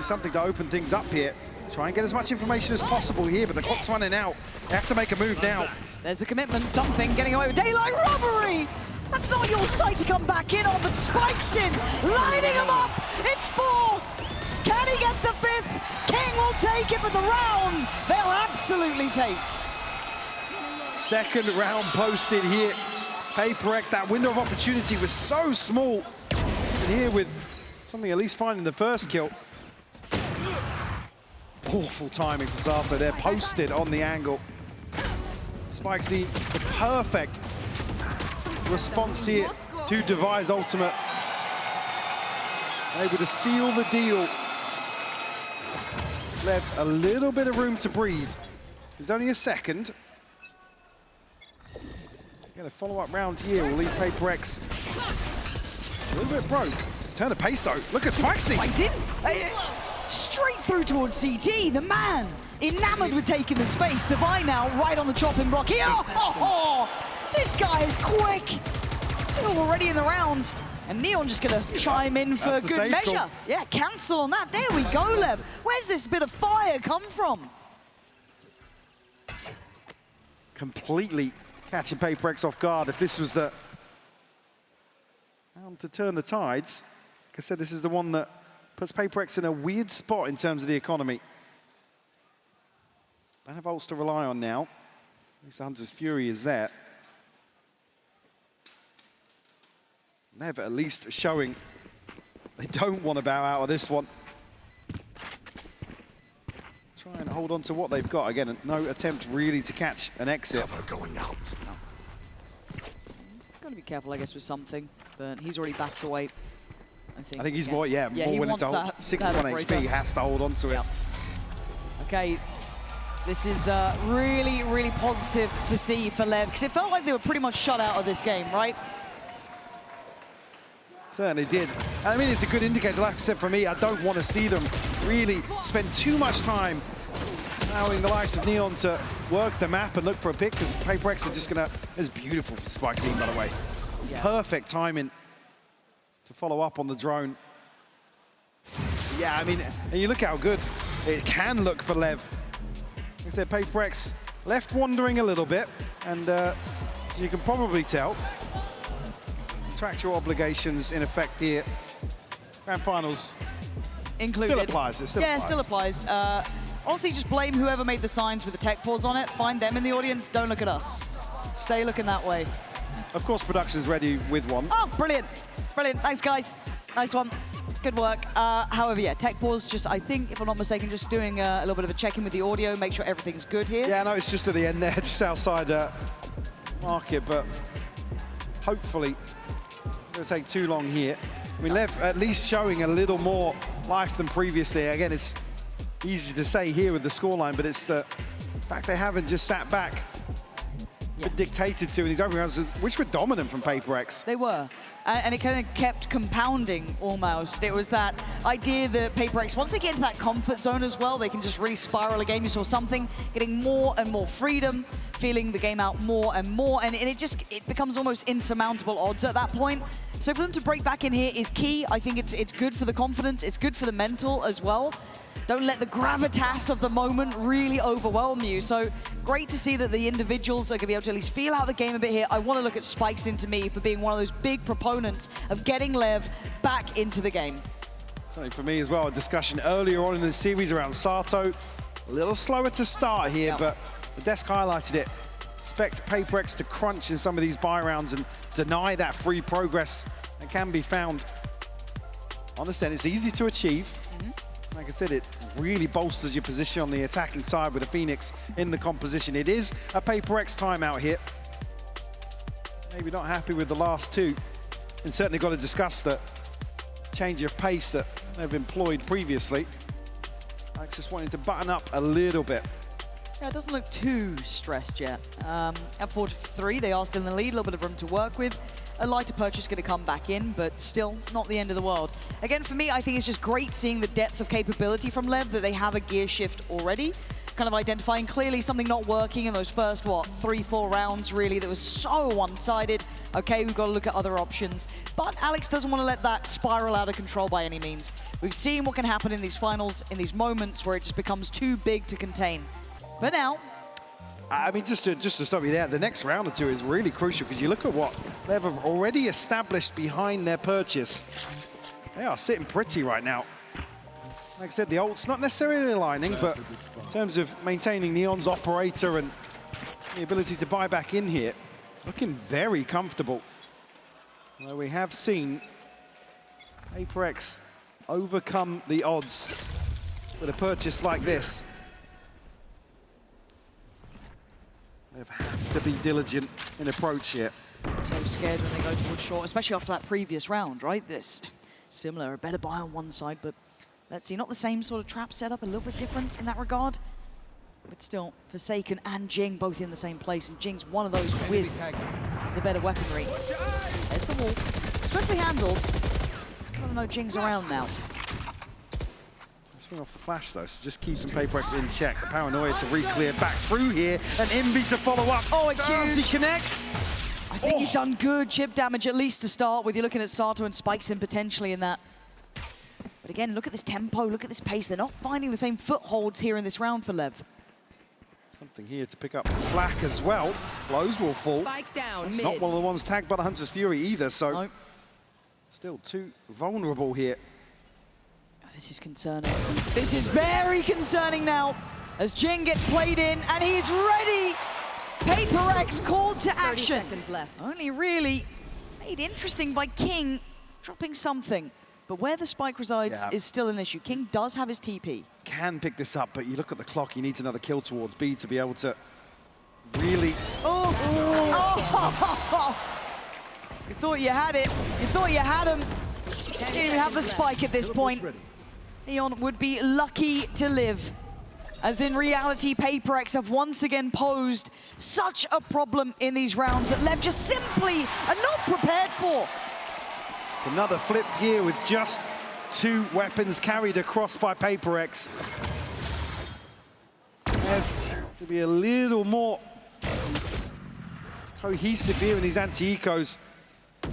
Something to open things up here. Try and get as much information as possible here, but the clock's running out. They have to make a move now. There's the commitment, something getting away with daylight robbery! That's not your sight to come back in on, but Spikes in, lining him up! It's 4! Can he get the 5th? King will take it, but the round, they'll absolutely take. Second round posted here. PRX, that window of opportunity was so small. And here with something at least finding the first kill. Awful timing for Sato. They're posted on the angle. Spikesy, the perfect response here to Devi's ultimate. Able to seal the deal. Left a little bit of room to breathe. There's only a second. Get a follow-up round here will leave PRX a little bit broke. Turn the pace though. Look at Spikesy. Spikes in. Straight through towards CT, the man enamored with taking the space. Devi now right on the chopping block here. Oh, this guy is quick. 2 already in the round. And Neon just gonna chime in for good measure. Call. Yeah, cancel on that. There we go, Lev. Where's this bit of fire come from? Completely catching PRX off guard. If this was the round to turn the tides, like I said, this is the one that puts PRX in a weird spot in terms of the economy. Don't have Volts to rely on now. At least the Hunter's Fury is there. Never at least showing they don't want to bow out of this one. Try and hold on to what they've got. Again, no attempt really to catch an exit. Going out. Got to be careful, I guess, with something, but he's already backed away. I think he's more, more willing to hold. 61 HP, has to hold on to it. Yep. Okay, this is really, really positive to see for LEV, because it felt like they were pretty much shut out of this game, right? Certainly did. I mean, it's a good indicator. Like I said, for me, I don't want to see them really spend too much time allowing the likes of Neon to work the map and look for a pick, because PRX are just going to... It's beautiful for Spikes, by the way. Yeah. Perfect timing to follow up on the drone. Yeah, I mean, and you look how good it can look for LEV. Like I said, PRX left wandering a little bit, and you can probably tell. Contractual obligations in effect here. Grand finals included. Still applies. It still applies. Still applies. Honestly, just blame whoever made the signs with the tech pause on it. Find them in the audience. Don't look at us. Stay looking that way. Of course, production's ready with one. Oh, brilliant. Brilliant. Thanks, guys. Nice one. Good work. However, yeah, tech pause just, I think, if I'm not mistaken, just doing a little bit of a check-in with the audio, make sure everything's good here. Yeah, no, it's just at the end there, just outside market, but hopefully it's going to take too long here. I mean, Lev at least showing a little more life than previously. Again, it's easy to say here with the scoreline, but it's the fact they haven't just sat back, been dictated to in these opening rounds, which were dominant from PRX. They were. And it kind of kept compounding almost. It was that idea that PRX, once they get into that comfort zone as well, they can just really spiral a game. You saw something getting more and more freedom, feeling the game out more and more, and it becomes almost insurmountable odds at that point. So for them to break back in here is key. I think it's good for the confidence, it's good for the mental as well. Don't let the gravitas of the moment really overwhelm you. So great to see that the individuals are going to be able to at least feel out the game a bit here. I want to look at Spikes into me for being one of those big proponents of getting Lev back into the game. Something for me as well, a discussion earlier on in the series around Sato. A little slower to start here, but the desk highlighted it. Expect PRX to crunch in some of these buy rounds and deny that free progress that can be found on Ascent. It's easy to achieve. Like I said, it really bolsters your position on the attacking side with a Phoenix in the composition. It is a PRX timeout here. Maybe not happy with the last two. And certainly got to discuss the change of pace that they've employed previously. I just wanted to button up a little bit. Yeah, it doesn't look too stressed yet. At 4-3, they are still in the lead, a little bit of room to work with. A lighter purchase going to come back in, but still not the end of the world. Again, for me, I think it's just great seeing the depth of capability from Lev, that they have a gear shift already. Kind of identifying clearly something not working in those first, 3-4 rounds, really, that was so one-sided. Okay, we've got to look at other options. But Alex doesn't want to let that spiral out of control by any means. We've seen what can happen in these finals, in these moments where it just becomes too big to contain. But now, I mean, just to stop you there, the next round or two is really crucial because you look at what they've already established behind their purchase. They are sitting pretty right now. Like I said, the ult's not necessarily aligning, but in terms of maintaining Neon's operator and the ability to buy back in here, looking very comfortable. Well, we have seen PRX overcome the odds with a purchase like this. They have to be diligent in approach here. so scared when they go towards short, especially after that previous round, right? This similar, a better buy on one side, but let's see, not the same sort of trap setup, a little bit different in that regard. But still, Forsaken and Jing both in the same place, and Jing's one of those with the better weaponry. There's the wall. Swiftly handled. I don't know, Jing's around now. Swing off the flash though, so just keeping PRX in check. The paranoia to re-clear back through here, and Invi to follow up. Oh, it's huge. Does he connect? I think he's done good chip damage, at least to start with. You're looking at Sato and Spikes in potentially in that. But again, look at this tempo, look at this pace. They're not finding the same footholds here in this round for Lev. Something here to pick up slack as well. Blows will fall. Spike down, it's mid. not one of the ones tagged by the Hunter's Fury either, so Nope. still too vulnerable here. This is concerning. This is very concerning now, as Jing gets played in, and he's ready. PRX called to 30 action. seconds left. Only really made interesting by King dropping something. But where the spike resides is still an issue. King does have his TP. Can pick this up, but you look at the clock, he needs another kill towards B to be able to really... Oh! You thought you had it. You thought you had him. You didn't even have the spike at this point. Neon would be lucky to live. As in reality, PRX have once again posed such a problem in these rounds that Lev just simply are not prepared for. It's another flip here with just 2 weapons carried across by PRX. Have to be a little more cohesive here in these anti-ecos. I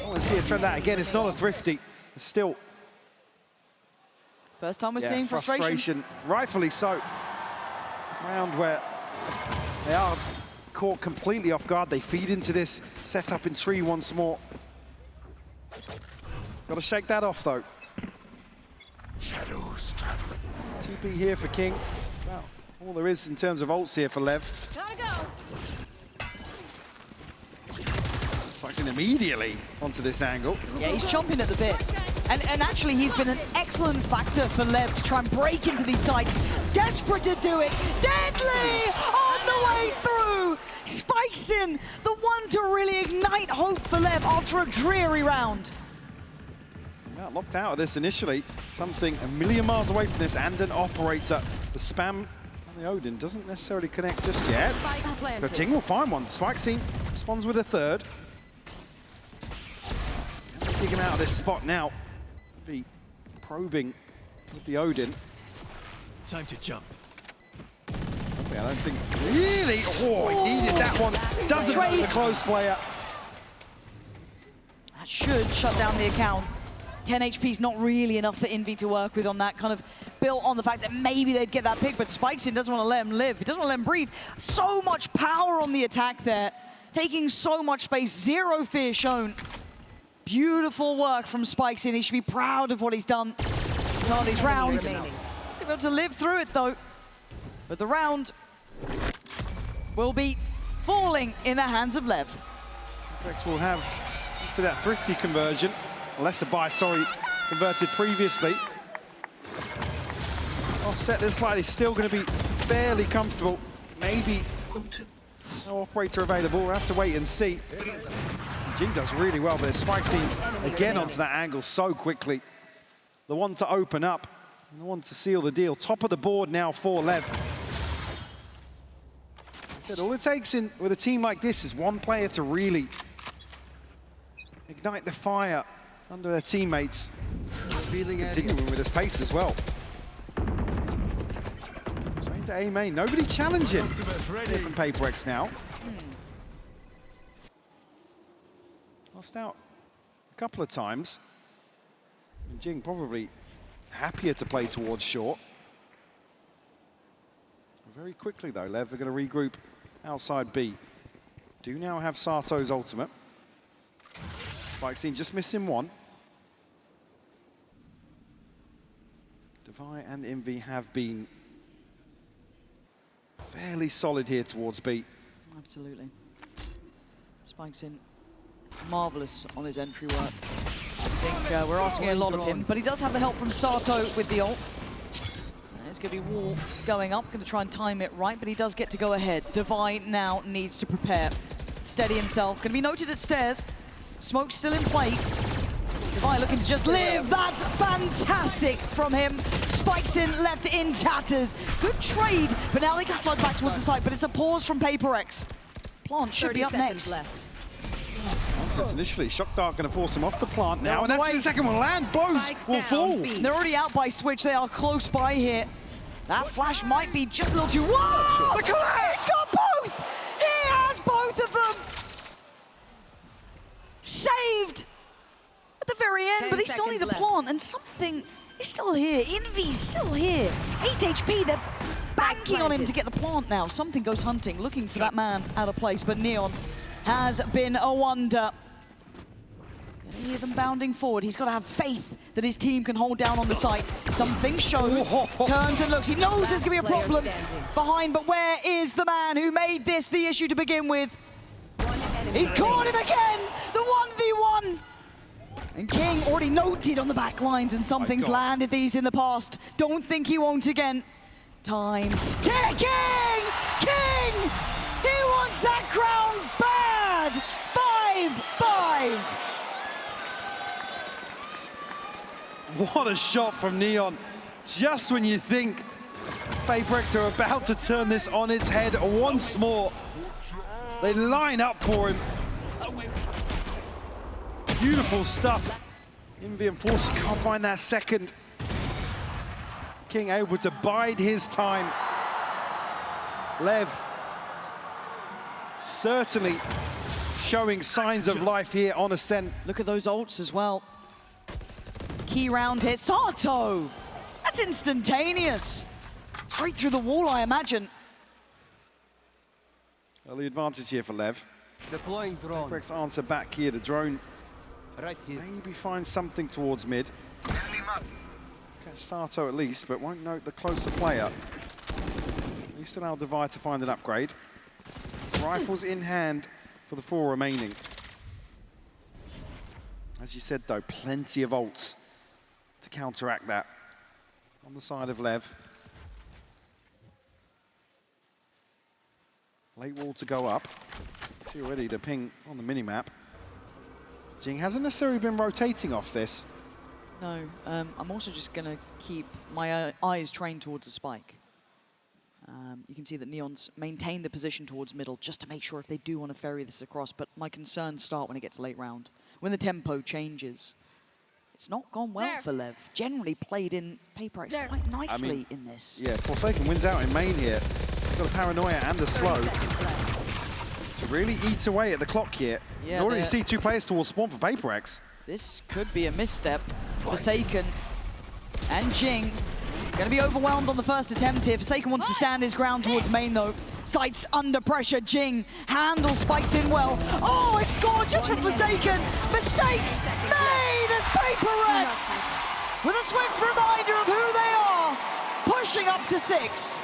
want to see a trend that again. It's not a thrifty. It's still... First time we're seeing frustration. Rightfully so. It's a round where they are caught completely off guard. They feed into this setup in tree once more. Got to shake that off though. Shadows traveling. TP here for King. Well, all there is in terms of ults here for Lev. Gotta go. Sucks in immediately onto this angle. Yeah, he's chomping at the bit. And actually, he's been an excellent factor for Lev to try and break into these sites. Desperate to do it. Deadly on the the way through. Spikes in, the one to really ignite hope for Lev after a dreary round. Yeah, locked out of this initially. Something a million miles away from this and an operator. The spam on the Odin doesn't necessarily connect just yet. But Ting will find one. Spike Scene responds with a third. Dig him out of this spot now. Be probing with the Odin. Time to jump. Yeah, I don't think really. Oh, he needed that one. Doesn't know the close player. That should shut down the account. 10 HP is not really enough for Envy to work with on that, kind of built on the fact that maybe they'd get that pick, but Spikesin doesn't want to let him live. He doesn't want to let him breathe. So much power on the attack there, taking so much space, zero fear shown. Beautiful work from Spikesin. He should be proud of what he's done in some of these rounds. He'll be able to live through it though. But the round will be falling in the hands of Lev. HyperX will have, to that thrifty conversion, lesser buy, sorry, converted previously. Offset this slightly, still going to be fairly comfortable. Maybe no operator available, we'll have to wait and see. Jing does really well there. Spike Scene again onto that angle so quickly. The one to open up, and the one to seal the deal. Top of the board now for Lev. I said, all it takes with a team like this is one player to really ignite the fire under their teammates. Continuing with this pace as well. Straight to A main. Nobody challenging here from PRX now. Lost out a couple of times. And Jing probably happier to play towards short. Very quickly though, Lev are going to regroup outside B. Do now have Sato's ultimate. Spike Scene just missing one. Devi and Envy have been fairly solid here towards B. Absolutely. Spike's in marvelous on his entry work. I think we're asking a lot of him, but he does have the help from Sato with the ult. There's going to be wall going up, going to try and time it right, but he does get to go ahead. Devi now needs to prepare. Steady himself, going to be noted at stairs. Smoke still in play. Devi looking to just live. That's fantastic from him. Spikes in, left in tatters. Good trade, but now they can flood back towards the site, but it's a pause from PRX. Plant should be up next. Initially, Shock Dart going to force him off the plant now, and that's the second one. Land blows will fall. They're already out by Switch. They are close by here. That flash might be just a little too... Whoa! The collapse! He's got both! He has both of them! Saved at the very end, but they still need a plant, and something is still here. Envy's still here. 8 HP, they're banking on him to get the plant now. Something goes hunting, looking for that man out of place, but Neon has been a wonder. You hear them bounding forward. He's got to have faith that his team can hold down on the site. Something shows, turns and looks. He knows there's going to be a problem behind, but where is the man who made this the issue to begin with? He's caught him again, the 1v1. And King already noted on the back lines, and something's landed these in the past. Don't think he won't again. Time ticking! King! He wants that crown bad! 5-5! What a shot from Neon. Just when you think PRX are about to turn this on its head once more, they line up for him. Beautiful stuff. Envy unfortunately can't find that second. King able to bide his time. Lev certainly showing signs of life here on Ascent. Look at those ults as well. Key round here, Sato! That's instantaneous. Straight through the wall, I imagine. Early advantage here for Lev. Deploying drone. PRX answer back here, the drone. Right here. Maybe find something towards mid. Catch Sato at least, but won't note the closer player. At least allow Devi to find an upgrade. His rifles in hand for the 4 remaining. As you said though, plenty of ults to counteract that on the side of Lev. Late wall to go up. See already the ping on the mini-map. Jing hasn't necessarily been rotating off this. No, I'm also just going to keep my eyes trained towards the spike. You can see that Neon's maintained the position towards middle just to make sure if they do want to ferry this across, but my concerns start when it gets late round, when the tempo changes. It's not gone well for Lev. Generally played in PRX quite nicely in this. Yeah, Forsaken wins out in main here. Got a paranoia and a slow to really eat away at the clock here. Yeah, you already see two players towards spawn for PRX. This could be a misstep. Forsaken and Jing going to be overwhelmed on the first attempt here. Forsaken wants to stand his ground towards main though. Sights under pressure. Jing handles, spikes in well. Oh, it's gorgeous from Forsaken. Mistakes made as PRX with a swift reminder of who they are, pushing up to 6.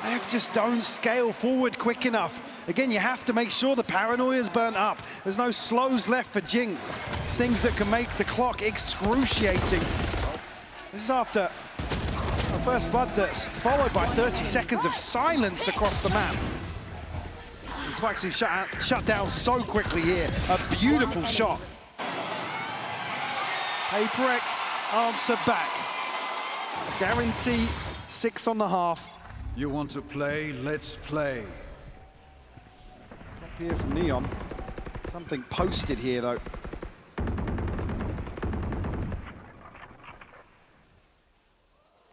They just don't scale forward quick enough. Again, you have to make sure the paranoia's burnt up. There's no slows left for Jing. It's things that can make the clock excruciating. This is after a first blood that's followed by 30 seconds of silence across the map. He's actually shut down so quickly here. A beautiful shot. PRX answer back. Guarantee 6 on the half. You want to play? Let's play. Drop here from Neon. Something posted here, though.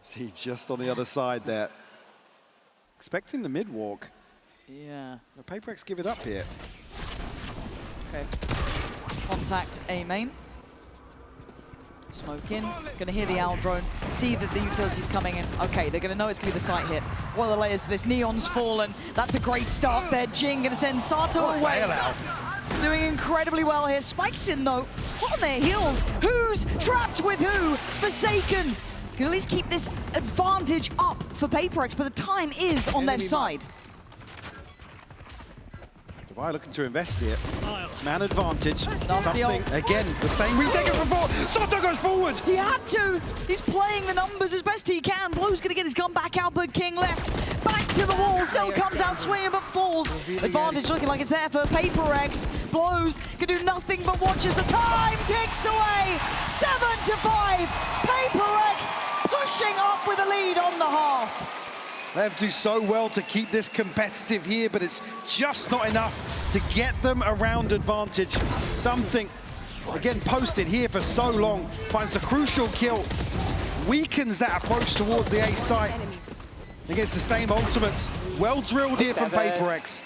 See, just on the other side there. Expecting the mid-walk. Yeah. The PRX give it up here. Okay. Contact A main. Smoke in, gonna hear the owl drone, see that the utility's coming in. Okay, they're gonna know it's gonna be the site hit. What are the layers to this? Neon's fallen. That's a great start there. Jing gonna send Sato away. Doing incredibly well here. Spikes in though, on their heels. Who's trapped with who? Forsaken can at least keep this advantage up for PRX, but the time is on their side. Dubai looking to invest here. Man advantage. Something, again, the same retake as before. Sato goes forward. He had to. He's playing the numbers as best he can. Blue's gonna get his gun back out, but King left. Back to the wall, still comes out swinging, but falls. Advantage looking like it's there for PRX. Blows can do nothing but watch as the time ticks away. 7-5. PRX pushing up with a lead on the half. They have to do so well to keep this competitive here, but it's just not enough to get them around advantage. Something, again, posted here for so long, finds the crucial kill, weakens that approach towards the A site against the same ultimates. Well drilled here from PRX.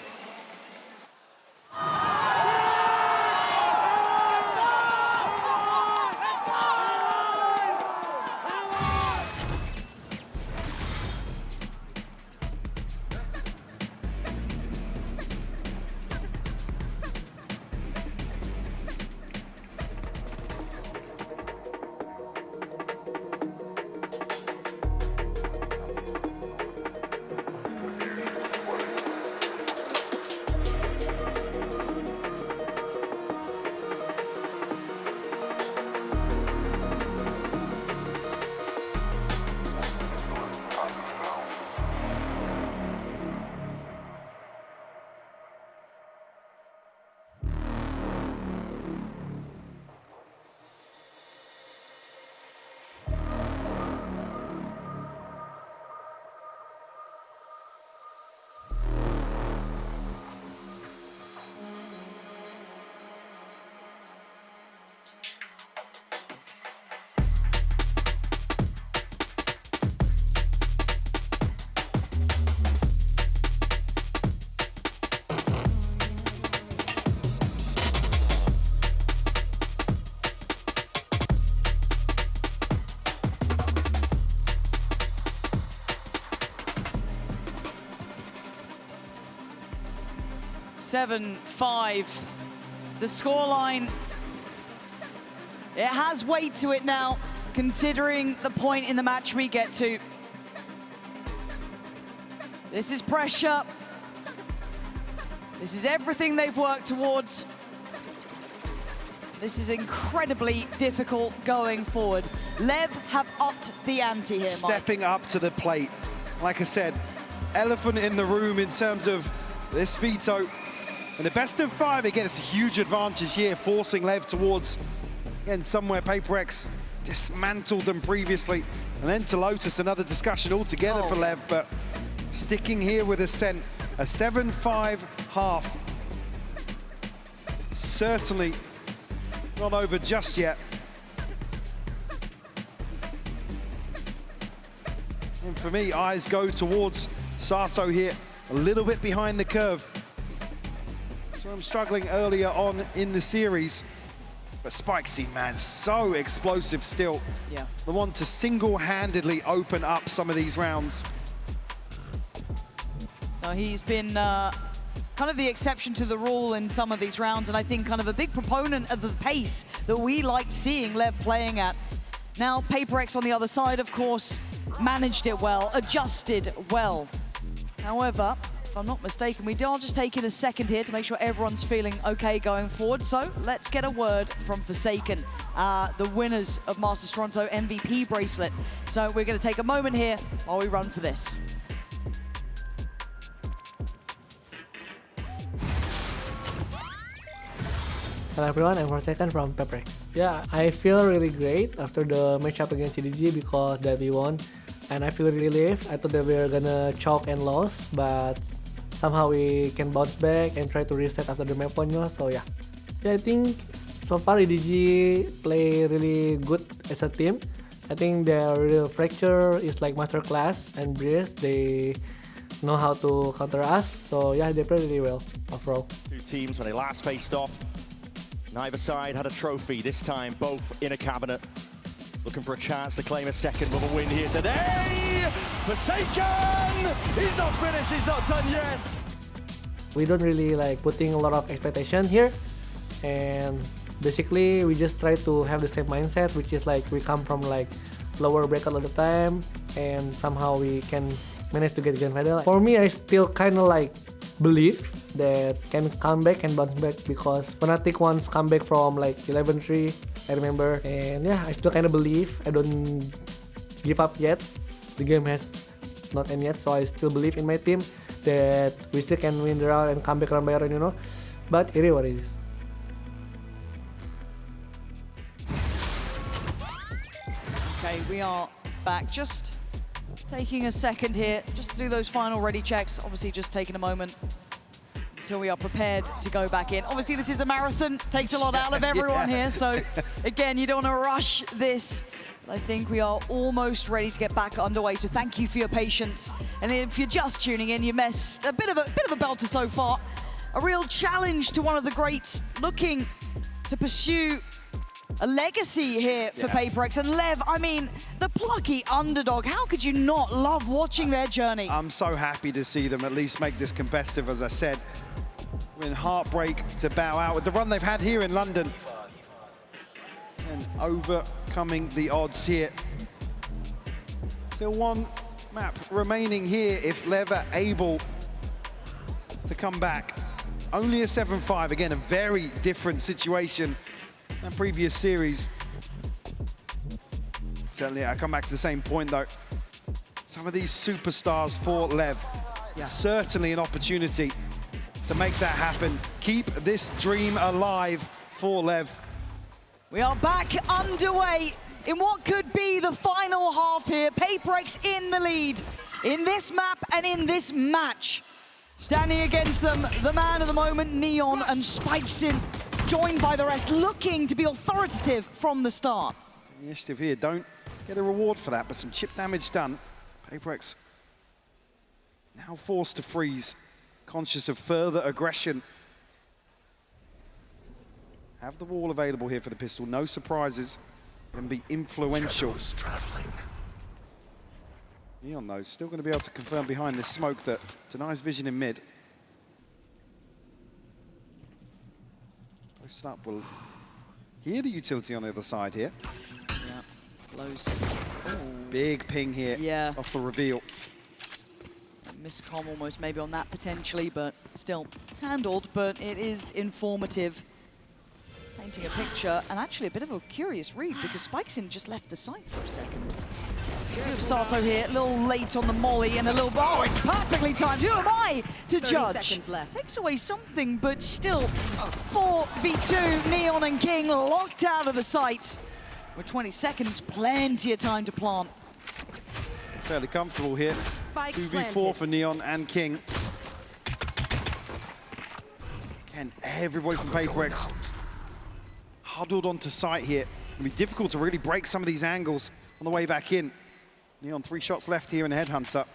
(7-5). The scoreline, it has weight to it now, considering the point in the match we get to. This is pressure. This is everything they've worked towards. This is incredibly difficult going forward. LEV have upped the ante here, Mike. Stepping up to the plate. Like I said, elephant in the room in terms of This veto and the best of 5, again, it's a huge advantage here, forcing Lev towards, again, somewhere PRX dismantled them previously. And then to Lotus, another discussion altogether for Lev, but sticking here with Ascent, a 7-5 half. Certainly not over just yet. And for me, eyes go towards Sato here, a little bit behind the curve. So I'm struggling earlier on in the series. But Spicy, man, so explosive still. Yeah. The one to single-handedly open up some of these rounds. No, he's been kind of the exception to the rule in some of these rounds, and I think kind of a big proponent of the pace that we liked seeing Lev playing at. Now, PRX on the other side, of course, managed it well, adjusted well. However, if I'm not mistaken, we are just taking a second here to make sure everyone's feeling okay going forward. So let's get a word from Forsaken, the winners of Masters Toronto MVP bracelet. So we're going to take a moment here while we run for this. Hello everyone, I'm Forsaken from PRX. Yeah, I feel really great after the matchup against CDG because that we won. And I feel relieved. I thought that we were gonna choke and lose, but somehow we can bounce back and try to reset after the map 1, so yeah. I think so far EDG play really good as a team. I think their real fracture is like masterclass, and Breeze, they know how to counter us, so yeah, they play really well overall. Two teams when they last faced off, neither side had a trophy. This time both in a cabinet, looking for a chance to claim a second with a win here today. Forsaken! He's not finished, he's not done yet. We don't really like putting a lot of expectation here, and basically we just try to have the same mindset, which is like we come from like lower bracket all the time, and somehow we can manage to get grand final. For me, I still kind of like believe that can come back and bounce back, because Fnatic once come back from like 11-3, I remember, and yeah, I still kind of believe. I don't give up yet. The game has not ended yet, so I still believe in my team that we still can win the round and come back round by round, but it is what it is. Okay, we are back. Just taking a second here, just to do those final ready checks. Obviously, just taking a moment until we are prepared to go back in. Obviously, this is a marathon, takes a lot out of everyone here, so again, you don't want to rush this. But I think we are almost ready to get back underway, so thank you for your patience. And if you're just tuning in, you missed a bit of a belter so far. A real challenge to one of the greats, looking to pursue a legacy here for PRX. And Lev, I mean, the plucky underdog, how could you not love watching their journey? I'm so happy to see them at least make this competitive, as I said. In heartbreak to bow out with the run they've had here in London. And overcoming the odds here. Still one map remaining here if Lev are able to come back. Only a 7-5, again, a very different situation than previous series. Certainly, I come back to the same point though. Some of these superstars for Lev, certainly an opportunity to make that happen. Keep this dream alive for Lev. We are back underway in what could be the final half here. PRX in the lead in this map and in this match. Standing against them, the man of the moment, Neon, and Spikesin, joined by the rest, looking to be authoritative from the start. Initiative here, don't get a reward for that, but some chip damage done. PRX now forced to freeze, conscious of further aggression. Have the wall available here for the pistol, no surprises, and be influential. Neon, though, still going to be able to confirm behind this smoke that denies vision in mid. Posted up, will hear the utility on the other side here. Yeah, close. Big ping here off the reveal. Miscomm almost maybe on that potentially, but still handled, but it is informative. Painting a picture, and actually a bit of a curious read because Spikesin just left the site for a second. Do have Sato here, a little late on the molly and a little... Oh, it's perfectly timed. Who am I to 30 judge? seconds left. Takes away something, but still 4v2, Neon and King locked out of the sight. With 20 seconds, plenty of time to plant. Fairly comfortable here. 2v4 for Neon and King. Again, everybody from PRX huddled onto site here. It'll be difficult to really break some of these angles on the way back in. Neon, 3 shots left here in the Headhunter.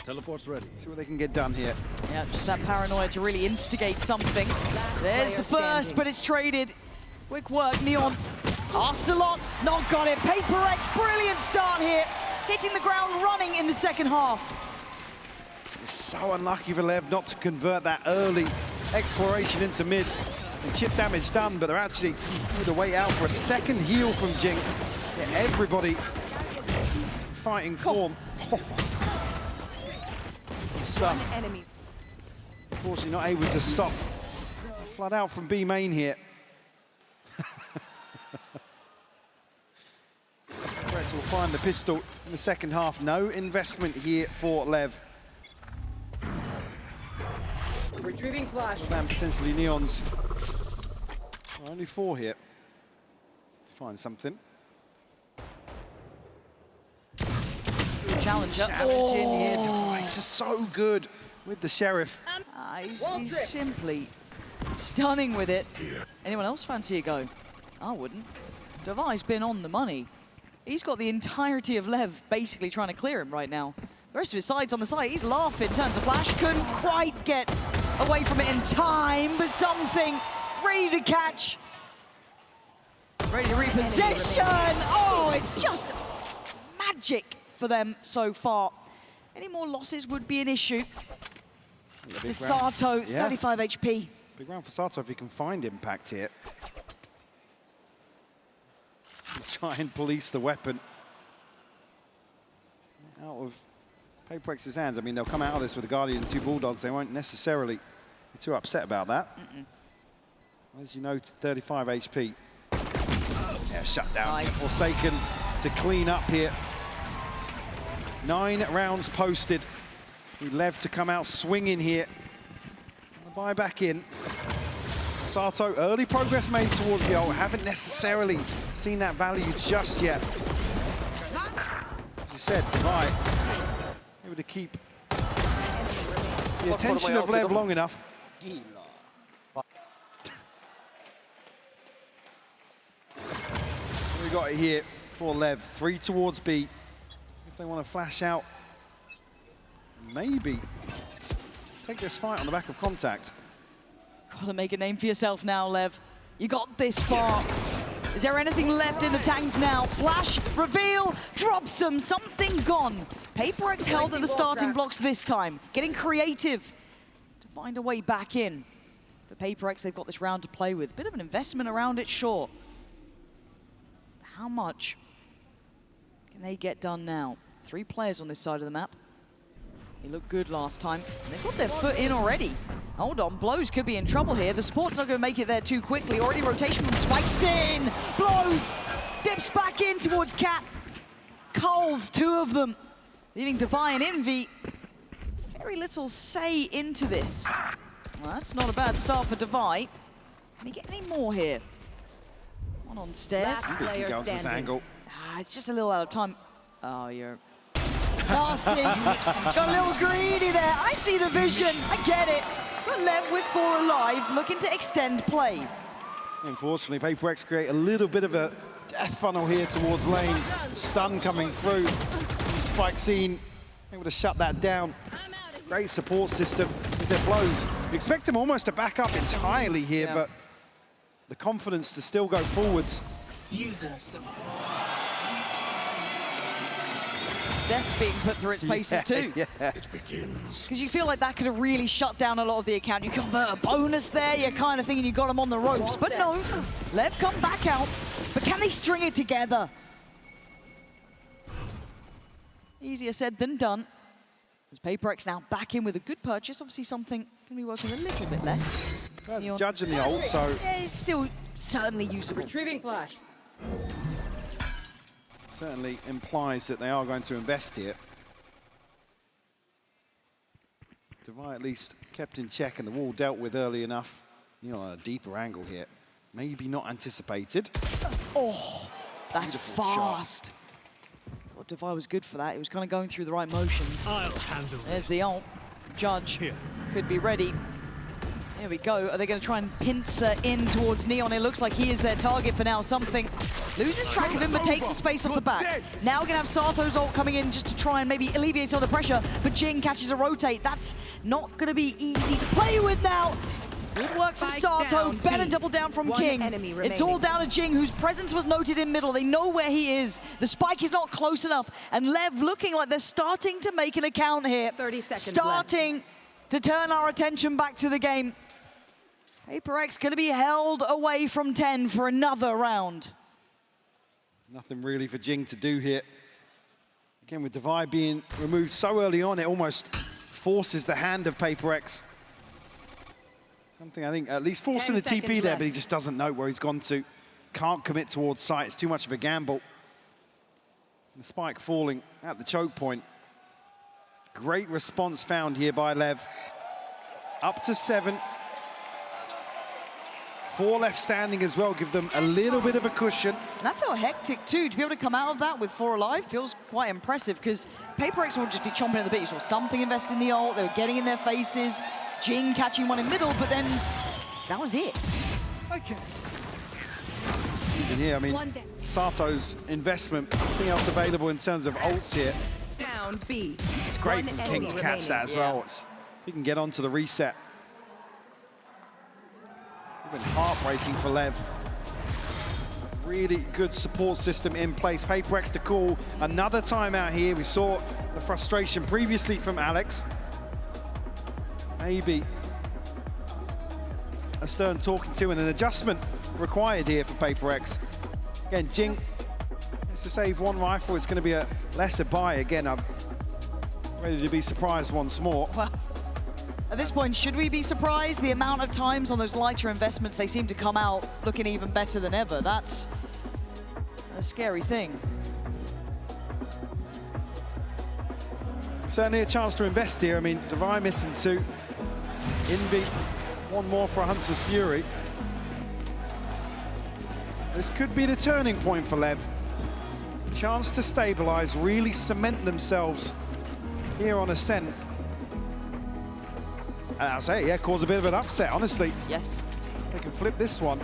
Teleport's ready. See what they can get done here. Yeah, just that paranoia to really instigate something. There's the first, but it's traded. Quick work, Neon. Asked a lot, not got it. PRX, brilliant start here. Hitting the ground running in the second half. It's so unlucky for LEV not to convert that early exploration into mid. And chip damage done, but they're actually going to wait out for a second heal from Jing. Yeah, everybody fighting form. Stuff. Enemy. Unfortunately not able to stop. Flood out from B main here. PRX will find the pistol in the second half. No investment here for LEV. Retrieving flash. And potentially Neon's. Only 4 here. Find something. Challenger. Challenge in here. Device is so good with the Sheriff. He's simply stunning with it. Anyone else fancy a go? I wouldn't. Device been on the money. He's got the entirety of LEV basically trying to clear him right now. The rest of his side's on the side. He's laughing, turns to flash. Couldn't quite get away from it in time, but something ready to catch. Ready to repossession. Oh, it's just magic for them so far. Any more losses would be an issue. Sato, 35 HP. Big round for Sato if he can find impact here. Try and police the weapon. Out of PRX's hands. I mean, they'll come out of this with a Guardian and 2 Bulldogs. They won't necessarily be too upset about that. As you know, 35 HP. Yeah, shut down. Nice. Forsaken to clean up here. 9 rounds posted. LEV to come out swinging here. And the buy back in. Sato, early progress made towards the ult. Haven't necessarily seen that value just yet. As you said, Devi able to keep the attention of LEV long enough. We got it here for LEV. 3 towards B. If they want to flash out, maybe take this fight on the back of contact. Gotta make a name for yourself now, LEV. You got this far. Is there anything left in the tank now? Flash, reveal, drops them, something gone. PRX held at the starting blocks this time, getting creative to find a way back in. For PRX, they've got this round to play with. Bit of an investment around it, sure. How much can they get done now? 3 players on this side of the map. They looked good last time. They've got their foot in already. Hold on, Blows could be in trouble here. The support's not going to make it there too quickly. Already rotation from Spikes in. Blows dips back in towards Cat. Culls 2 of them, leaving Devi and Envy. Very little say into this. Well, that's not a bad start for Devi. Can he get any more here? One on stairs. This angle. It's just a little out of time. Oh, you're nasty. Got a little greedy there. I see the vision. I get it. But LEV with 4 alive, looking to extend play. Unfortunately, PRX create a little bit of a death funnel here towards lane. Stun coming through. Spike scene able to shut that down. Great support system as it blows. You expect him almost to back up entirely here, but the confidence to still go forwards. Desk being put through its paces too. It begins. Because you feel like that could have really shut down a lot of the account. You convert a bonus there, you're kind of thinking you got them on the ropes. But no, LEV come back out. But can they string it together? Easier said than done. As PRX now back in with a good purchase. Obviously something can be working a little bit less. That's judging the ult, so... Yeah, it's still certainly usable. Retrieving flash. Certainly implies that they are going to invest here. Devi at least kept in check and the wall dealt with early enough. You know, a deeper angle here. Maybe not anticipated. Oh, that's Beautiful fast. shot. I thought Devi was good for that. He was kind of going through the right motions. I'll handle There's this. the ult. Judge Here. could be ready. Here we go. Are they going to try and pincer in towards Neon? It looks like he is their target for now. Something loses track of him, but takes the space off the back. Now we're going to have Sato's ult coming in just to try and maybe alleviate some of the pressure, but Jing catches a rotate. That's not going to be easy to play with now. Good work from Sato, better double down from King. It's all down to Jing, whose presence was noted in middle. They know where he is. The spike is not close enough. And Lev looking like they're starting to make an account here. 30 seconds starting to turn our attention back to the game. HyperX going to be held away from 10 for another round. Nothing really for Jing to do here. Again, with Devi being removed so early on, it almost forces the hand of HyperX. Something I think at least forcing the TP there, but he just doesn't know where he's gone to. Can't commit towards sight. It's too much of a gamble. The spike falling at the choke point. Great response found here by Lev. Up to 7. 4 left standing as well, give them a little bit of a cushion. And that felt hectic too. To be able to come out of that with 4 alive feels quite impressive, because HyperX will just be chomping at the bit. You saw something invest in the ult, they were getting in their faces. Jing catching one in middle, but then that was it. Okay. Even here, I mean, Sato's investment, nothing else available in terms of ults here. Down B. It's great for King to catch that as well. He can get onto the reset. Even heartbreaking for Lev. Really good support system in place. HyperX to call another timeout here. We saw the frustration previously from Alex. Maybe a stern talking to and an adjustment required here for HyperX. Again, Jing has to save 1 rifle. It's going to be a lesser buy. Again, I'm ready to be surprised once more. Well, at this point, should we be surprised? The amount of times on those lighter investments, they seem to come out looking even better than ever. That's a scary thing. Certainly a chance to invest here. I mean, Devi missing 2. Envy, 1 more for Hunter's Fury. This could be the turning point for Lev. Chance to stabilize, really cement themselves here on Ascent. And I'll say, yeah, cause a bit of an upset, honestly. Yes. They can flip this one.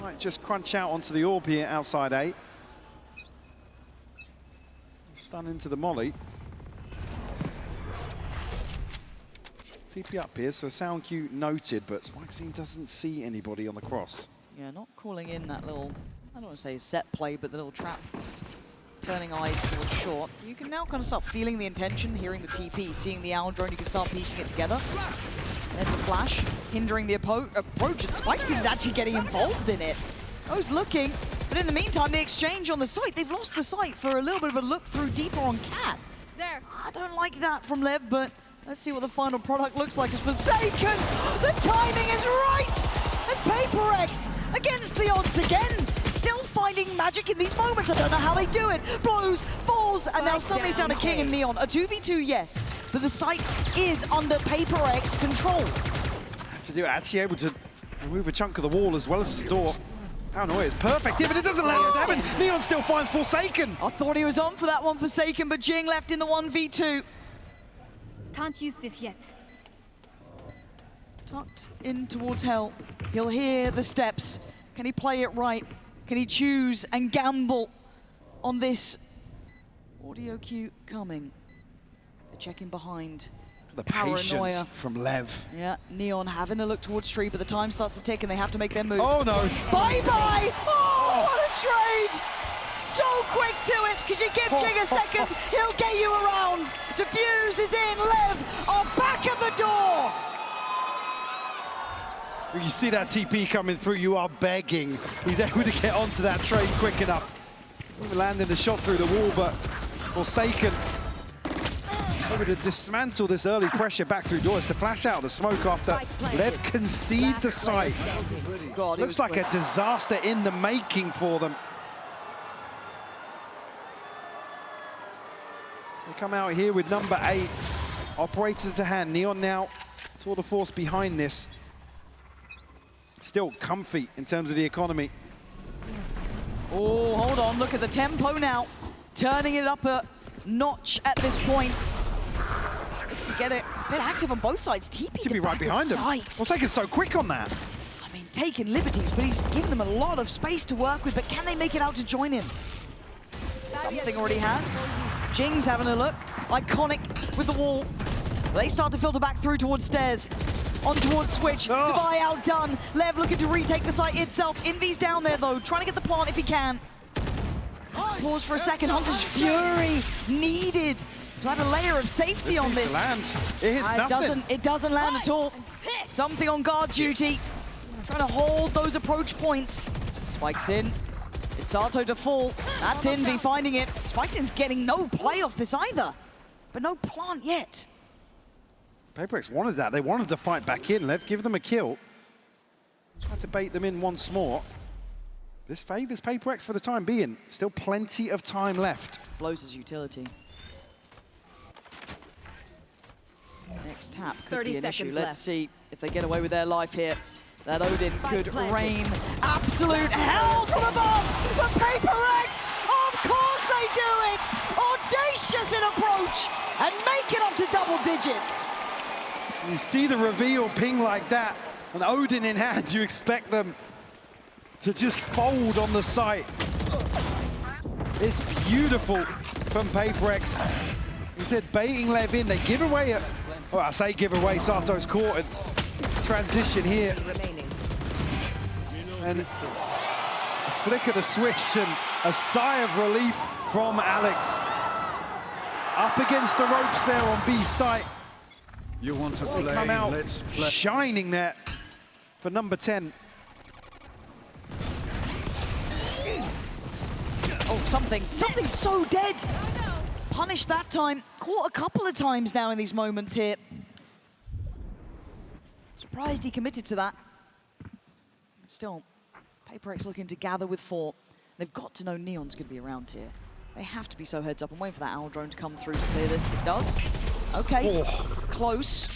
Might just crunch out onto the orb here outside A. Stun into the molly. TP up here, so a sound cue noted, but Spikescene doesn't see anybody on the cross. Yeah, not calling in that little, I don't want to say set play, but the little trap. Turning eyes towards short. You can now kind of start feeling the intention, hearing the TP, seeing the owl drone, you can start piecing it together. There's the flash, hindering the approach, and Spikescene's actually getting involved in it. I was looking, but in the meantime, the exchange on the site, they've lost the site for a little bit of a look through deeper on Cat. There. I don't like that from Lev, but let's see what the final product looks like. It's Forsaken! The timing is right! As HyperX against the odds again. Still finding magic in these moments. I don't know how they do it. Blows, falls, and now suddenly it's down to King and Neon. A 2v2, yes, but the site is under HyperX control. Have to do it, actually able to remove a chunk of the wall as well as the door. Paranoia is perfect here, but it doesn't let it happen. Neon still finds Forsaken. I thought he was on for that one, Forsaken, but Jing left in the 1v2. Can't use this yet. Tucked in towards hell. He'll hear the steps. Can he play it right? Can he choose and gamble on this audio cue coming? They're checking behind. The Paranoia. patience from Lev. Yeah, Neon having a look towards Tree, but the time starts to tick and they have to make their move. Oh no. Bye-bye! Oh, what a trade! So quick to it, because you give Jing a second, he'll get you around. Diffuse is in, Lev are back at the door. When you see that TP coming through, you are begging. He's able to get onto that trade quick enough. Even landing the shot through the wall, but Forsaken able to dismantle this early pressure back through doors to flash out the smoke after Lev concede the site. God, looks like a disaster in the making for them. come out here with number 8. Operators to hand. Neon now tour de force behind this. Still comfy in terms of the economy. Oh, hold on. Look at the tempo now. Turning it up a notch at this point. Get it a bit active on both sides. TP To be right behind him. What's taking so quick on that? I mean, taking liberties, but he's giving them a lot of space to work with. But can they make it out to join him? Something already has. Jing's having a look. Iconic with the wall. They start to filter back through towards stairs. On towards Switch. Oh. Devi outdone. Lev looking to retake the site itself. Envy's down there though, trying to get the plant if he can. Has to pause for a second. Hunter's Fury needed to add a layer of safety on this. To land. It hits nothing. It doesn't land at all. Something on guard duty. Trying to hold those approach points. Spikes in. It's Sato to fall. That's Envy finding it. Spikes in's getting no play off this either. But no plant yet. PRX wanted that. They wanted to fight back in. Lev, give them a kill. Try to bait them in once more. This favors PRX for the time being. Still plenty of time left. Blows his utility. Next tap could 30 be an issue. seconds Let's left. see if they get away with their life here. That Odin could rain absolute hell from above. But PRX, of course they do it! Audacious in approach and make it up to double digits. You see the reveal ping like that, and Odin in hand, you expect them to just fold on the site. It's beautiful from PRX. He said baiting Lev in, they give away it. Oh, I say give away, Sato's caught and transition here. And a flick of the switch and a sigh of relief from Alex. Up against the ropes there on B site. You want to play, Come out let's play. shining there for number 10. Oh, something's so dead. Punished that time. Caught a couple of times now in these moments here. Surprised he committed to that. Still, PRX looking to gather with 4. They've got to know Neon's going to be around here. They have to be so heads up. I'm waiting for that owl drone to come through to clear this. It does. Okay, close.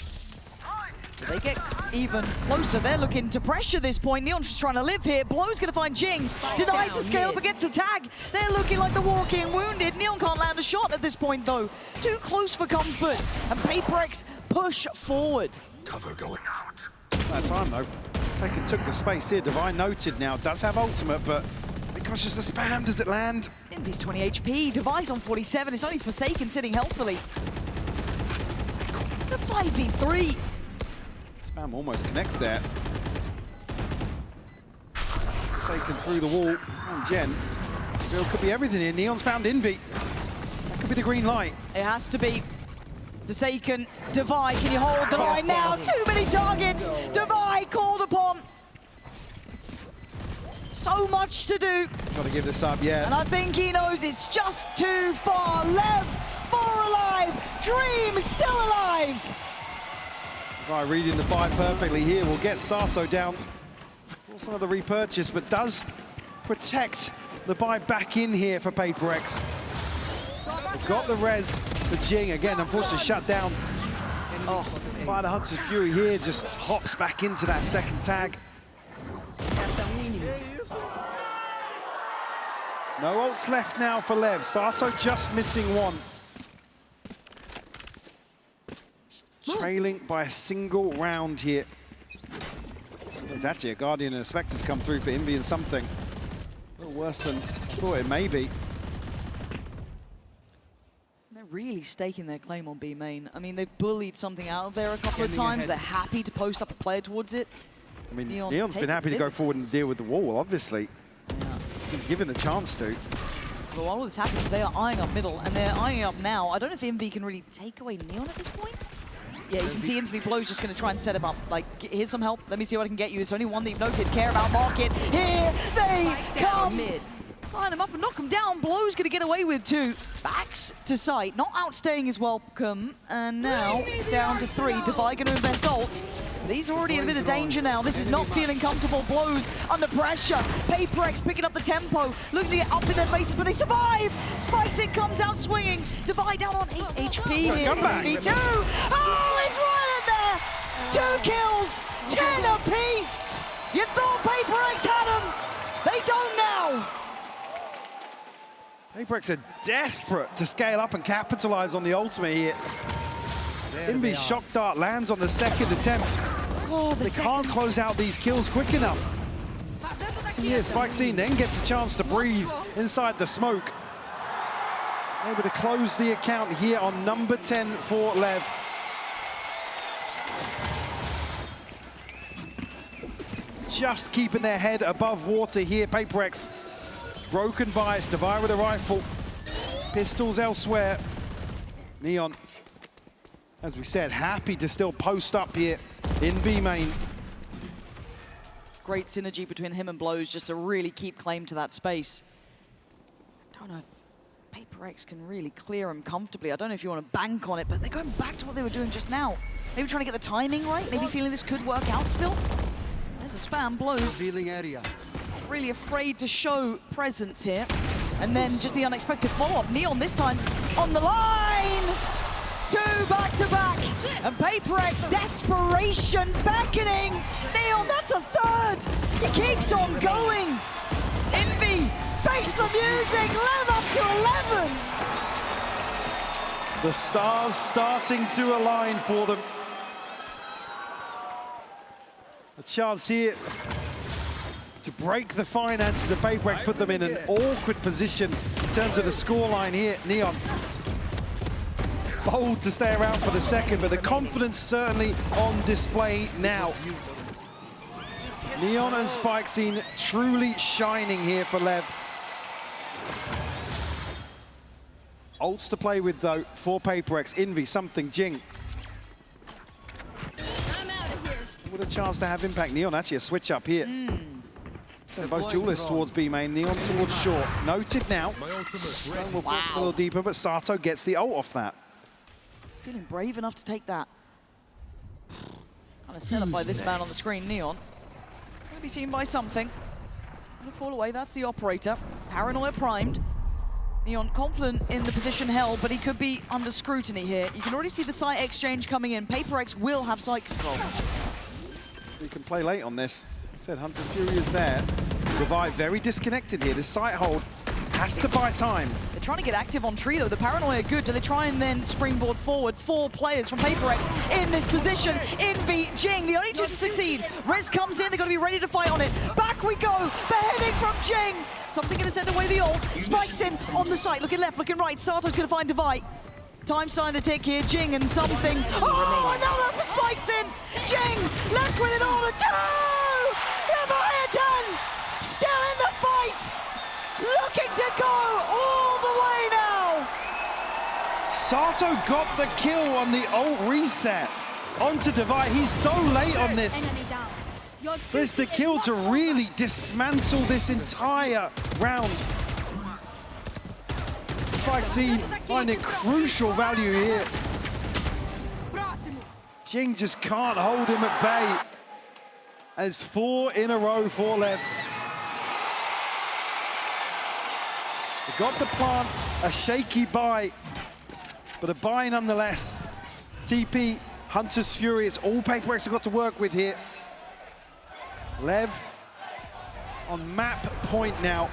They get even closer. They're looking to pressure this point. Neon's just trying to live here. Blow's going to find Jing. Denies the scale up against the tag. They're looking like the walking wounded. Neon can't land a shot at this point, though. Too close for comfort. And PRX push forward. Cover going out. That time, though. Taken took the space here. Divine noted now. Does have ultimate, but because just the spam, does it land? Envy's 20 HP. Device on 47. It's only Forsaken sitting healthfully. It's a 5v3. Spam almost connects there. Forsaken through the wall. And Jen. Real could be everything here. Neon's found Envy. That could be the green light. It has to be. Forsaken. Devi, can you hold the line now? Too many targets. Devi called upon. So much to do. Got to give this up, yeah. And I think he knows it's just too far. Lev, 4 alive. Dream still alive. Right, reading the buy perfectly here. We'll get Sato down. Also another repurchase, but does protect the buy back in here for PRX. They've got the res for Jing. Again, unfortunately shut down. Oh, by the Hunter's Fury here, just hops back into that second tag. No ults left now for Lev. Sato just missing 1. Trailing by a single round here. There's actually a Guardian and a Spectre to come through for Envy and something. A little worse than I thought it may be. They're really staking their claim on B main. I mean, they've bullied something out of there a couple of times. They're happy to post up a player towards it. I mean, Neon's been happy to go forward and deal with the wall, obviously. Yeah. Been given the chance to. But while all this happens, they are eyeing up middle, and they're eyeing up now. I don't know if Envy can really take away Neon at this point. Yeah, you can see instantly Blow's just going to try and set him up. Like, here's some help. Let me see what I can get you. There's only one that you've noted. Care about market. Here they come. Line him up and knock him down. Blow's going to get away with 2. Backs to site. Not outstaying his welcome. And now down to 3. Devi going to invest ult. But he's already in a bit of danger now. This is not feeling comfortable. Blows under pressure. PRX picking up the tempo, looking to get up in their faces, but they survive. Spikes it, comes out swinging. Divide down on 8 HP here. V2. Oh, he's right in there. 2 kills, 10 apiece. You thought PRX had him. They don't now. PRX are desperate to scale up and capitalize on the ultimate here. Envy's shock dart lands on the second attempt. Oh, they can't close out these kills quick enough. So yeah, Spikescene then gets a chance to breathe inside the smoke. Able to close the account here on number 10 for Lev. Just keeping their head above water here. PRX broken bias, Divide with a rifle. Pistols elsewhere. Neon, as we said, happy to still post up here in B main. Great synergy between him and Blows just to really keep claim to that space. Don't know if PRX can really clear him comfortably. I don't know if you want to bank on it, but they're going back to what they were doing just now. Maybe trying to get the timing right, maybe feeling this could work out still. There's a spam, Blows. Area. Really afraid to show presence here. And then just the unexpected follow-up. Neon this time on the line! 2 back-to-back. And PRX, desperation beckoning. Neon, that's a 3rd. He keeps on going. Envy, face the music, Lev up to 11. The stars starting to align for them. A chance here to break the finances of PRX, put them in an awkward position in terms of the scoreline here. Neon bold to stay around for the second, but the confidence certainly on display now. Neon and Spikescene truly shining here for Lev. Ults to play with though for PRX. Envy, something, Jing. With a chance to have impact. Neon actually a switch up here. So both duelists towards B main, Neon towards short. Noted now. We'll push a little deeper, but Sato gets the ult off that. Feeling brave enough to take that. Kind of set up by this man on the screen, Neon. Gonna be seen by something. Gonna fall away, that's the operator. Paranoia primed. Neon confident in the position held, but he could be under scrutiny here. You can already see the site exchange coming in. PRX will have site control. We can play late on this. I said Hunter's Fury is there. Divide very disconnected here. This site hold has to buy time. They're trying to get active on tree though. The Paranoia good. Do they try and then springboard forward? 4 players from PRX in this position. Envy, Jing, the only 2 to succeed. Riz comes in, they've got to be ready to fight on it. Back we go, beheading from Jing. Something going to send away the ult. Spikes in on the site, looking left, looking right. Sato's going to find Divide. Time starting to tick here. Jing and something. Oh, another for Spikes in. Jing left with it all. 2! Leviatán still in the fight. Looking to go all the way now. Sato got the kill on the ult reset onto Divide. He's so late on this. But it's the kill to really dismantle this entire round. Spikescene finding crucial value here. Jing just can't hold him at bay. As 4 in a row for Lev. They got the plant, a shaky buy, but a buy nonetheless. TP, Hunter's Fury, it's all PRX have got to work with here. Lev on map point now.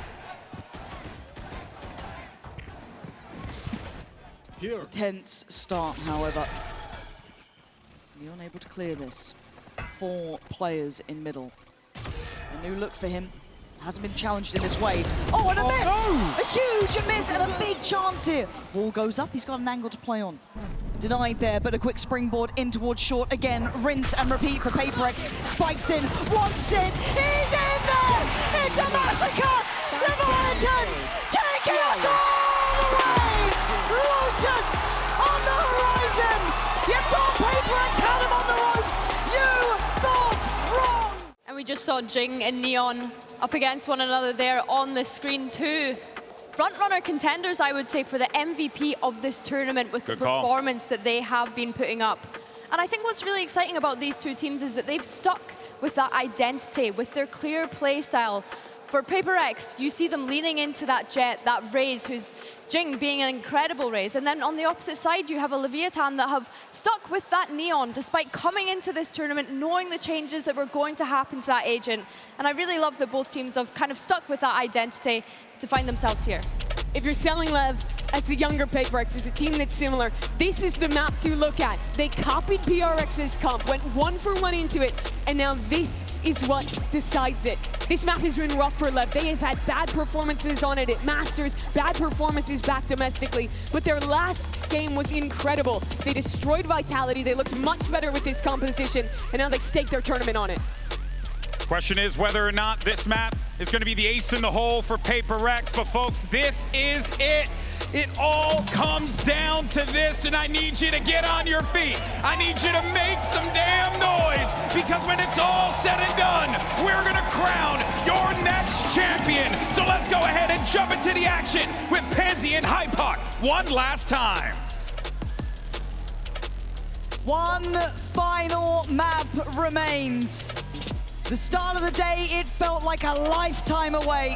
A tense start, however. You're unable to clear this. 4 players in middle. A new look for him. Hasn't been challenged in this way. Oh, and a miss! No. A huge miss and a big chance here. Wall goes up, he's got an angle to play on. Denied there, but a quick springboard in towards short. Again, rinse and repeat for PRX. Spikes in, wants it, he's in there! It's a massacre! Leviatán taking it all the way! Lotus on the horizon! You thought PRX had him on the ropes! You thought wrong! And we just saw Jing and Neon up against one another there on the screen too. Front-runner contenders, I would say, for the MVP of this tournament with the performance that they have been putting up. And I think what's really exciting about these two teams is that they've stuck with that identity, with their clear play style. For PRX, you see them leaning into that Jet, that Raze, who's Jing being an incredible Raze. And then on the opposite side, you have a Leviatán that have stuck with that Neon, despite coming into this tournament, knowing the changes that were going to happen to that agent. And I really love that both teams have kind of stuck with that identity to find themselves here. If you're selling LEV as a younger PRX, as a team that's similar, this is the map to look at. They copied PRX's comp, went 1-for-1 into it, and now this is what decides it. This map has been rough for LEV. They have had bad performances on it at Masters, bad performances back domestically, but their last game was incredible. They destroyed Vitality, they looked much better with this composition, and now they stake their tournament on it. Question is whether or not this map is going to be the ace in the hole for PRX, but folks, this is it. It all comes down to this, and I need you to get on your feet. I need you to make some damn noise, because when it's all said and done, we're going to crown your next champion. So let's go ahead and jump into the action with Pansy and HyperX one last time. One final map remains. The start of the day, it felt like a lifetime away.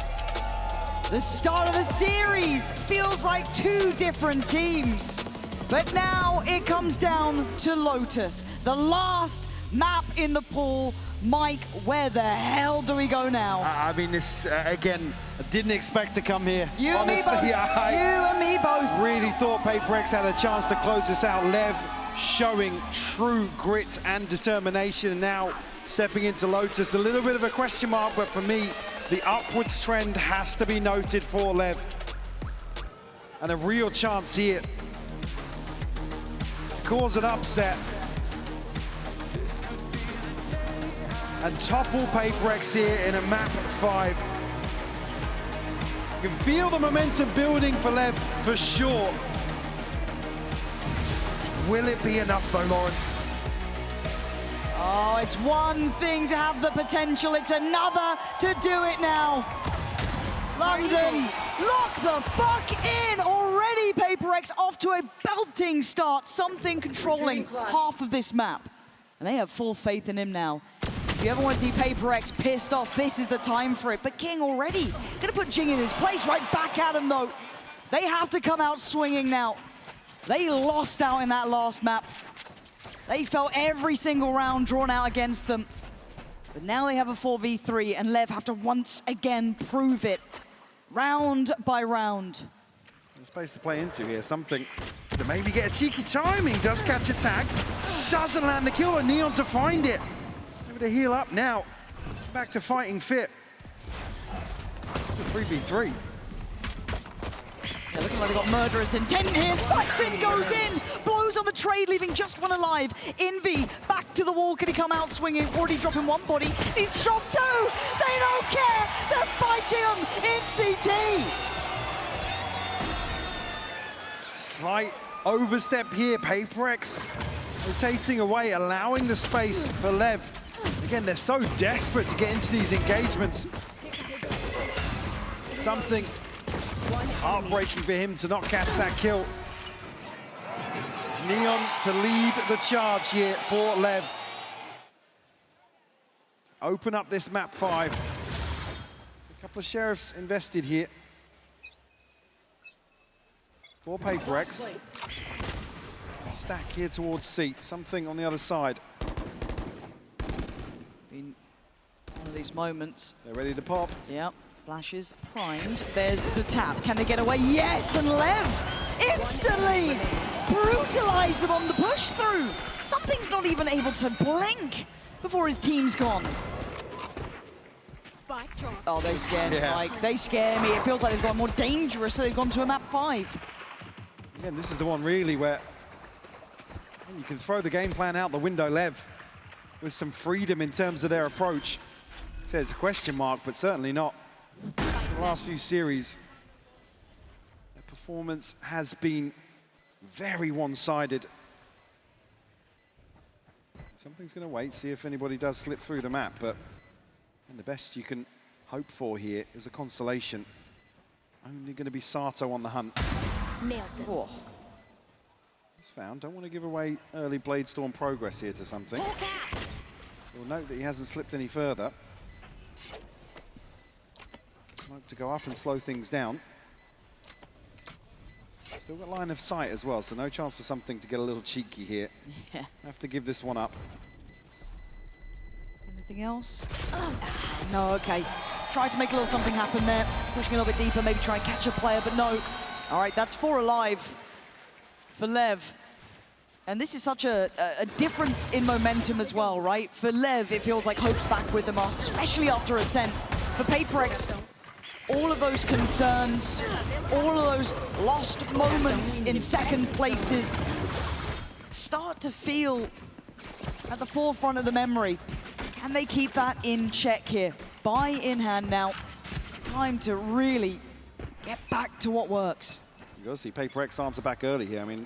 The start of the series feels like two different teams. But now it comes down to Lotus, the last map in the pool. Mike, where the hell do we go now? I mean, this, again, I didn't expect to come here. You honestly, and me both. I You and me both. really thought PRX had a chance to close this out. LEV showing true grit and determination. Now stepping into Lotus, a little bit of a question mark, but for me, the upwards trend has to be noted for LEV. And a real chance here to cause an upset and topple PRX here in a map 5. You can feel the momentum building for LEV for sure. Will it be enough though, Lauren? Oh, it's one thing to have the potential, it's another to do it now. London, lock the fuck in! Already PRX off to a belting start, something controlling half of this map. And they have full faith in him now. If you ever want to see PRX pissed off, this is the time for it. But King already gonna put Jing in his place, right back at him though. They have to come out swinging now. They lost out in that last map. They felt every single round drawn out against them. But now they have a 4v3 and LEV have to once again prove it. Round by round. There's space to play into here, something to maybe get a cheeky timing. Does catch a tag, doesn't land the kill, and Neon to find it. Maybe to heal up now. Back to fighting fit. It's a 3v3. Yeah, looking like they got murderous intent here. Spikes in, goes in, blows on the trade, leaving just one alive. Envy back to the wall. Can he come out swinging? Already dropping one body. He's dropped two. They don't care. They're fighting him in CT. Slight overstep here. PRX rotating away, allowing the space for LEV. Again, they're so desperate to get into these engagements. Something heartbreaking for him to not catch that kill. It's Neon to lead the charge here for LEV. Open up this map 5. There's a couple of sheriffs invested here. For PRX. Stack here towards C. Something on the other side. In one of these moments. They're ready to pop. Yep. Flashes primed. There's the tap. Can they get away? Yes, and LEV instantly brutalized them on the push through. Something's not even able to blink before his team's gone. Spike drop. Oh, they scare me, Mike. They scare me. It feels like they've gone more dangerous, so they've gone to a map 5. Again, this is the one really where you can throw the game plan out the window, LEV, with some freedom in terms of their approach. So it's a question mark, but certainly not. The last few series, their performance has been very one-sided. Something's going to wait, see if anybody does slip through the map, but and the best you can hope for here is a consolation. Only going to be Sato on the hunt. Nailed them. Oh. He's found. Don't want to give away early Bladestorm progress here to something. We'll note that he hasn't slipped any further. Smoke to go up and slow things down. Still got line of sight as well, so no chance for something to get a little cheeky here. Yeah. Have to give this one up. Anything else? No, okay. Try to make a little something happen there. Pushing a little bit deeper, maybe try and catch a player, but no. All right, that's 4 alive for Lev. And this is such a difference in momentum as well, right? For Lev, it feels like hope's back with them, especially after Ascent. For PRX, all of those concerns, all of those lost moments in second places start to feel at the forefront of the memory. Can they keep that in check here? Buy in hand now. Time to really get back to what works. You got to see PRX answer back early here. I mean,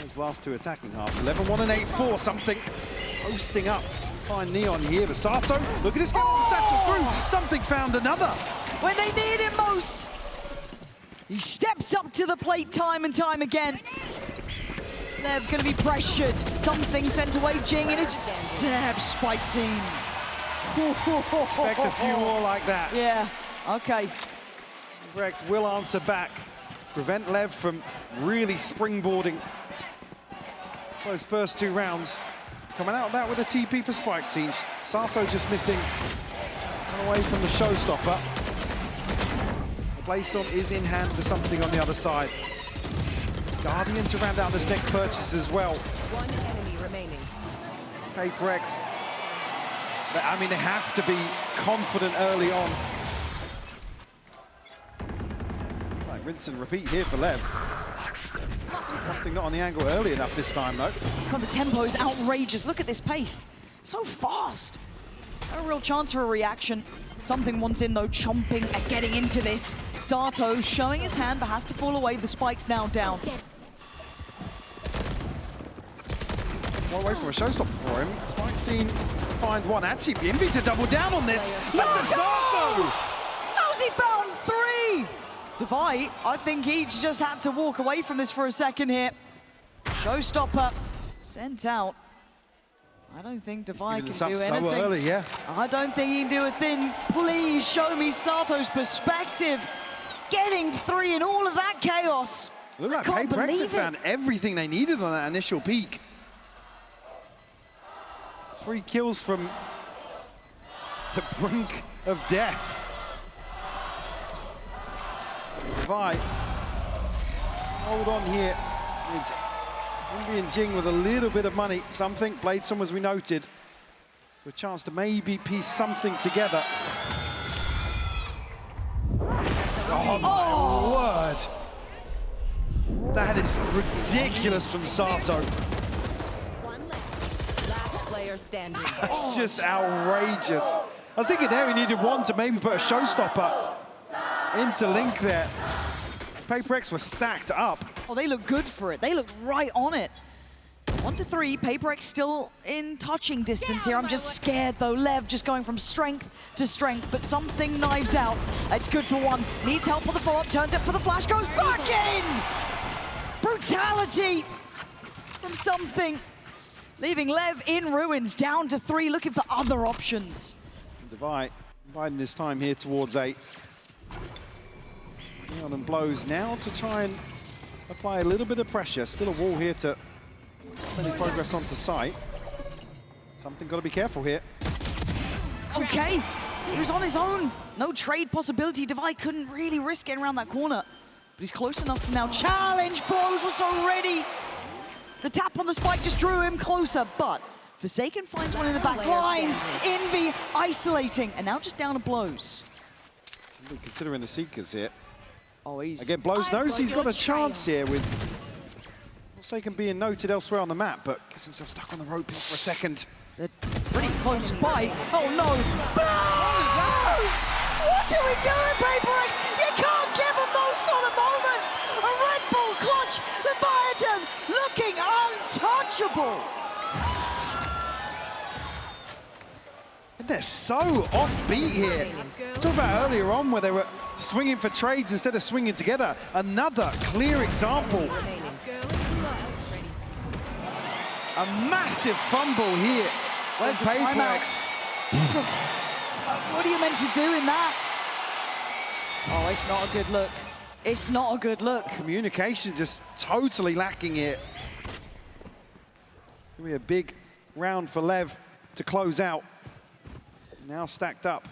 those last 2 attacking halves, 11-1 and 8-4, something posting up. Fine Neon here, but Sato, look at this, get the satchel through. Something's found another. When they need him most, he steps up to the plate time and time again. They're going to be pressured. Something sent away, Jing, and it's stab spike scene. Expect a few more like that. Yeah, okay. PRX will answer back. Prevent Lev from really springboarding those first 2 rounds. Coming out of that with a TP for spike scene. Sato just missing away from the showstopper. The Bladestorm is in hand for something on the other side. Guardian to round out this next purchase as well. 1 enemy remaining. PRX, I mean, they have to be confident early on. Like rinse and repeat here for Lev. Something not on the angle early enough this time, though. God, the tempo is outrageous. Look at this pace. So fast. No real chance for a reaction. Something wants in, though, chomping at getting into this. Sato showing his hand, but has to fall away. The spike's now down. One away from a showstopper for him. Spike scene, find one. Actually, Envy to double down on this. Look at Sato! How's he found 3? Devi, I think he's just had to walk away from this for a second here. Showstopper sent out. I don't think Devi can do anything. So early, yeah. I don't think he can do a thing. Please show me Sato's perspective. Getting 3 in all of that chaos. Look like PRX have found everything they needed on that initial peak. 3 kills from the brink of death. Devi, hold on here. It's Envy and Jing with a little bit of money. Something, Bladestorm, as we noted, with a chance to maybe piece something together. Oh my word! That is ridiculous from Sato. Last player standing. That's just outrageous. I was thinking there he needed 1 to maybe put a showstopper into Link there. PRX were stacked up. Oh, they look good for it. They looked right on it. 1 to 3, PRX still in touching distance here. I'm just scared though. Lev just going from strength to strength, but something knives out. It's good for 1. Needs help for the follow-up, turns it for the flash, goes back in! Brutality from something. Leaving Lev in ruins, down to 3, looking for other options. Devi biding his time here towards 8. Neon and blows now to try and apply a little bit of pressure. Still a wall here to any progress onto site. Something got to be careful here. Okay, he was on his own. No trade possibility. Devi couldn't really risk getting around that corner. But he's close enough to now challenge. Blows was so ready. The tap on the spike just drew him closer, but Forsaken finds one in the back lines. Envy isolating, and now just down to Blows. Considering the Seekers here. Oh, he's... Again, Blows knows he's got a chance here with Forsaken being noted elsewhere on the map, but gets himself stuck on the rope here for a second. They're pretty close by. Oh no! Blows! What are we doing, PRX? You can't give them those sort of moments! A Red Bull clutch! Leviatán looking untouchable! And they're so offbeat here. Talk about earlier on where they were swinging for trades instead of swinging together. Another clear example A massive fumble here. Where's the PRX? What are you meant to do in that? Oh, it's not a good look. It's not a good look. Communication just totally lacking here. It's going to be a big round for Lev to close out. Now stacked up.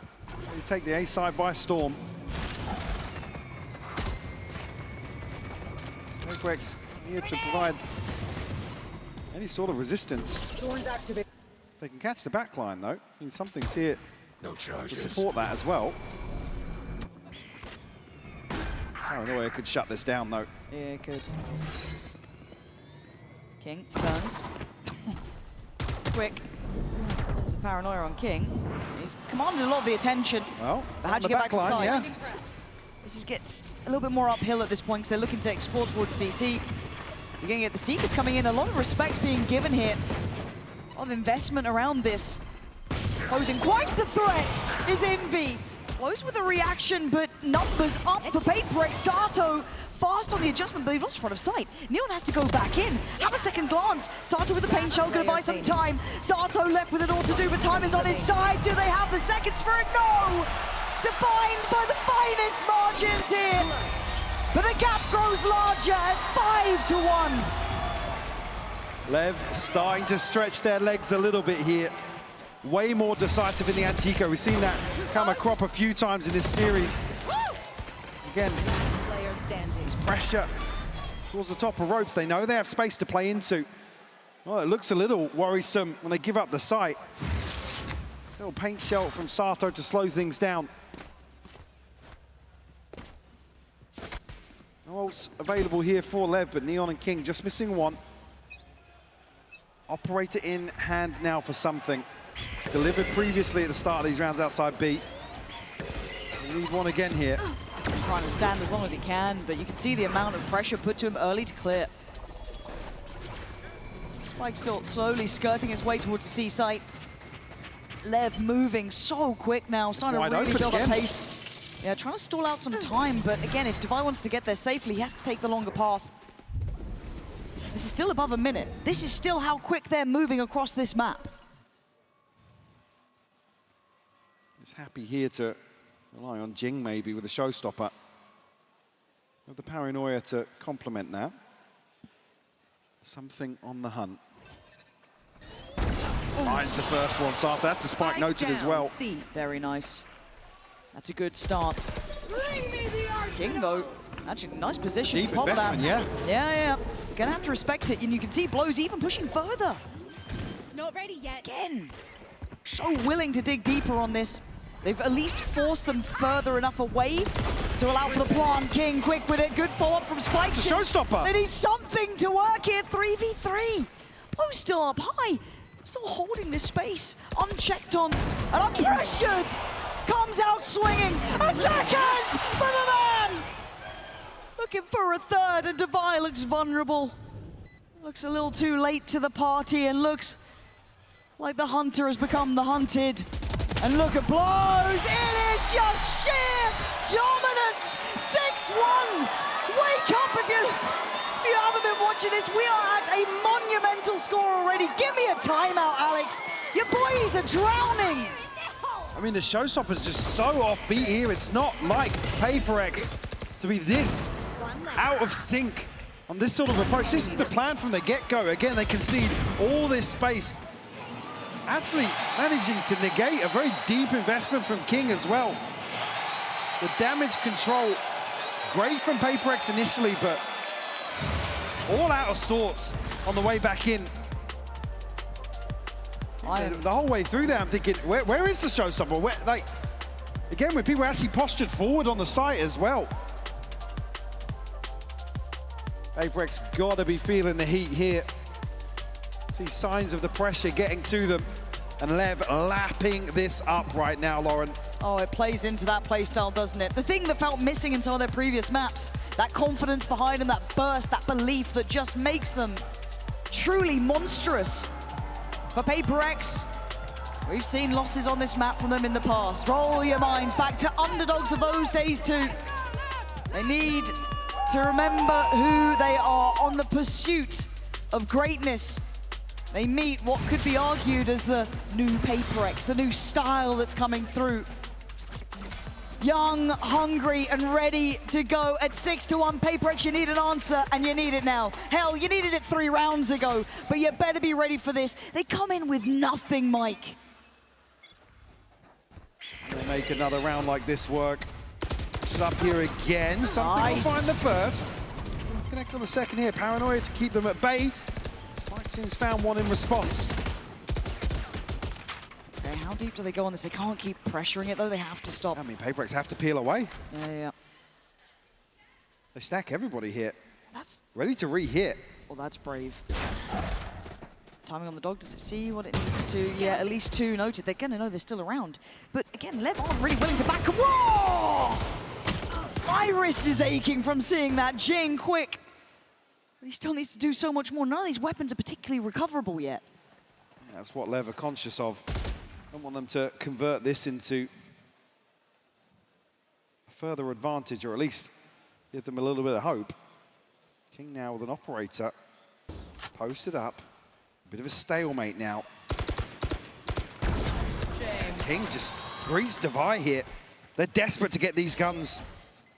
They take the A side by storm. PRX here to provide any sort of resistance. They can catch the back line though. I mean, something's here to support that as well. Paranoia could shut this down though. Yeah, good. King turns. Quick. There's the paranoia on King. He's commanded a lot of the attention. Well, but how'd you get back to side? Yeah. This gets a little bit more uphill at this point because they're looking to explore towards CT. You're going to get the Seekers coming in. A lot of respect being given here. A lot of investment around this. Posing quite the threat is Envy. Close with a reaction, but numbers up for PRX. Sato fast on the adjustment, but they've lost front of sight. Neon has to go back in. Have a second glance. Sato with the pain shell, gonna buy some time. Sato left with it all to do, but time is on his side. Do they have the seconds for it? No! Defined by the finest margins here. But the gap grows larger at 5-1. Lev starting to stretch their legs a little bit here. Way more decisive in the Antico. We've seen that come a crop a few times in this series. Again, this pressure towards the top of ropes. They know they have space to play into. Well, it looks a little worrisome when they give up the sight. Still paint shell from Sato to slow things down. No ults available here for Lev, but Neon and King just missing one. Operator in hand now for something. It's delivered previously at the start of these rounds outside B. We need one again here. Trying to stand as long as he can, but you can see the amount of pressure put to him early to clear. Spike still slowly skirting his way towards the C site. Lev moving so quick now, starting to really build up pace. Yeah, trying to stall out some time, but again, if Devi wants to get there safely, he has to take the longer path. This is still above a minute. This is still how quick they're moving across this map. He's happy here to rely on Jing maybe with a showstopper. With the paranoia to complement that. Something on the hunt. Finds the first one, so that's a spike noted as well. Very nice. That's a good start. King though, actually nice position. Deep investment, yeah. Yeah. Gonna have to respect it, and you can see Blows even pushing further. Not ready yet. Again, so willing to dig deeper on this. They've at least forced them further enough away to allow for the plant. King quick with it, good follow-up from Spike. It's a showstopper. They need something to work here, 3v3. Blows still up high, still holding this space, unchecked on, and unpressured. Comes out swinging, a second for the man! Looking for a third, and Devi looks vulnerable. Looks a little too late to the party, and looks like the hunter has become the hunted. And look at Blows, it is just sheer dominance, 6-1. Wake up if you haven't been watching this. We are at a monumental score already. Give me a timeout, Alex. Your boys are drowning. I mean, the showstopper's just so offbeat here. It's not like PRX to be this out of sync on this sort of approach. This is the plan from the get-go. Again, they concede all this space. Actually managing to negate a very deep investment from King as well. The damage control, great from PRX initially, but all out of sorts on the way back in. The whole way through there, I'm thinking, where is the showstopper? Like, again, when people actually postured forward on the site as well. PRX gotta be feeling the heat here. See signs of the pressure getting to them. And Lev lapping this up right now, Lauren. Oh, it plays into that playstyle, doesn't it? The thing that felt missing in some of their previous maps, that confidence behind them, that burst, that belief that just makes them truly monstrous. For PRX, we've seen losses on this map from them in the past. Roll your minds back to underdogs of those days too. They need to remember who they are on the pursuit of greatness. They meet what could be argued as the new PRX, the new style that's coming through. Young, hungry, and ready to go at 6-1 PRX. You need an answer, and you need it now. Hell, you needed it 3 rounds ago, but you better be ready for this. They come in with nothing, Mike. They make another round like this work. Shut up here again. Something will find the first. Connect on the second here. Paranoia to keep them at bay. Spikesing's found one in response. Okay, how deep do they go on this? They can't keep pressuring it, though. They have to stop. I mean, PRX have to peel away. Yeah. They stack everybody here. That's ready to re-hit. Well, that's brave. Timing on the dog, does it see what it needs to? Yeah, at least 2 noted. They're gonna know they're still around. But again, Lev aren't really willing to back. Whoa! My wrist is aching from seeing that. Jing, quick. But he still needs to do so much more. None of these weapons are particularly recoverable yet. That's what Lev are conscious of. Don't want them to convert this into a further advantage, or at least give them a little bit of hope. King now with an operator. Posted up. Bit of a stalemate now. King just greets Devi here. They're desperate to get these guns.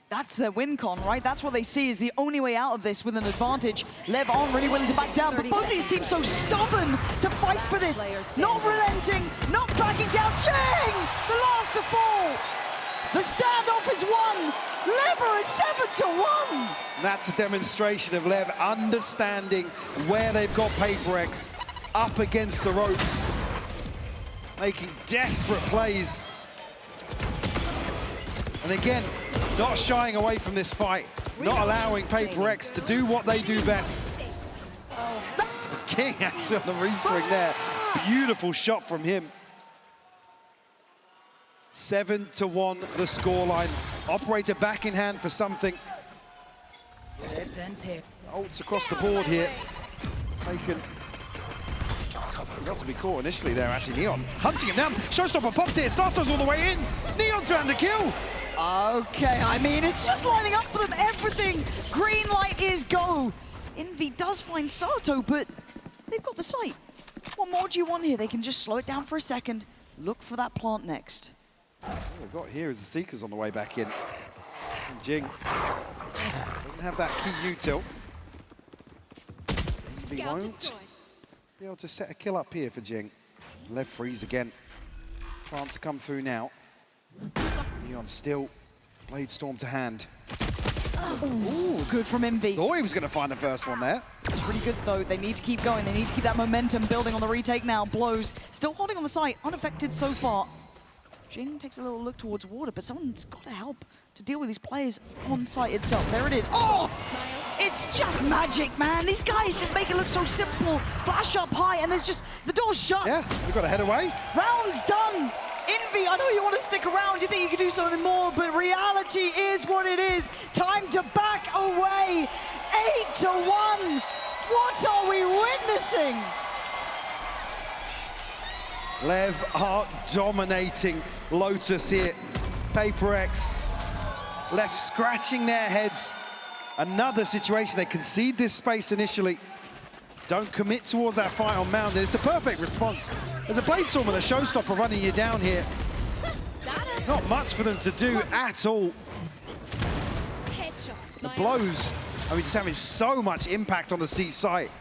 That's their win con, right? That's what they see is the only way out of this with an advantage. Lev aren't really willing to back down, but both these teams so stubborn to fight for this. Not relenting, not backing down. Ching! The last to fall. The standoff is won. Lev are at 7-1. That's a demonstration of Lev understanding where they've got PRX up against the ropes, making desperate plays. And again, not shying away from this fight, not allowing PRX to do what they do best. King actually on the re-swing there. Beautiful shot from him. 7-1 the scoreline. Operator back in hand for something. Ults across the board here. Taken. Got to be caught initially there, actually. Neon hunting him down. Showstopper popped it. Sato's all the way in. Neon trying to kill. Okay, I mean, it's just lining up for them. Everything. Green light is go. Envy does find Sato, but they've got the sight. What more do you want here? They can just slow it down for a second. Look for that plant next. What we've got here is the Seekers on the way back in. And Jing doesn't have that key util. Envy won't be able to set a kill up here for Jing. Lev freeze again. Plant to come through now. Neon still. Blade Storm to hand. Ooh, good from Envy. Thought he was going to find the first one there. It's pretty good, though. They need to keep going. They need to keep that momentum building on the retake now. Blows. Still holding on the site. Unaffected so far. Jing takes a little look towards water, but someone's got to help to deal with these players on site itself. There it is. Oh! It's just magic, man. These guys just make it look so simple. Flash up high, and there's just... the door's shut. Yeah, we've got to head away. Round's done. Envy, I know you want to stick around. You think you can do something more, but reality is what it is. Time to back away. 8-1. What are we witnessing? Lev are dominating Lotus here. PRX left scratching their heads. Another situation, they concede this space initially. Don't commit towards that fight on Mountain. It's the perfect response. There's a Blade Storm and a Showstopper running you down here. Not much for them to do at all. The blows, I mean, just having so much impact on the C site.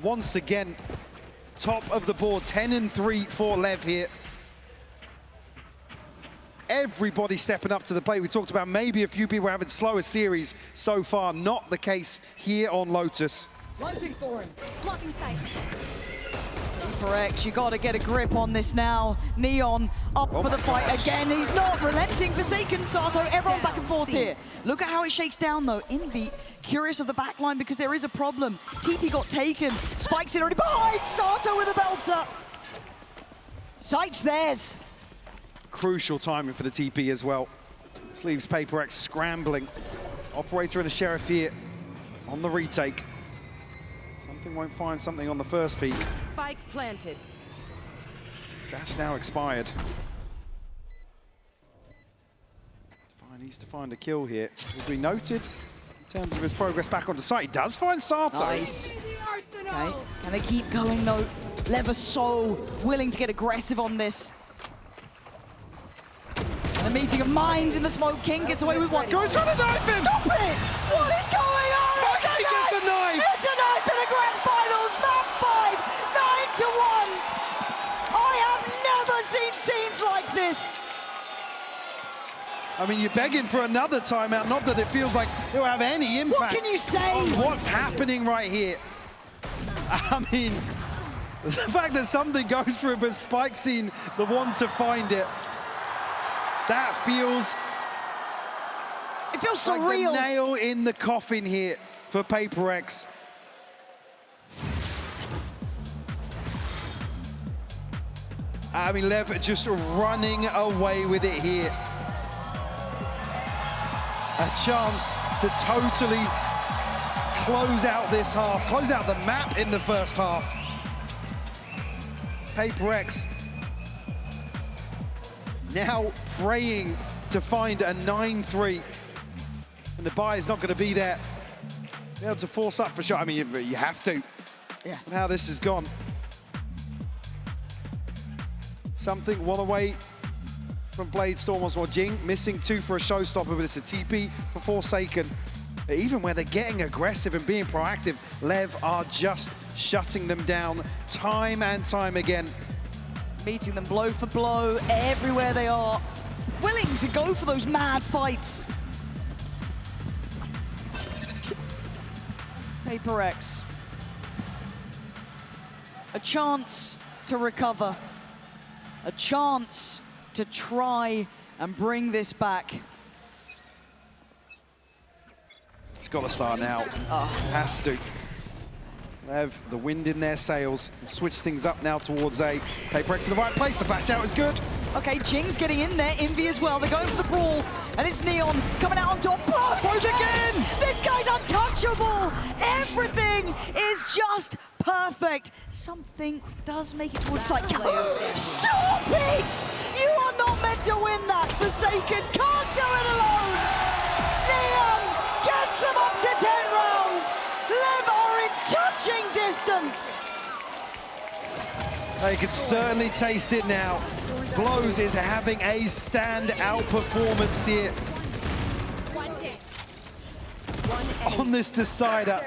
Once again, top of the board, 10-3 for Lev here. Everybody stepping up to the plate. We talked about maybe a few people having slower series so far. Not the case here on Lotus. Launching thorns. Blocking sight. PRX, you got to get a grip on this now. Neon up for the fight again. He's not relenting. Forsaken Sato. Everyone back and forth here. Look at how it shakes down, though. Envy, curious of the backline because there is a problem. TP got taken. Spikes it already behind. Sato with a belter. Sight's theirs. Crucial timing for the TP as well. This leaves PRX scrambling. Operator and a Sheriff here on the retake. Something won't find something on the first peak. Spike planted. Dash now expired. Needs to find a kill here. Will be noted. In terms of his progress back onto site, he does find Sato. Nice. Okay, can they keep going though? Lev are so willing to get aggressive on this. And a meeting of minds in the smoke. King gets away with one. Goes on a knife in! Stop it! What is going on? Spicy gets the knife! It's a knife in the grand finals! Map 5, 9-1! I have never seen scenes like this! I mean, you're begging for another timeout, not that it feels like it'll have any impact. What can you say? On what's happening right here. I mean, the fact that something goes through, but Spike's seen the one to find it. That feels... It feels like surreal. the nail in the coffin here for PRX. I mean, Lev just running away with it here. A chance to totally close out this half, close out the map in the first half. PRX now praying to find a 9-3. And the buy is not going to be there. Be able to force up for sure. I mean, you have to. Yeah. And how this has gone. Something one away from Bladestorm was well. Jing missing 2 for a showstopper, but it's a TP for Forsaken. But even where they're getting aggressive and being proactive, Lev are just shutting them down time and time again. Meeting them blow for blow everywhere they are. Willing to go for those mad fights. PRX. A chance to recover. A chance to try and bring this back. It's got to start now. Has to. Lev, the wind in their sails. Switch things up now towards A. PRX in the right place. The bash out is good. Okay, Jing's getting in there. Envy as well. They're going for the brawl. And it's Neon coming out on top. Blows again! This guy's untouchable! Everything is just perfect. Something does make it towards site. Stop it! You are not meant to win that. Forsaken can't do it alone. Neon gets him up to 10 rounds. Lev are in touching distance. They can certainly taste it now. Blows is having a standout performance here on this decider.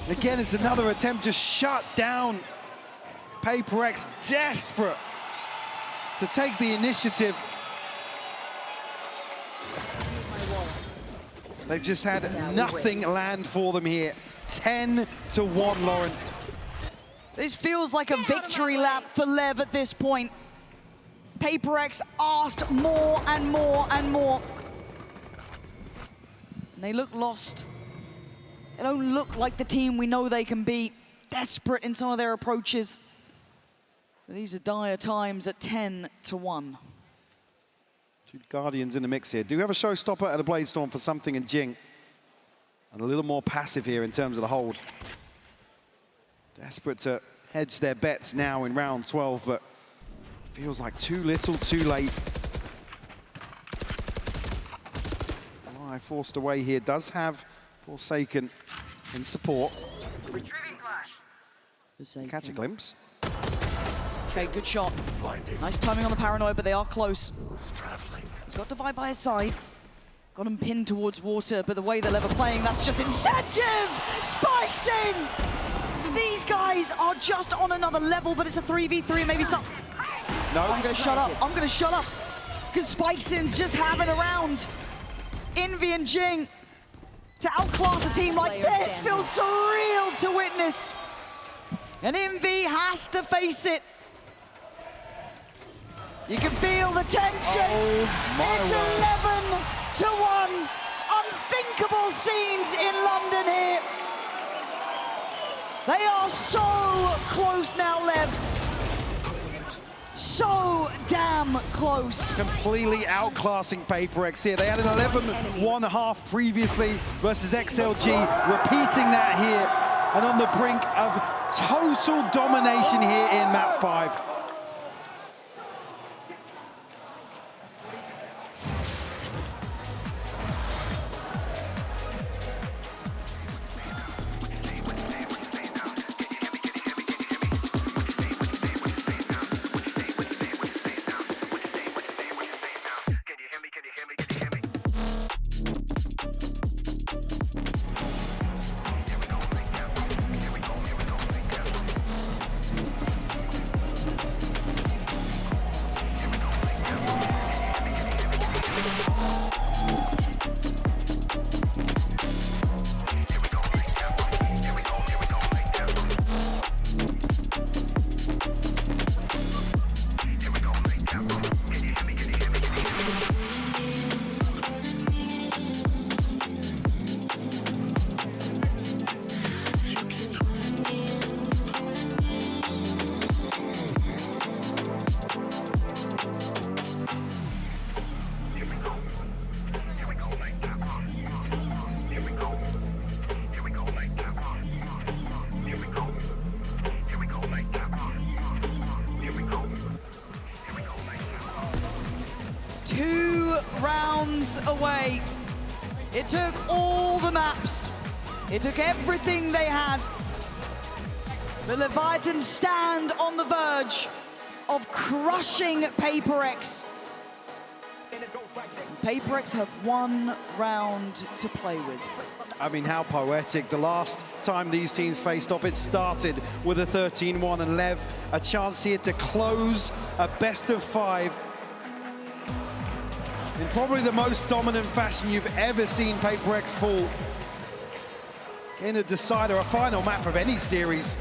Again, it's another attempt to shut down PRX, desperate to take the initiative. They've just had nothing land for them here. 10-1, Lauren. This feels like a victory lap for Lev at this point. PRX asked more and more and more. And they look lost. They don't look like the team we know they can be. Desperate in some of their approaches. But these are dire times at 10-1. 2 Guardians in the mix here. Do have a showstopper at a Bladestorm for something and Jing. And a little more passive here in terms of the hold. Desperate to hedge their bets now in round 12, but feels like too little, too late. Oh, forced away here. Does have Forsaken in support. Retrieving flash. Catch a glimpse. Okay, good shot. Nice timing on the paranoid, but they are close. He's got Divide by his side. Got him pinned towards water, but the way they're playing, that's just incentive! Spikes in! These guys are just on another level, but it's a 3v3, maybe some... No. I'm gonna shut up. I'm gonna shut up. Because Spikesin's just having a round. Envy and Jing to outclass a team like this feels surreal to witness. And Envy has to face it. You can feel the tension. It's 11-1. Unthinkable scenes in London here. They are so close now, Lev. So damn close. Completely outclassing PRX here. They had an 11-1 half previously versus XLG, repeating that here, and on the brink of total domination here in map 5. rounds away. It took all the maps. It took everything they had. The Leviatán stand on the verge of crushing PRX. PRX have one round to play with. I mean, how poetic. The last time these teams faced off, it started with a 13-1, and LEV a chance here to close a best-of-5 in probably the most dominant fashion you've ever seen PRX fall in a decider, a final map of any series.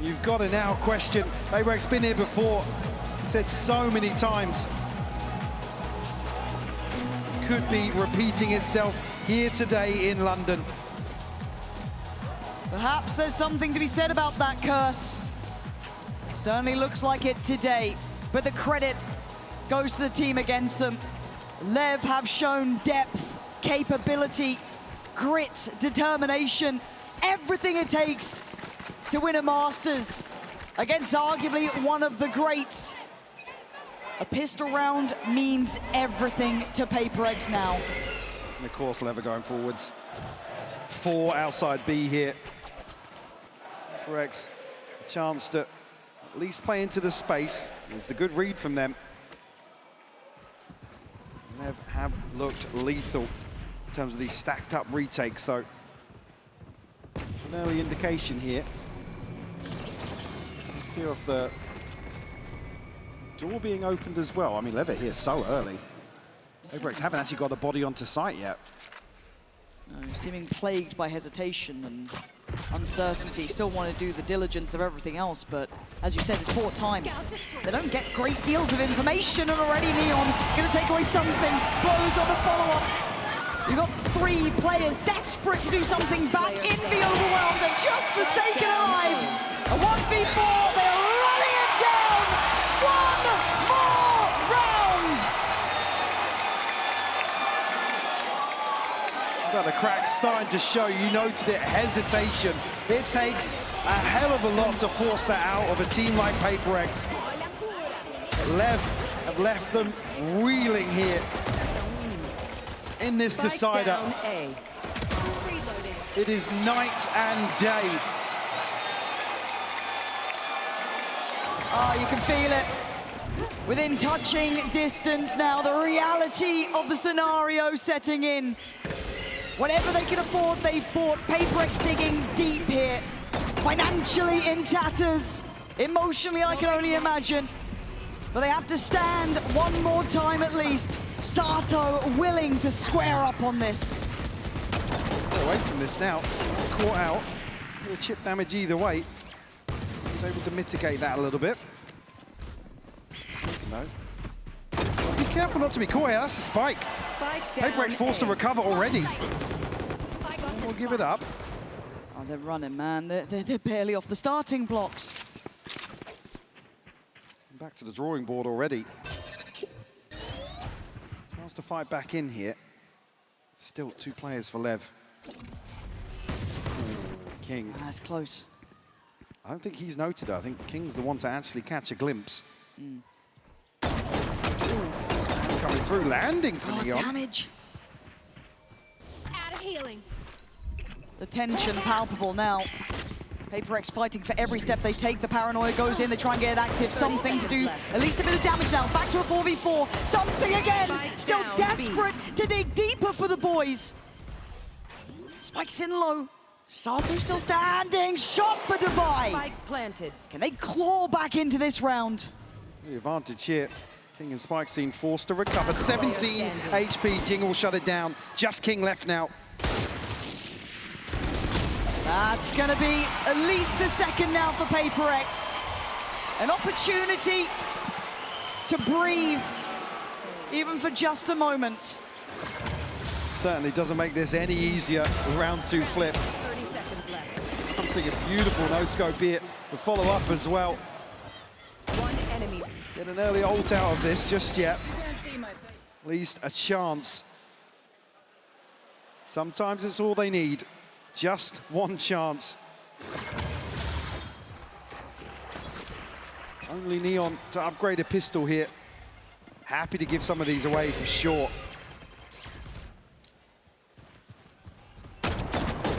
You've got to now question, PRX been here before, said so many times. Could be repeating itself here today in London. Perhaps there's something to be said about that curse. Certainly looks like it today, but the credit goes to the team against them. LEV have shown depth, capability, grit, determination, everything it takes to win a Masters against arguably one of the greats. A pistol round means everything to PRX now. And of course, LEV are going forwards. 4 outside B here. PRX, a chance to at least play into the space. It's a good read from them. LEV have looked lethal in terms of these stacked up retakes, though. An early indication here. Let's see if the door being opened as well. I mean, LEV are here so early. PRX haven't actually got a body onto site yet. Seeming plagued by hesitation and uncertainty. Still want to do the diligence of everything else, but as you said, it's poor time. They don't get great deals of information, and already Neon going to take away something. Blows on the follow-up. You've got 3 players desperate to do something back. Envy overwhelmed and just forsaken alive. A 1v4, they're running it down. One more round. But the cracks starting to show. You noted it, hesitation. It takes a hell of a lot to force that out of a team like PRX. LEV have left them reeling here in this decider. It is night and day. Oh, you can feel it. Within touching distance now, the reality of the scenario setting in. Whatever they can afford, they've bought. PRX digging deep here. Financially in tatters. Emotionally, I can only imagine. But they have to stand one more time at least. Sato willing to square up on this. Away from this now. Caught out. A chip damage either way. Was able to mitigate that a little bit. No. Be careful not to be caught here. That's a spike. PRX forced to recover already. We'll give it up. Oh, they're running, man. They're barely off the starting blocks. Back to the drawing board already. Chance to fight back in here. Still 2 players for LEV. King. That's close. I don't think he's noted it. I think King's the one to actually catch a glimpse. Coming through, landing for Neon. Damage. Out of healing. The tension palpable now. PRX fighting for every step they take. The paranoia goes in, they try and get it active. Something to do, at least a bit of damage now. Back to a 4v4, something again. Still desperate to dig deeper for the boys. Spikes in low. Sato still standing, shot for Dubai. Spike planted. Can they claw back into this round? The advantage here. King and Spike seen forced to recover. 17 HP, Jingle will shut it down. Just King left now. That's gonna be at least the second now for PRX. An opportunity to breathe, even for just a moment. Certainly doesn't make this any easier. Round 2 flip. 30 seconds left. Something beautiful, no scope here. The follow-up as well. One enemy. Get an early ult out of this just yet. At least a chance. Sometimes it's all they need. Just one chance. Only Neon to upgrade a pistol here. Happy to give some of these away for sure.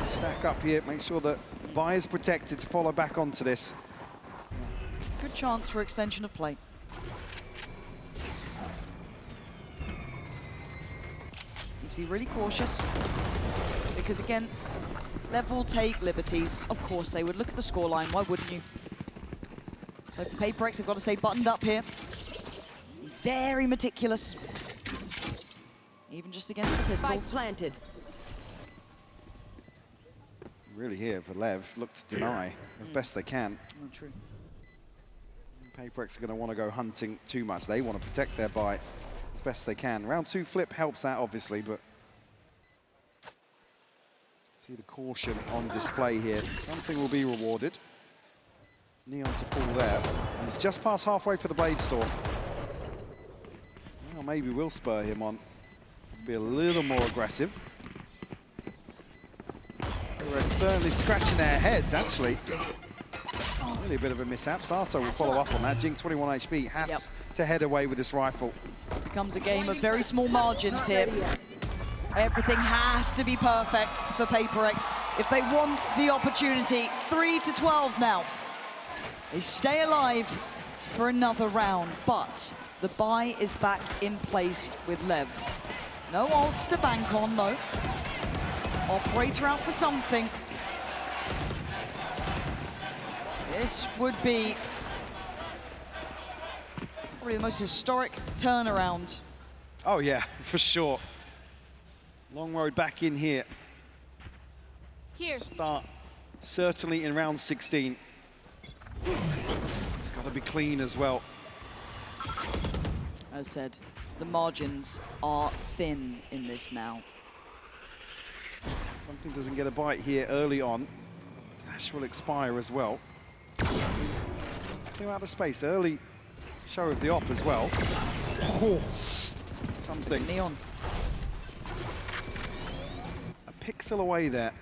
Stack up here, make sure that Vi is protected to follow back onto this. Good chance for extension of play. Need to be really cautious, because again, LEV will take liberties. Of course they would. Look at the scoreline, why wouldn't you? So PRX have got to stay buttoned up here. Very meticulous. Even just against the pistols. Spike planted. Really here for LEV, look to deny as best they can. Oh, true. PRX are going to want to go hunting too much. They want to protect their buy as best they can. Round 2 flip helps that, obviously, but see the caution on display here. Something will be rewarded. Neon to pull there. He's just past halfway for the Blade Storm. Well, maybe we'll spur him on to be a little more aggressive. We're certainly scratching their heads, actually. Really a bit of a mishap. Sato will follow up on that. Jing, 21 HP, has to head away with this rifle. Becomes a game of very small margins here. Everything has to be perfect for PRX if they want the opportunity. 3-12 now. They stay alive for another round, but the buy is back in place with LEV. No ults to bank on, though. Operator out for something. This would be probably the most historic turnaround. Oh yeah, for sure. Long road back in here. Here. Start certainly in round 16. It's got to be clean as well. As said, the margins are thin in this now. Something doesn't get a bite here early on. Dash will expire as well. Clear out the space. Early show of the op as well. Oh, something. Neon. A pixel away there.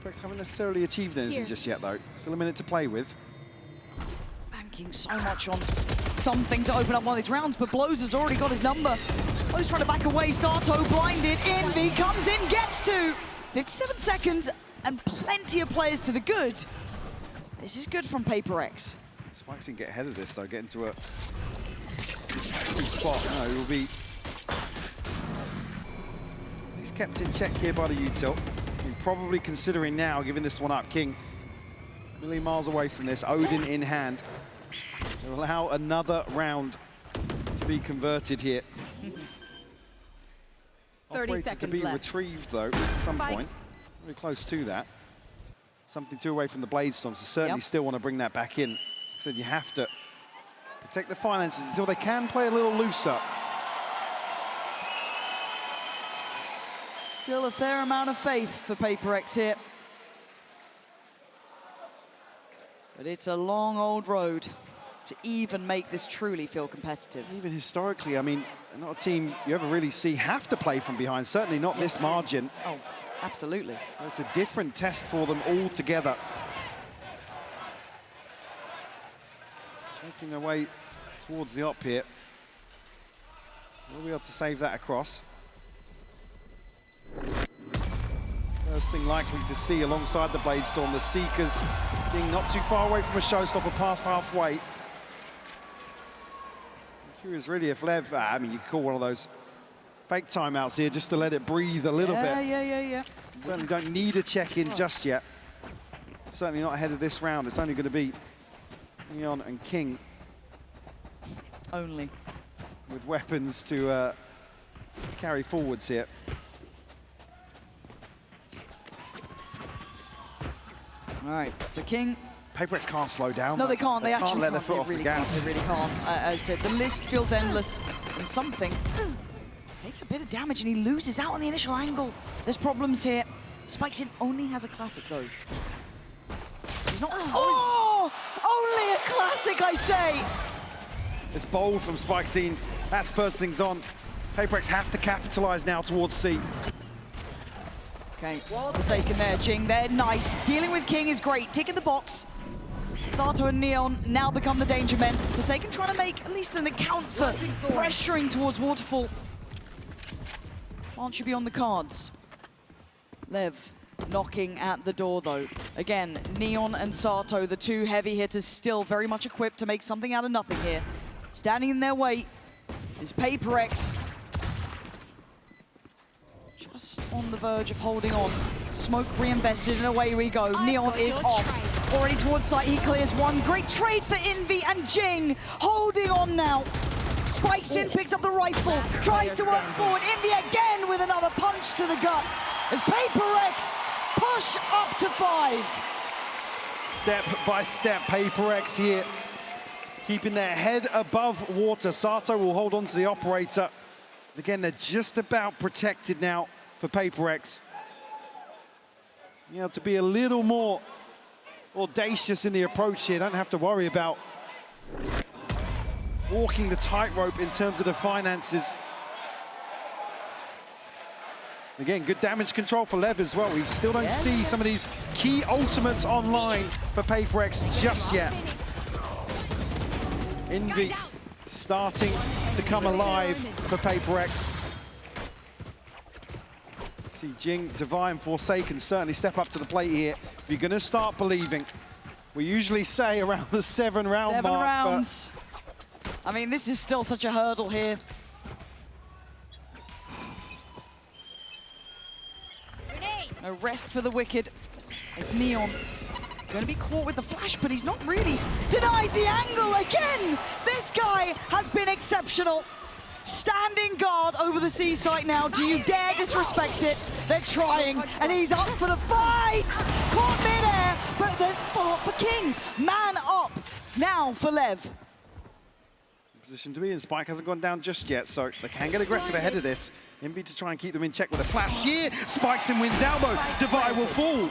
PRX haven't necessarily achieved anything just yet, though. Still a minute to play with. Banking so much on something to open up one of these rounds, but Blows has already got his number. Blows trying to back away. Sato blinded. Envy comes in, gets to 57 seconds, and plenty of players to the good. This is good from PRX. Spikes can get ahead of this, though, get into a spot. No, it will be. He's kept in check here by the util. Probably considering now giving this one up. King, a million miles away from this. Odin in hand. They'll allow another round to be converted here. 30 Operated seconds to be left. retrieved, though, at some point. Very close to that. Something two away from the Blade Storm, so certainly still want to bring that back in. Said you have to protect the finances until they can play a little looser. Still a fair amount of faith for PRX here. But it's a long old road to even make this truly feel competitive. Even historically, I mean, not a team you ever really see have to play from behind, certainly not this margin. Oh, absolutely. It's a different test for them altogether. Making their way towards the op here. We'll be able to save that across. First thing likely to see alongside the Blade Storm, the Seekers being not too far away from a showstopper, past halfway. I'm curious really if LEV, I mean, you could call one of those fake timeouts here just to let it breathe a little bit. Yeah. Certainly don't need a check-in just yet. Certainly not ahead of this round. It's only going to be Neon and King. Only. With weapons to carry forwards here. All right, so King. PRX can't slow down. No, they can't. They actually can't let their can't. foot off the gas. They really can't. As I said, the list feels endless, and something takes a bit of damage, and he loses out on the initial angle. There's problems here. Spikes in only has a classic, though. He's not. Oh! Only a classic, I say! It's bold from Spikescene. That spurs things on. PRX have to capitalize now towards C. Okay, Forsaken there, Jing. They're nice. Dealing with King is great. Ticking the box. Sato and Neon now become the danger men. Forsaken trying to make at least an account for pressuring towards Waterfall. Can't you be on the cards? Lev knocking at the door though. Again, Neon and Sato, the two heavy hitters, still very much equipped to make something out of nothing here. Standing in their way is PRX. Just on the verge of holding on. Smoke reinvested and away we go. Neon is off. Already towards site, he clears one. Great trade for Envy and Jing. Holding on now. Spikes in, picks up the rifle. Tries to work forward. Envy again with another punch to the gut. As PRX push up to 5. Step by step, PRX here. Keeping their head above water. Sato will hold on to the operator. Again, they're just about protected now for PRX. You know, to be a little more audacious in the approach here. Don't have to worry about walking the tightrope in terms of the finances. Again, good damage control for Lev as well. We still don't see some of these key ultimates online for PRX just yet. Envy starting to come alive for PRX. See Jing, Divine, Forsaken certainly step up to the plate here. If you're going to start believing, we usually say around the 7-round mark. 7 rounds. I mean, this is still such a hurdle here. No rest for the wicked. It's Neon. Going to be caught with the flash, but he's not really denied the angle again. This guy has been exceptional. Standing guard over the C site now. Do you dare disrespect it? They're trying, and he's up for the fight. Caught midair, but there's follow-up for King. Man up now for Lev. Position to be in. Spike hasn't gone down just yet, so they can get aggressive ahead of this. Envy to try and keep them in check with a flash here. Spikes and wins out though. Divide will fall.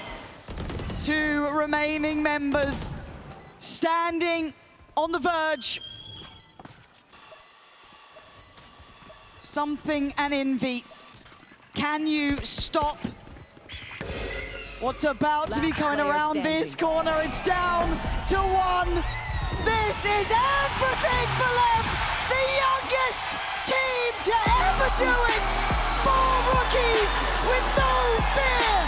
2 remaining members standing on the verge. Something and Envy. Can you stop what's about to be coming around this corner? It's down to 1. This is everything for Lev, the youngest team to ever do it. 4 rookies with no fear.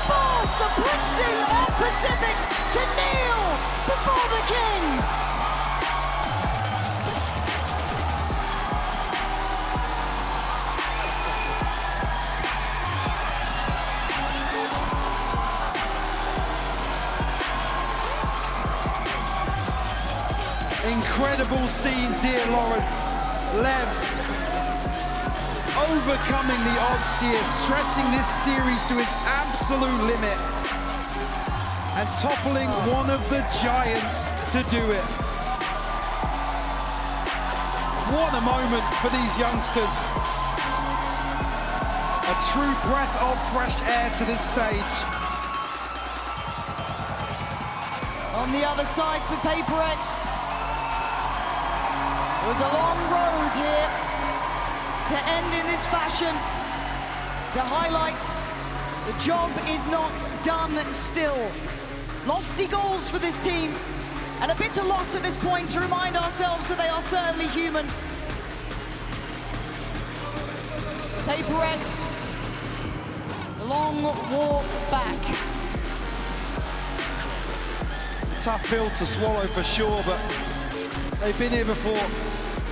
Force the princes of Pacific to kneel before the king. Incredible scenes here, Lauren. Lev overcoming the odds here, stretching this series to its absolute limit and toppling one of the giants to do it. What a moment for these youngsters. A true breath of fresh air to this stage. On the other side for PRX. It was a long road here to end in this fashion, to highlight the job is not done still. Lofty goals for this team, and a bitter loss at this point to remind ourselves that they are certainly human. PRX, the long walk back. Tough pill to swallow for sure, but they've been here before.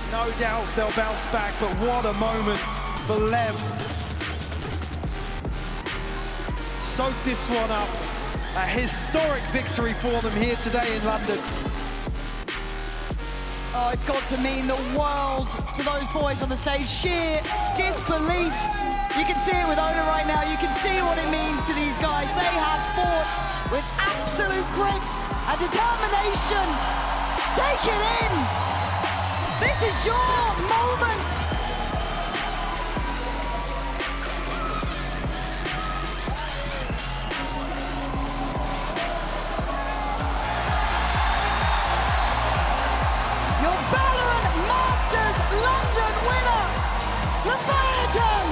No doubts they'll bounce back, but what a moment for Lev. Soak this one up. A historic victory for them here today in London. Oh, it's got to mean the world to those boys on the stage. Sheer disbelief. You can see it with Ona right now. You can see what it means to these guys. They have fought with absolute grit and determination. Take it in. This is your moment. Your VALORANT Masters London winner, Leviatán.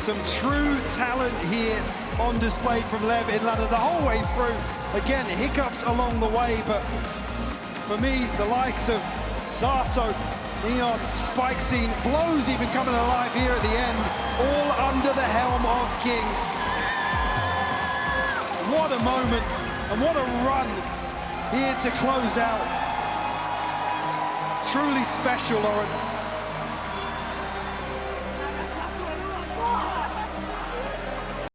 Some true talent here on display from Lev in London the whole way through. Again, hiccups along the way, but for me, the likes of Sato, Neon, Spike Scene, Blows even coming alive here at the end, all under the helm of King. What a moment, and what a run here to close out. Truly special, Lauren.